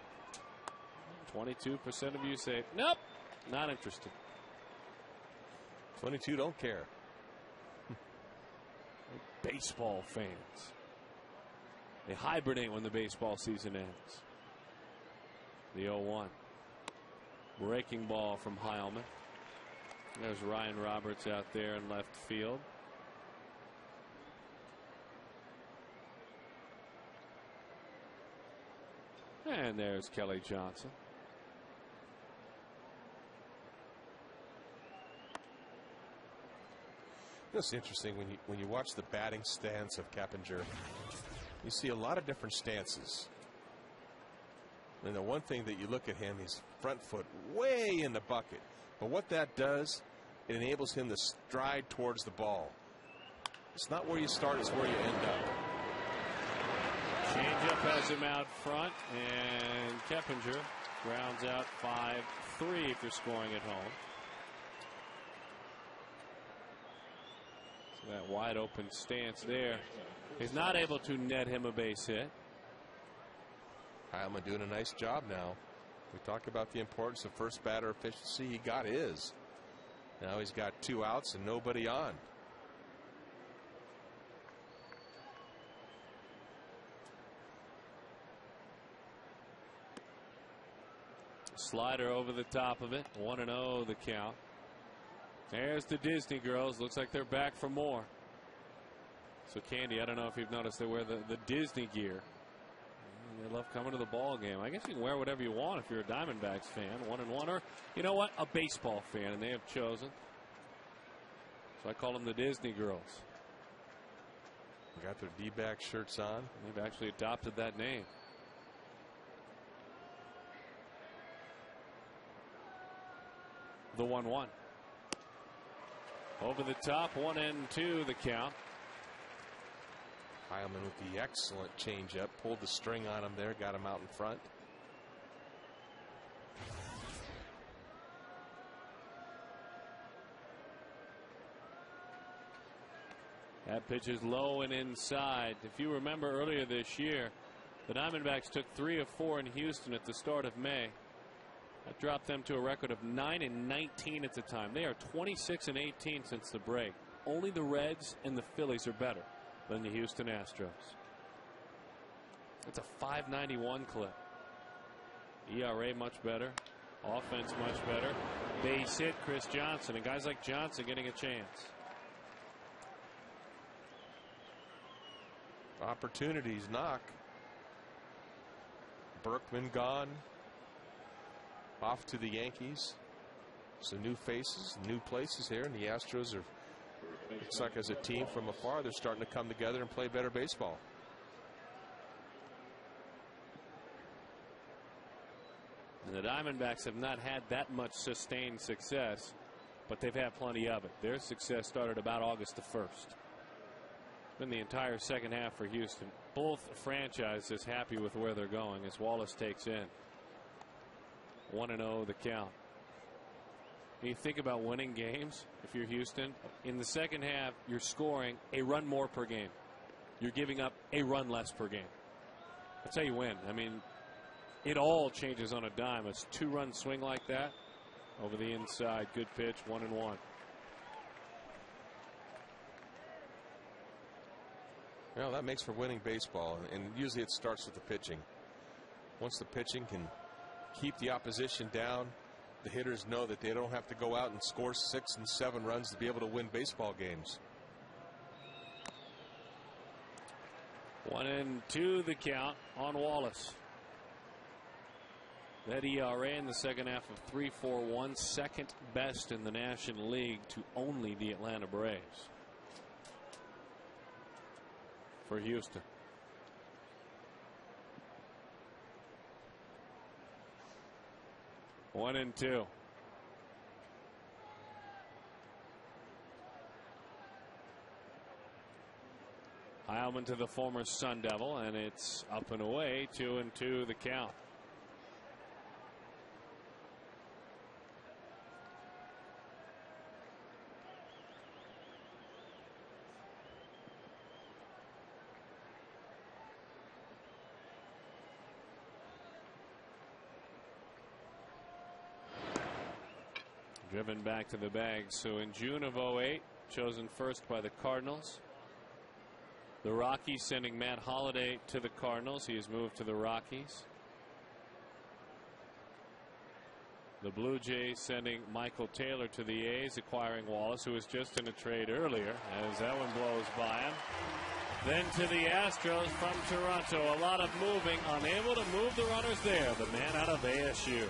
C: 22% of you say, nope, not interested.
F: 22 don't care.
C: Baseball fans. They hibernate when the baseball season ends. The 0-1. Breaking ball from Heilman. There's Ryan Roberts out there in left field. And there's Kelly Johnson.
F: It's interesting when you watch the batting stance of Keppinger. You see a lot of different stances. And the one thing that you look at him, his front foot way in the bucket. But what that does, it enables him to stride towards the ball. It's not where you start, it's where you end up.
C: Changeup has him out front, and Keppinger grounds out 5-3 if you're scoring at home. So that wide open stance there. He's not able to net him a base hit.
F: Heilman doing a nice job now. We talk about the importance of first batter efficiency. He got his. Now he's got 2 outs and nobody on.
C: Slider over the top of it. 1-0 the count. There's the Disney girls. Looks like they're back for more. So Candy, I don't know if you've noticed, they wear the Disney gear. They love coming to the ball game. I guess you can wear whatever you want if you're a Diamondbacks fan. 1-1, or you know what, a baseball fan, and they have chosen. So I call them the Disney girls.
F: They got their D-back shirts on.
C: They've actually adopted that name. The 1-1. Over the top, 1-2 the count.
F: Heilman with the excellent changeup, pulled the string on him there, got him out in front.
C: That pitch is low and inside. If you remember earlier this year, the Diamondbacks took 3 of 4 in Houston at the start of May. That dropped them to a record of 9-19 at the time. They are 26-18 since the break. Only the Reds and the Phillies are better than the Houston Astros. It's a .591 clip. ERA much better. Offense much better. Base hit Chris Johnson, and guys like Johnson getting a chance.
F: Opportunities knock. Berkman gone. Off to the Yankees. Some new faces, new places here, and the Astros are, looks like as a team from afar, they're starting to come together and play better baseball.
C: And the Diamondbacks have not had that much sustained success, but they've had plenty of it. Their success started about August the 1st. Been the entire second half for Houston. Both franchises happy with where they're going as Wallace takes in. 1-0 the count. You think about winning games if you're Houston. In the second half, you're scoring a run more per game. You're giving up a run less per game. That's how you win. I mean, It all changes on a dime. It's a 2-run swing like that over the inside. Good pitch, 1-1.
F: Well, that makes for winning baseball, and usually it starts with the pitching. Once the pitching can keep the opposition down, the hitters know that they don't have to go out and score 6 and 7 runs to be able to win baseball games.
C: 1-2 the count on Wallace. That ERA in the second half of 3.41, second best in the National League to only the Atlanta Braves. For Houston. One and two. Heilman to the former Sun Devil, and it's up and away. 2-2 the count. Driven back to the bag. So in June of 08, chosen first by the Cardinals. The Rockies sending Matt Holliday to the Cardinals. He has moved to the Rockies. The Blue Jays sending Michael Taylor to the A's, acquiring Wallace, who was just in a trade earlier, as that one blows by him. Then to the Astros from Toronto. A lot of moving, unable to move the runners there. The man out of ASU.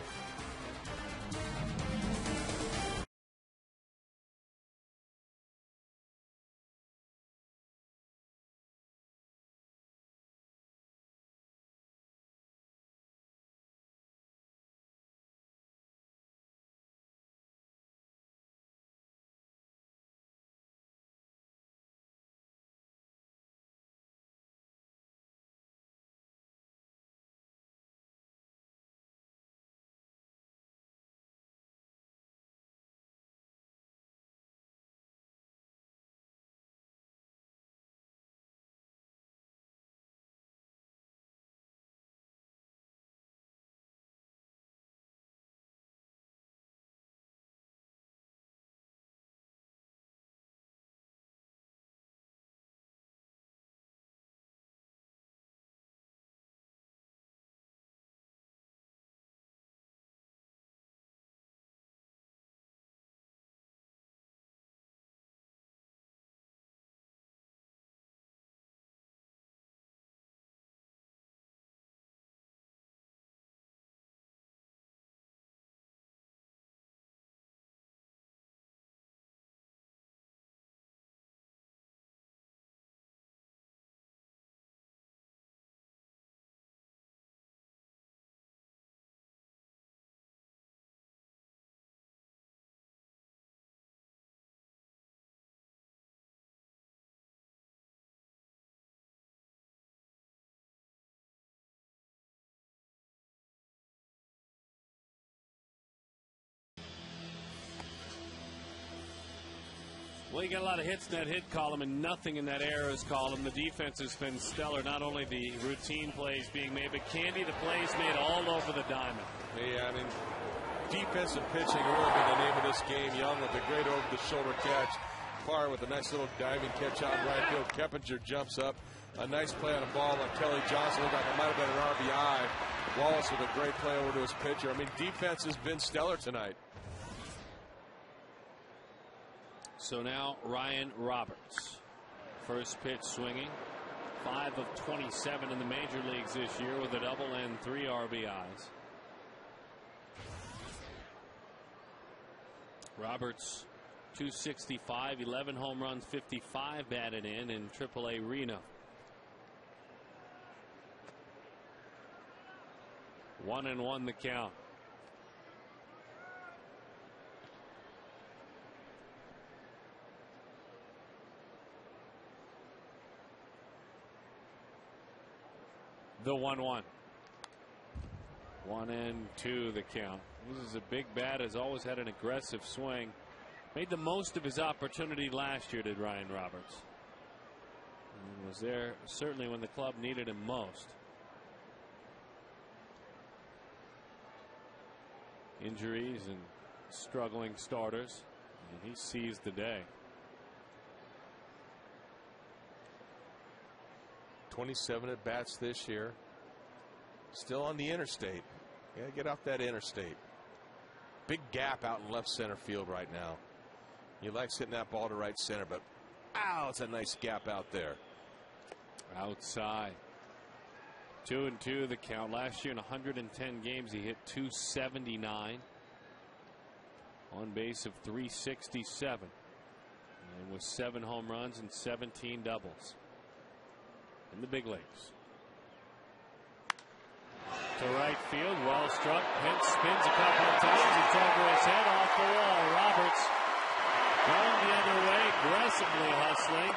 C: Well, you got a lot of hits in that hit column and nothing in that errors column. The defense has been stellar. Not only the routine plays being made, but Candy, the plays made all over the diamond.
F: Yeah, I mean, defense and pitching really been the name of this game. Young with a great over-the-shoulder catch. Parr with a nice little diving catch out in right field. Keppinger jumps up. A nice play on a ball on Kelly Johnson. Looked like it might have been an RBI. Wallace with a great play over to his pitcher. I mean, defense has been stellar tonight.
C: So now Ryan Roberts. First pitch swinging. 5 of 27 in the major leagues this year with a double and 3 RBIs. Roberts 265, 11 home runs, 55 batted in AAA Reno. 1-1 the count. The 1-1. 1-2 the count. This is a big bat. Has always had an aggressive swing. Made the most of his opportunity last year, did Ryan Roberts. And was there certainly when the club needed him most. injuries and struggling starters, and he seized the day.
F: 27 at bats this year. Still on the interstate. Gotta get off that interstate. Big gap out in left center field right now. You like hitting that ball to right center, but ow, it's a nice gap out there.
C: Outside. 2-2 the count. Last year in 110 games he hit .279. On base of .367. And with 7 home runs and 17 doubles. In the big leagues. To right field, well struck. Pence spins a couple of times. It's over his head, off the wall. Roberts going the other way, aggressively hustling.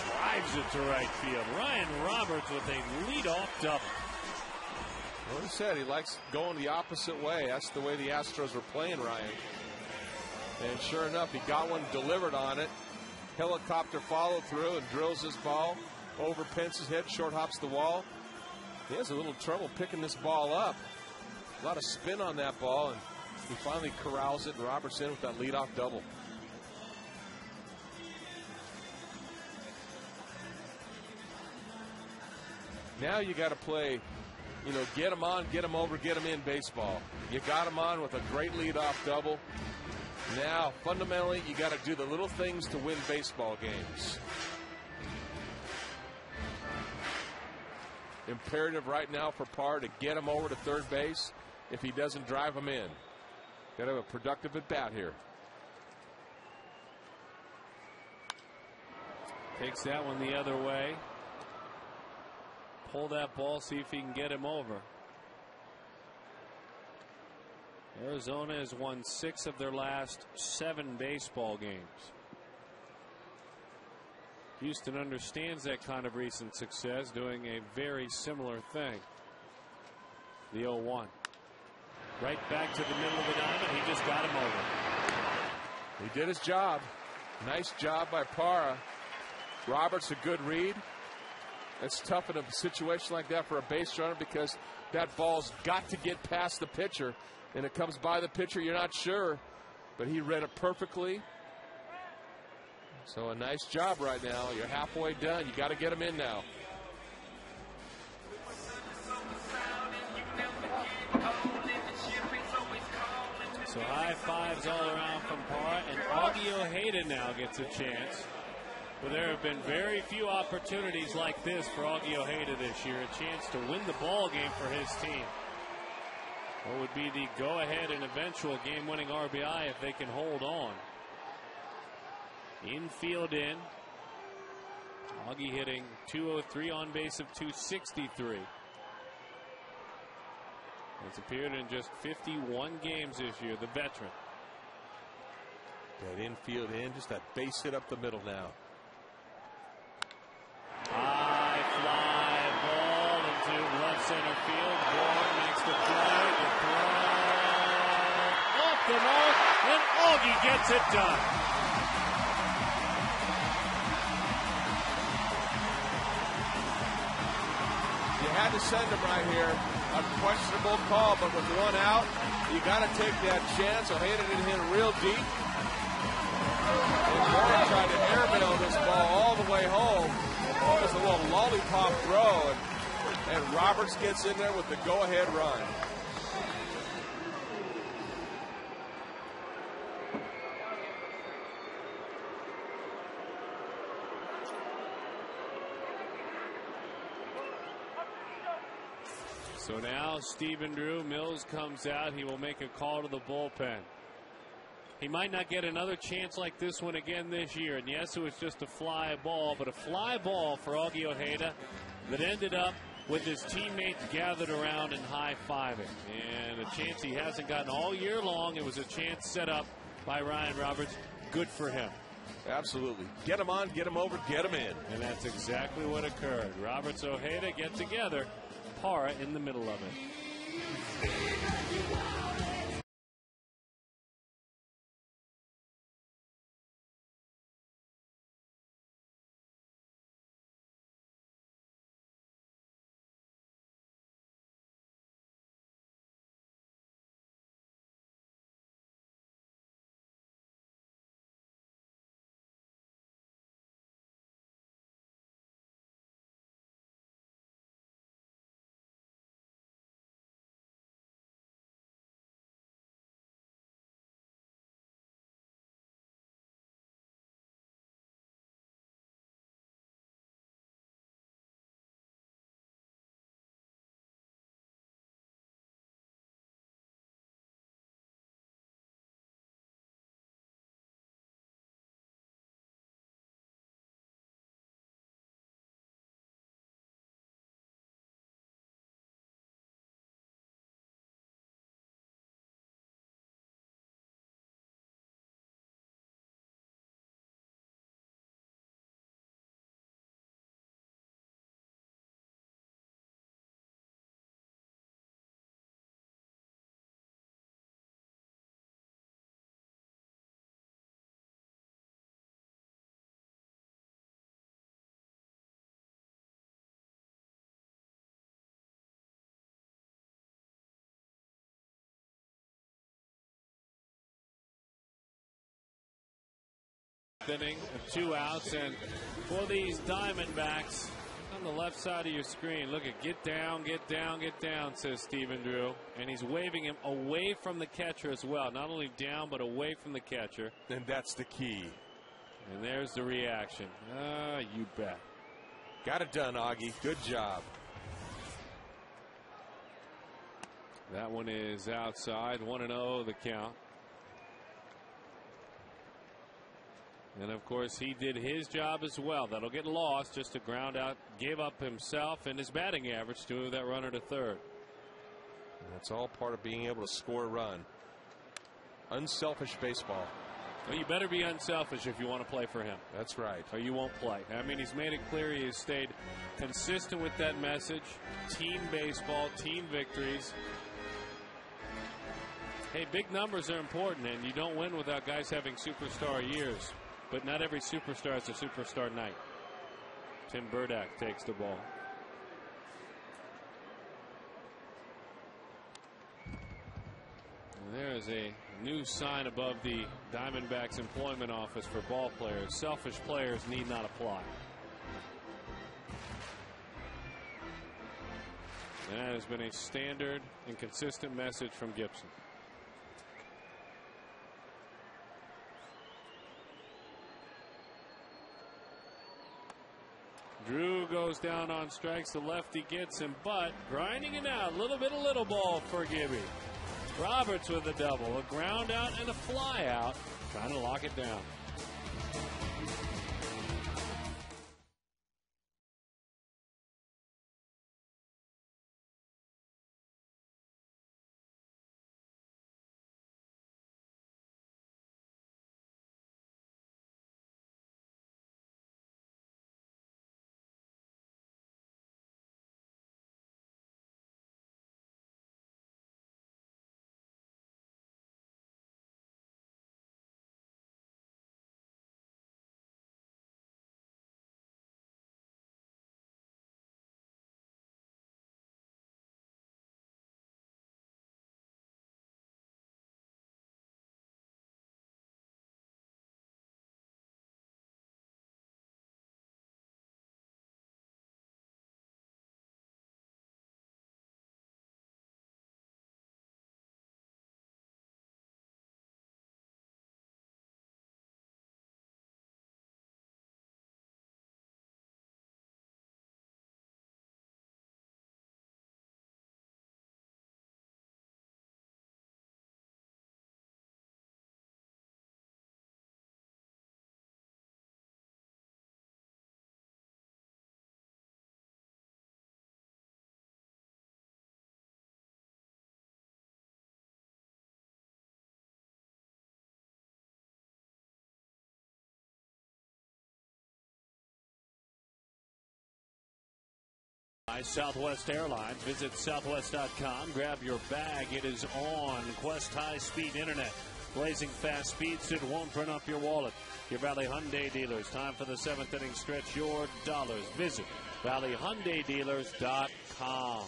C: Drives it to right field. Ryan Roberts with a leadoff double.
F: Well, he said he likes going the opposite way. That's the way the Astros were playing, Ryan. And sure enough, he got one delivered on it. Helicopter follow through and drills this ball over Pence's head, short hops the wall. He has a little trouble picking this ball up. A lot of spin on that ball, and he finally corrals it, and Roberts in with that leadoff double. Now you got to play, get him on, get him over, get him in baseball. You got him on with a great leadoff double. Now, fundamentally, you got to do the little things to win baseball games. Imperative right now for Parr to get him over to third base if he doesn't drive him in. Got to have a productive at bat here.
C: Takes that one the other way. Pull that ball, see if he can get him over. Arizona has won 6 of their last 7 baseball games. Houston understands that kind of recent success, doing a very similar thing. The 0-1. Right back to the middle of the diamond. He just got him over.
F: He did his job. Nice job by Parra. Roberts, a good read. It's tough in a situation like that for a base runner because that ball's got to get past the pitcher, and it comes by the pitcher. You're not sure, but he read it perfectly. So a nice job right now. You're halfway done. You got to get him in now.
C: So high fives all around from Parra, and Augie Ojeda now gets a chance. But there have been very few opportunities like this for Augie Ojeda this year. A chance to win the ball game for his team. What would be the go-ahead and eventual game-winning RBI if they can hold on. Infield in. Augie hitting .203 on base of .263. Has appeared in just 51 games this year, the veteran.
F: That infield in, just that base hit up the middle now.
C: High fly ball into left center field. Bourne makes the play. The throw off the mark, and Augie gets it done.
F: You had to send him right here. Unquestionable call, but with one out, you got to take that chance. Ojeda didn't hit real deep. And Bourne tried to airmail this ball all the way home. It was a little lollipop throw, and Roberts gets in there with the go-ahead run.
C: So now Stephen Drew, Mills comes out. He will make a call to the bullpen. He might not get another chance like this one again this year. And yes, it was just a fly ball, but a fly ball for Augie Ojeda that ended up with his teammates gathered around and high-fiving. And a chance he hasn't gotten all year long. It was a chance set up by Ryan Roberts. Good for him.
F: Absolutely. Get him on, get him over, get him in.
C: And that's exactly what occurred. Roberts, Ojeda get together. Parra in the middle of it. 6th inning, 2 outs. And for these Diamondbacks, on the left side of your screen, look at get down, says Stephen Drew. And he's waving him away from the catcher as well. Not only down, but away from the catcher.
F: And that's the key.
C: And there's the reaction. You bet.
F: Got it done, Augie. Good job.
C: That one is outside. 1-0 the count. And of course, he did his job as well. That'll get lost. Just a ground out. Gave up himself and his batting average to move that runner to third.
F: And that's all part of being able to score a run. Unselfish baseball.
C: Well, you better be unselfish if you want to play for him.
F: That's right.
C: Or you won't play. I mean, he's made it clear he has stayed consistent with that message. Team baseball, team victories. Hey, big numbers are important, and you don't win without guys having superstar years. But not every superstar has a superstar night. Tim Burdack takes the ball. And there is a new sign above the Diamondbacks employment office for ball players. Selfish players need not apply. And that has been a standard and consistent message from Gibson. Drew goes down on strikes. The lefty gets him, but grinding it out. A little bit of little ball for Gibby. Roberts with a double, a ground out and a fly out, trying to lock it down. Southwest Airlines. Visit southwest.com. Grab your bag. It is on Quest High-Speed Internet. Blazing fast speeds that won't burn up your wallet. Your Valley Hyundai dealers. Time for the 7th inning. Stretch your dollars. Visit valleyhyundaidealers.com.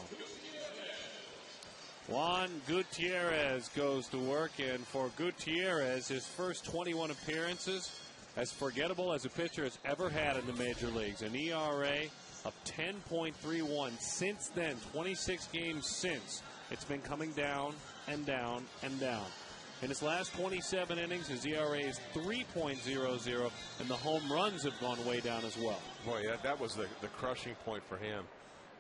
C: Juan Gutierrez goes to work, and for Gutierrez, his first 21 appearances, as forgettable as a pitcher has ever had in the major leagues. An ERA of 10.31 since then. 26 games since. It's been coming down and down and down. In his last 27 innings, his ERA is 3.00, and the home runs have gone way down as well.
F: Boy, that was the crushing point for him.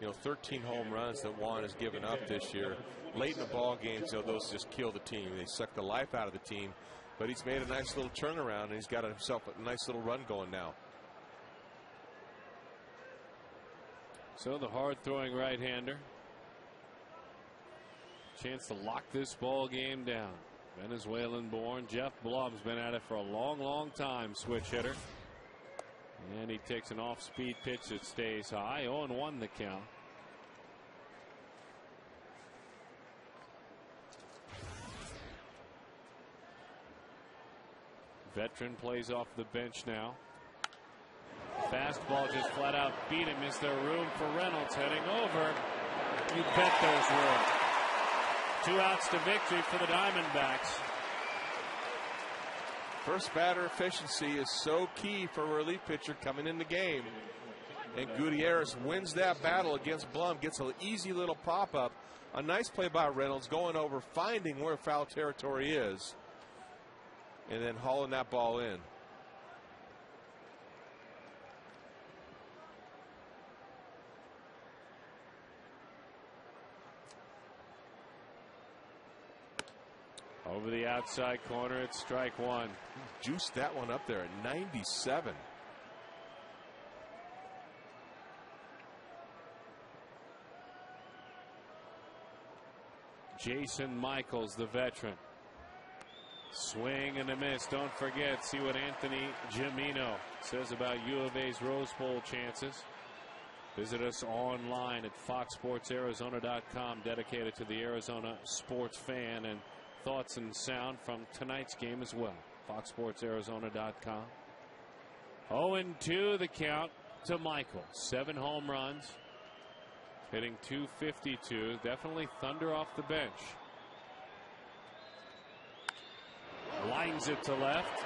F: 13 home runs that Juan has given up this year. Late in the ball games, those just kill the team. They suck the life out of the team. But he's made a nice little turnaround, and he's got himself a nice little run going now.
C: So the hard-throwing right-hander. Chance to lock this ball game down. Venezuelan-born Jeff Blum's been at it for a long, long time, switch hitter. And he takes an off-speed pitch that stays high. 0-1 the count. Veteran plays off the bench now. Fastball just flat out beat him. Is there room for Reynolds heading over? You bet there's room. 2 outs to victory for the Diamondbacks.
F: First batter efficiency is so key for a relief pitcher coming in the game. And Gutierrez wins that battle against Blum, gets an easy little pop-up. A nice play by Reynolds, going over, finding where foul territory is, and then hauling that ball in.
C: Over the outside corner, it's strike one.
F: Juiced that one up there at 97.
C: Jason Michaels, the veteran. Swing and a miss. Don't forget, see what Anthony Gimino says about U of A's Rose Bowl chances. Visit us online at foxsportsarizona.com, dedicated to the Arizona sports fan, and thoughts and sound from tonight's game as well. foxsportsarizona.com. 0-2 the count to Michael. 7 home runs. Hitting .252. Definitely thunder off the bench. Lines it to left.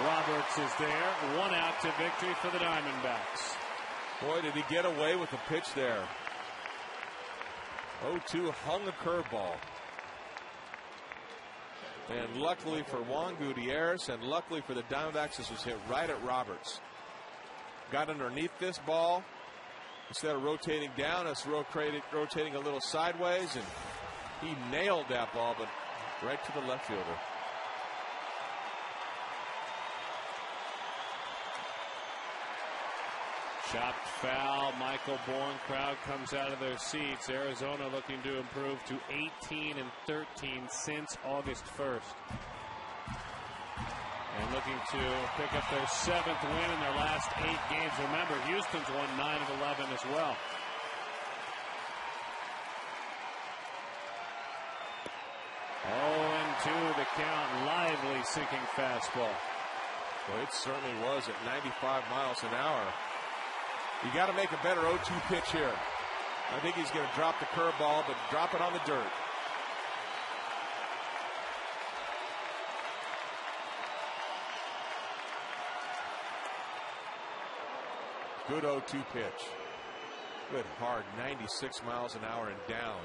C: Roberts is there. 1 out to victory for the Diamondbacks.
F: Boy, did he get away with the pitch there. 0-2, hung a curveball. And luckily for Juan Gutierrez, and luckily for the Diamondbacks, this was hit right at Roberts. Got underneath this ball. Instead of rotating down, it's rotating a little sideways, and he nailed that ball, but right to the left fielder.
C: Chopped foul. Michael Bourne. Crowd comes out of their seats. Arizona looking to improve to 18-13 since August 1st. And looking to pick up their 7th win in their last 8 games. Remember, Houston's won 9 of 11 as well. Oh, 2 the count. Lively sinking fastball.
F: Well, it certainly was at 95 miles an hour. You got to make a better 0-2 pitch here. I think he's going to drop the curveball, but drop it on the dirt. Good 0-2 pitch. Good hard 96 miles an hour and down.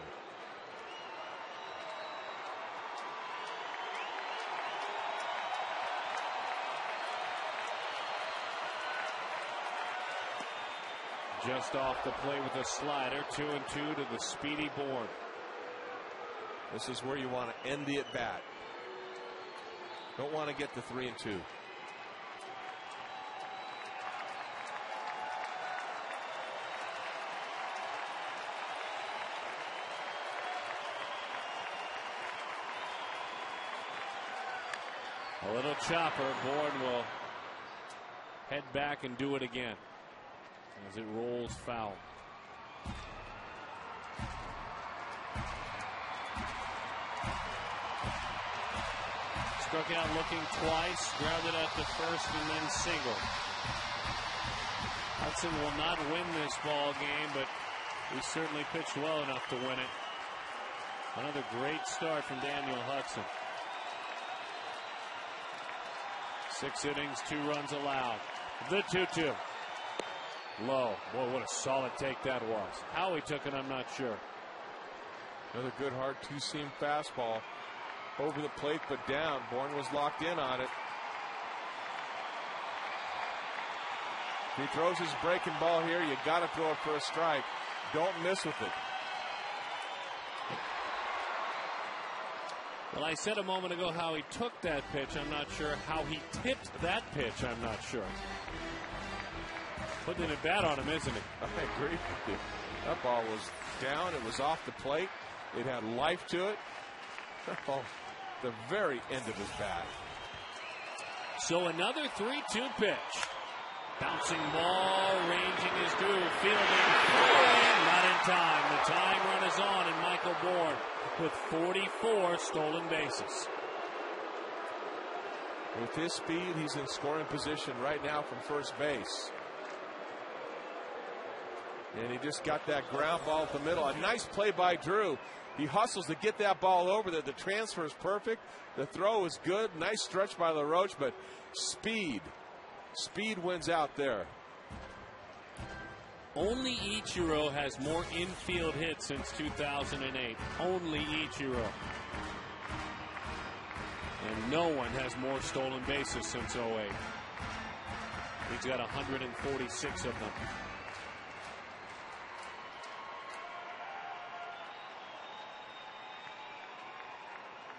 C: Just off the plate with a slider. 2-2 to the speedy Bourne.
F: This is where you want to end the at-bat. Don't want to get to 3-2.
C: A little chopper. Bourne will head back and do it again as it rolls foul. Struck out looking twice, grounded out to first, and then single. Hudson will not win this ball game, but he certainly pitched well enough to win it. Another great start from Daniel Hudson. 6 innings, 2 runs allowed. The 2-2. Low. Boy, what a solid take that was. How he took it, I'm not sure.
F: Another good hard 2-seam fastball. Over the plate, but down. Bourne was locked in on it. If he throws his breaking ball here, you got to throw it for a strike. Don't miss with it.
C: Well, I said a moment ago how he took that pitch. I'm not sure. How he tipped that pitch, I'm not sure. Putting it bad on him, isn't he?
F: I agree with you. That ball was down. It was off the plate. It had life to it. That ball, the very end of his bat.
C: So another 3-2 pitch. Bouncing ball, ranging his groove, fielding, throwing, not in time. The tying run is on, and Michael Bourne with 44 stolen bases.
F: With his speed, he's in scoring position right now from first base. And he just got that ground ball at the middle. A nice play by Drew. He hustles to get that ball over there. The transfer is perfect. The throw is good. Nice stretch by LaRoche, but speed wins out there.
C: Only Ichiro has more infield hits since 2008. Only Ichiro. And no one has more stolen bases since 08. He's got 146 of them.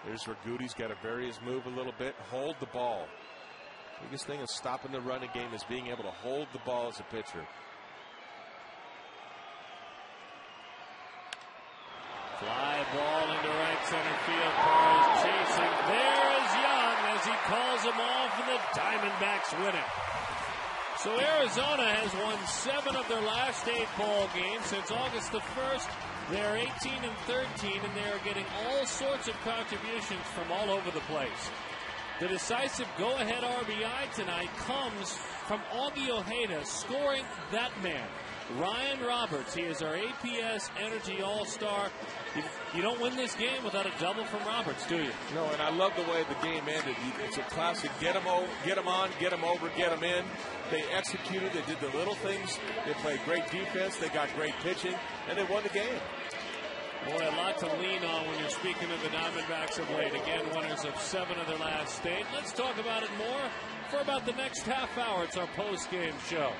F: There's where Goody's got to vary his move a little bit. Hold the ball. Biggest thing is stopping the running game is being able to hold the ball as a pitcher.
C: Fly ball into right center field. Carr is chasing. There is Young as he calls him off, and the Diamondbacks win it. So Arizona has won 7 of their last 8 ball games since August the 1st. They're 18-13, and they are getting all sorts of contributions from all over the place. The decisive go-ahead RBI tonight comes from Augie Ojeda scoring that man, Ryan Roberts. He is our APS Energy All-Star. You don't win this game without a double from Roberts, do you?
F: No, and I love the way the game ended. It's a classic get them on, get them over, get them in. They executed. They did the little things. They played great defense. They got great pitching, and they won the game.
C: Boy, a lot to lean on when you're speaking of the Diamondbacks of late. Again, winners of 7 of their last 8. Let's talk about it more for about the next half hour. It's our post-game show.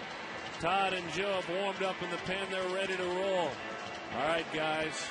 C: Todd and Joe have warmed up in the pen. They're ready to roll. All right, guys.